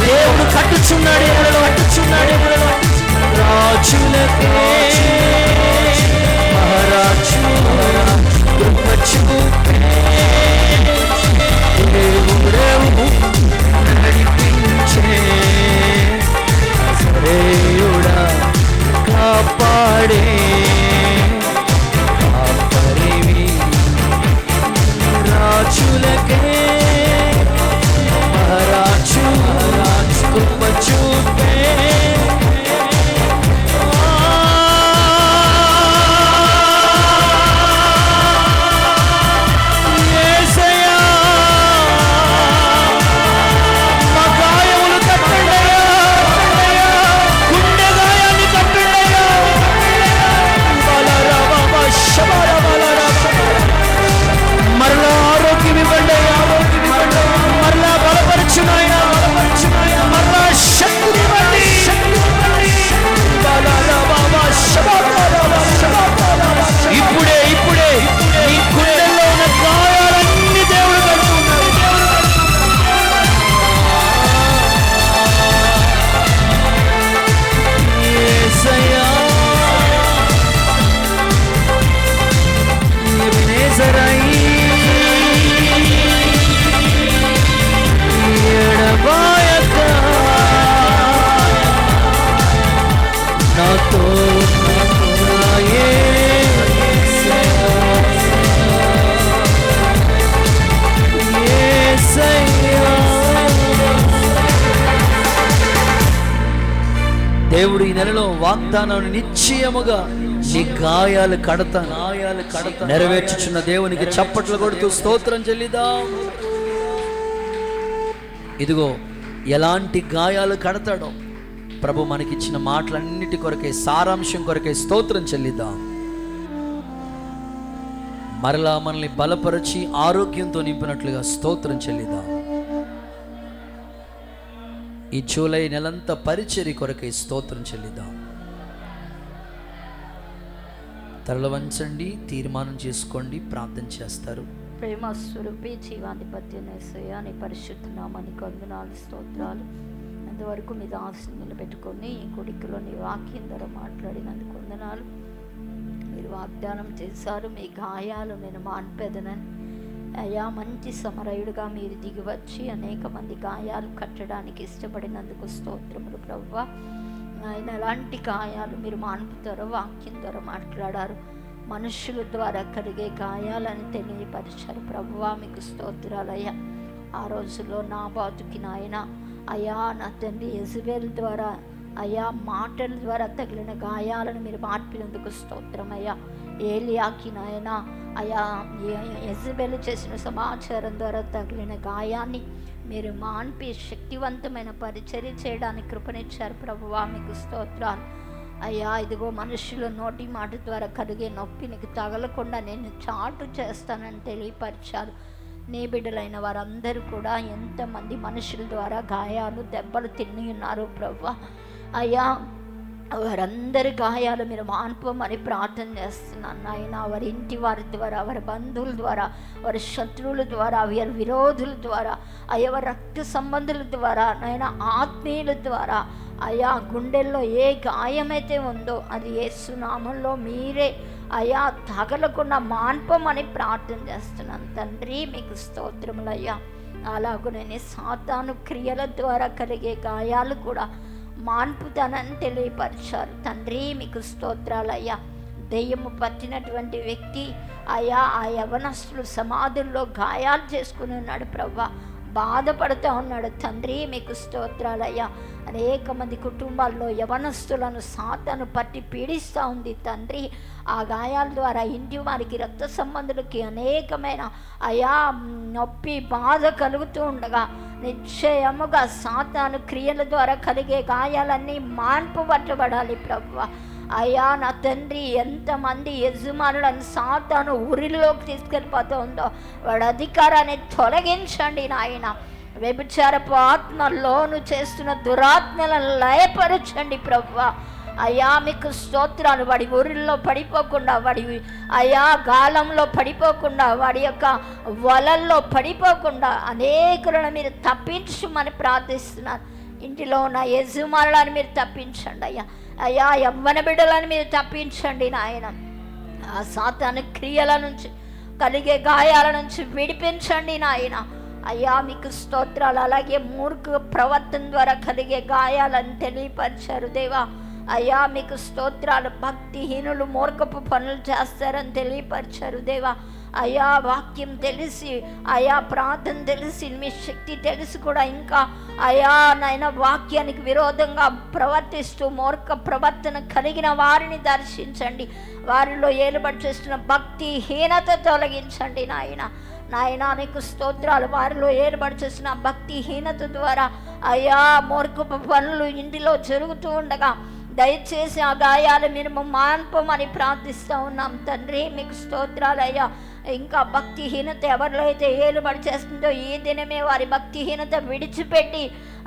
దేవుడు కట్టుచున్నాడు, రాజులకే మహారాజు కృప చూపే దేవుడవు, నడిపించే నజరేయుడా, కాపాడే కాపరివి, రాజులకే మహారాజు కృప చూపే మరలా ఆరోగ్యం ఇవ్వండి, మరలా బలపరచునాయన, మరలా శక్తిని ఇవ్వండి. ఇప్పుడే నీ గుండెల్లో ఉన్న గాయాలన్నీ దేవుడు కడుతున్నాడు. యేసయ్యా, ఎడబాయక నాతో దేవుడు ఈ నెలలో వాగ్దానాన్ని నిశ్చయముగా నీ గాయాలు కడతా నెరవేర్చుచున్న దేవునికి చప్పట్లు కొడుతూ స్తోత్రం చెల్లిద్దాం. ఇదిగో ఎలాంటి గాయాలు కడతాడో ప్రభు మనకిచ్చిన మాటలన్నిటి కొరకే, సారాంశం కొరకే స్తోత్రం చెల్లిద్దాం. మరలా మనల్ని బలపరిచి ఆరోగ్యంతో నింపినట్లుగా స్తోత్రం చెల్లిద్దాం. ఈ జూలై నెలంతా పరిచర్య కొరకే స్తోత్రం చెల్లిద్దాం. తరల వంచండి, తీర్మానం చేసుకోండి, ప్రార్థన చేస్తారు. ప్రేమ స్వరూపి జీవాధిపత్యం యేసయ్యా, నీ పరిశుద్ధ నామానికి వందనాలు, స్తోత్రాలు. ఇంతవరకు మీ దాసుని నిలబెట్టుకొని ఈ కొడుకులో నీ వాక్యం ద్వారా మాట్లాడినందుకు వందనాలు. మీరు వాగ్దానం చేశారు, మీ గాయాలు నేను మాన్పెదనని. అయ్యా, మంచి సమరయుడుగా మీరు దిగివచ్చి అనేక మంది గాయాలు కట్టడానికి ఇష్టపడినందుకు స్తోత్రములు ప్రభువా. ఆయన ఎలాంటి గాయాలు మీరు మాన్పుతారో వాక్యం ద్వారా మాట్లాడారు. మనుషుల ద్వారా కలిగే గాయాలని తెలియపరిచారు ప్రభువా, మీకు స్తోత్రాలయ్యా. ఆ రోజుల్లో నాబాతుకి నాయన అయ్యా, నా తండ్రి యెజబెల్ ద్వారా అయ్యా మాటల ద్వారా తగిలిన గాయాలను మీరు మార్పినందుకు స్తోత్రమయ్యా. ఏలియాకి నాయన అయ్యా యెజబెల్ చేసిన సమాచారం ద్వారా తగిలిన గాయాన్ని మీరు మాన్పి శక్తివంతమైన పరిచర్య చేయడానికి కృపనిచ్చారు ప్రభువా, మీకు స్తోత్రాలు అయ్యా. ఇదిగో మనుషుల నోటి మాట ద్వారా కలిగే నొప్పి నీకు తగలకుండా నేను చాటు చేస్తానని తెలియపరిచారు. నీ బిడ్డలైన వారందరూ కూడా ఎంతమంది మనుషుల ద్వారా గాయాలు దెబ్బలు తిని ఉన్నారు ప్రభువా. అయ్యా, వారందరి గాయాలు మీరు మాన్పమని ప్రార్థన చేస్తున్నాను నాయన. వారి ఇంటి వారి ద్వారా, వారి బంధువుల ద్వారా, వారి శత్రువుల ద్వారా, వారి విరోధుల ద్వారా, అయ్యా వారి రక్త సంబంధుల ద్వారా, నాయన ఆత్మీయుల ద్వారా అయ్యా గుండెల్లో ఏ గాయమైతే ఉందో అది యేసు నామంలో మీరే అయ్యా తగలకుండా మాన్పమని ప్రార్థన చేస్తున్నాను తండ్రి, మీకు స్తోత్రములయ్యా. అలాగునే సాతాను క్రియల ద్వారా కలిగే గాయాలు కూడా మాన్పుతానని తెలియపరిచారు తండ్రి, మీకు స్తోత్రాలయ్యా. దెయ్యము పట్టినటువంటి వ్యక్తి అయ్యా ఆ యవనస్తులు సమాధుల్లో గాయాలు చేసుకుని ఉన్నాడు ప్రభువా, బాధపడుతూ ఉన్నాడు తండ్రి, మీకు స్తోత్రాలయ్యా. అనేక మంది కుటుంబాల్లో యవనస్తులను సాతాను పట్టి పీడిస్తూ ఉంది తండ్రి. ఆ గాయాల ద్వారా ఇంటి వారికి రక్త సంబంధులకి అనేకమైన అయా నొప్పి బాధ కలుగుతూ ఉండగా నిశ్చయముగా సాతాను క్రియల ద్వారా కలిగే గాయాలన్నీ మాన్పబట్టబడాలి ప్రభువా. అయ్యా నా తండ్రి, ఎంతమంది యజమానులను సాతాను ఉరిలోకి తీసుకెళ్ళిపోతూ ఉందో వాడి అధికారాన్ని తొలగించండి నాయన. వ్యభిచారపు ఆత్మ లోను చేస్తున్న దురాత్మలను లయపరచండి ప్రభువా. అయ్యా మీకు స్తోత్రాలు. వాడి ఊరిలో పడిపోకుండా, వాడి అయ్యా గాలంలో పడిపోకుండా, వాడి యొక్క వలల్లో పడిపోకుండా అనేకులను మీరు తప్పించమని ప్రార్థిస్తున్నాను. ఇంటిలో ఉన్న యజమానులను మీరు తప్పించండి అయ్యా. అయ్యా యవ్వన బిడ్డలను మీరు తప్పించండి నాయన. ఆ సాతాను క్రియల నుంచి కలిగే గాయాల నుంచి విడిపించండి నాయన. అయ్యా మీకు స్తోత్రాలు. అలాగే మూర్ఖ ప్రవర్తన ద్వారా కలిగే గాయాలను తెలియపరిచారు దేవా. అయ్యా మీకు స్తోత్రాలు. భక్తిహీనులు మూర్ఖపు పనులు చేస్తారని తెలియపరిచారు దేవా. అయ్యా వాక్యం తెలిసి, అయా ప్రార్థన తెలిసి, మీ శక్తి తెలిసి కూడా ఇంకా అయా నాయన వాక్యానికి విరోధంగా ప్రవర్తిస్తూ మూర్ఖ ప్రవర్తన కలిగిన వారిని దర్శించండి. వారిలో ఏలుబడి చేస్తున్న భక్తిహీనత తొలగించండి నాయన. నాయనా నీకు స్తోత్రాలు. వారిలో ఏర్పాటు చేసిన భక్తిహీనత ద్వారా అయ్యా మూర్ఖపు పనులు ఇంటిలో జరుగుతూ ఉండగా దయచేసి ఆ గాయాలు మీరు మాన్పమని ప్రార్థిస్తూ ఉన్నాం తండ్రి, మీకు స్తోత్రాలు అయ్యా. ఇంకా భక్తిహీనత ఎవరిలో అయితే ఏలుబడి చేస్తుందో ఈ దినమే వారి భక్తిహీనత విడిచిపెట్టి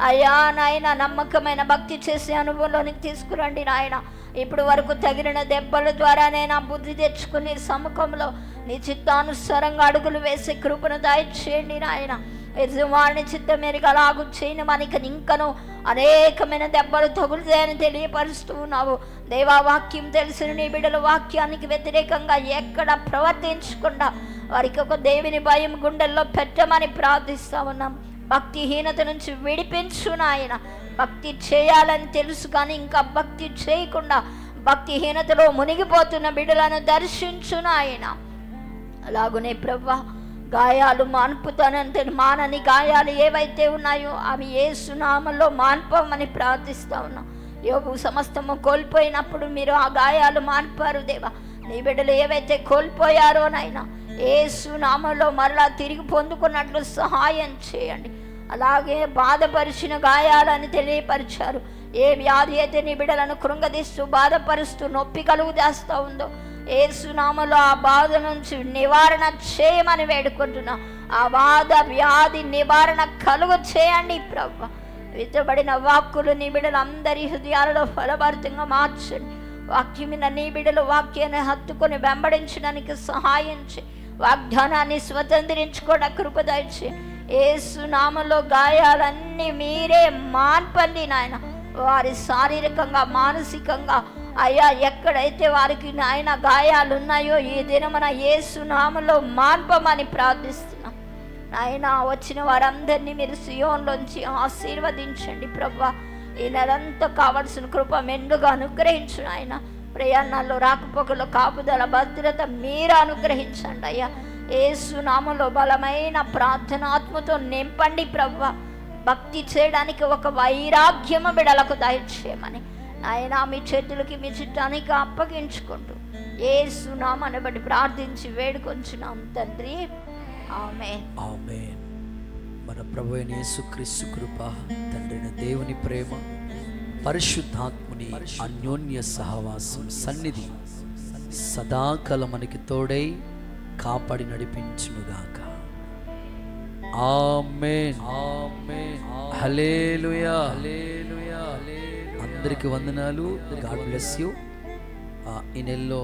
అయ్యా నాయన నమ్మకమైన భక్తి చేసే అనుభవంలోనికి తీసుకురండి నాయన. ఇప్పుడు వరకు తగిలిన దెబ్బల ద్వారానే నా బుద్ధి తెచ్చుకుని సముఖంలో నీ చిత్తానుసారంగా అడుగులు వేసే కృపను దయచేయండి నాయన. యజమాని చిత్తం మేరకు అలాగూ చేయని మనకి ఇంకను అనేకమైన దెబ్బలు తగులుతాయని తెలియపరుస్తూ ఉన్నావు దేవా. వాక్యం తెలిసిన నీ బిడ్డల వాక్యానికి వ్యతిరేకంగా ఎక్కడ ప్రవర్తించకుండా వారికి ఒక దేవుని భయం గుండెల్లో పెట్టమని ప్రార్థిస్తూ ఉన్నాం. భక్తిహీనత నుంచి విడిపించు నాయన. భక్తి చేయాలని తెలుసు కానీ ఇంకా భక్తి చేయకుండా భక్తిహీనతలో మునిగిపోతున్న బిడ్డలను దర్శించు నాయన. అలాగునే ప్రభువా గాయాలు మాన్పుతానంటే మానని గాయాలు ఏవైతే ఉన్నాయో అవి యేసు నామములో మాన్పమని ప్రార్థిస్తూ ఉన్నాం. యోబు సమస్తము కోల్పోయినప్పుడు మీరు ఆ గాయాలు మాన్పారు దేవా. నీ బిడ్డలు ఏవైతే కోల్పోయారో నాయన యేసు నామములో మరలా తిరిగి పొందుకున్నట్లు సహాయం చేయండి. అలాగే బాధపరిచిన గాయాలని తెలియపరిచారు. ఏ వ్యాధి అయితే నీ బిడ్డలను కృంగదీస్తూ బాధపరుస్తూ నొప్పి కలుగు చేస్తూ ఉందో యేసు నామములో ఆ బాధ నుంచి నివారణ చేయమని వేడుకుంటున్నా. ఆ బాధ వ్యాధి నివారణ కలుగు చేయండి ప్రభువా. విత్తబడిన వాక్కులు నీ బిడ్డలు అందరి హృదయాలలో ఫలభరితంగా మార్చండి. వాక్యం మీద నీ బిడ్డలు వాక్యాన్ని హత్తుకొని వెంబడించడానికి సహాయం చేయి. వాగ్దానాన్ని స్వతంత్రించుకోవడం కృప దయచేయి. యేసు నామములో గాయాలన్నీ మీరే మాన్పండి నాయన. వారి శారీరకంగా మానసికంగా అయ్యా ఎక్కడైతే వారికి నాయన గాయాలు ఉన్నాయో ఈ దినమున యేసు నామములో మాన్పమని ప్రార్థిస్తున్నాం నాయన. వచ్చిన వారందరినీ మీరు సియోన్లోంచి ఆశీర్వదించండి ప్రభువా. ఈ నెలంతా కావలసిన కృప మెండుగా అనుగ్రహించు నాయన. ప్రయాణాల్లో రాకపోకలో కాపుదల భద్రత మీరు అనుగ్రహించండి అయ్యా. యేసు నామములో బలమైన ప్రార్థనాత్మతో నింపండి ప్రభువా. భక్తి చేయడానికి ఒక వైరాగ్యము బిడలకు దయచేయమని నాయన మీ చేతులకి మీ చిత్తానికి అప్పగించుకుంటూ యేసు నామమును బట్టి ప్రార్థించి వేడుకొంచున్నాం తండ్రి. ఆమేన్. ఆమేన్. మన ప్రభు అయిన యేసుక్రీస్తు కృప, తండ్రైన దేవుని ప్రేమ, పరిశుద్ధాత్ముని అన్యోన్య సహవాసం సన్నిధి సదాకాలం మనకి తోడై కాపాడి నడిపించునుగాక. ఆమేన్. ఆమేన్. హల్లెలూయా. హల్లెలూయా. అందరికి వందనాలు. God bless you. ఈ నెలలో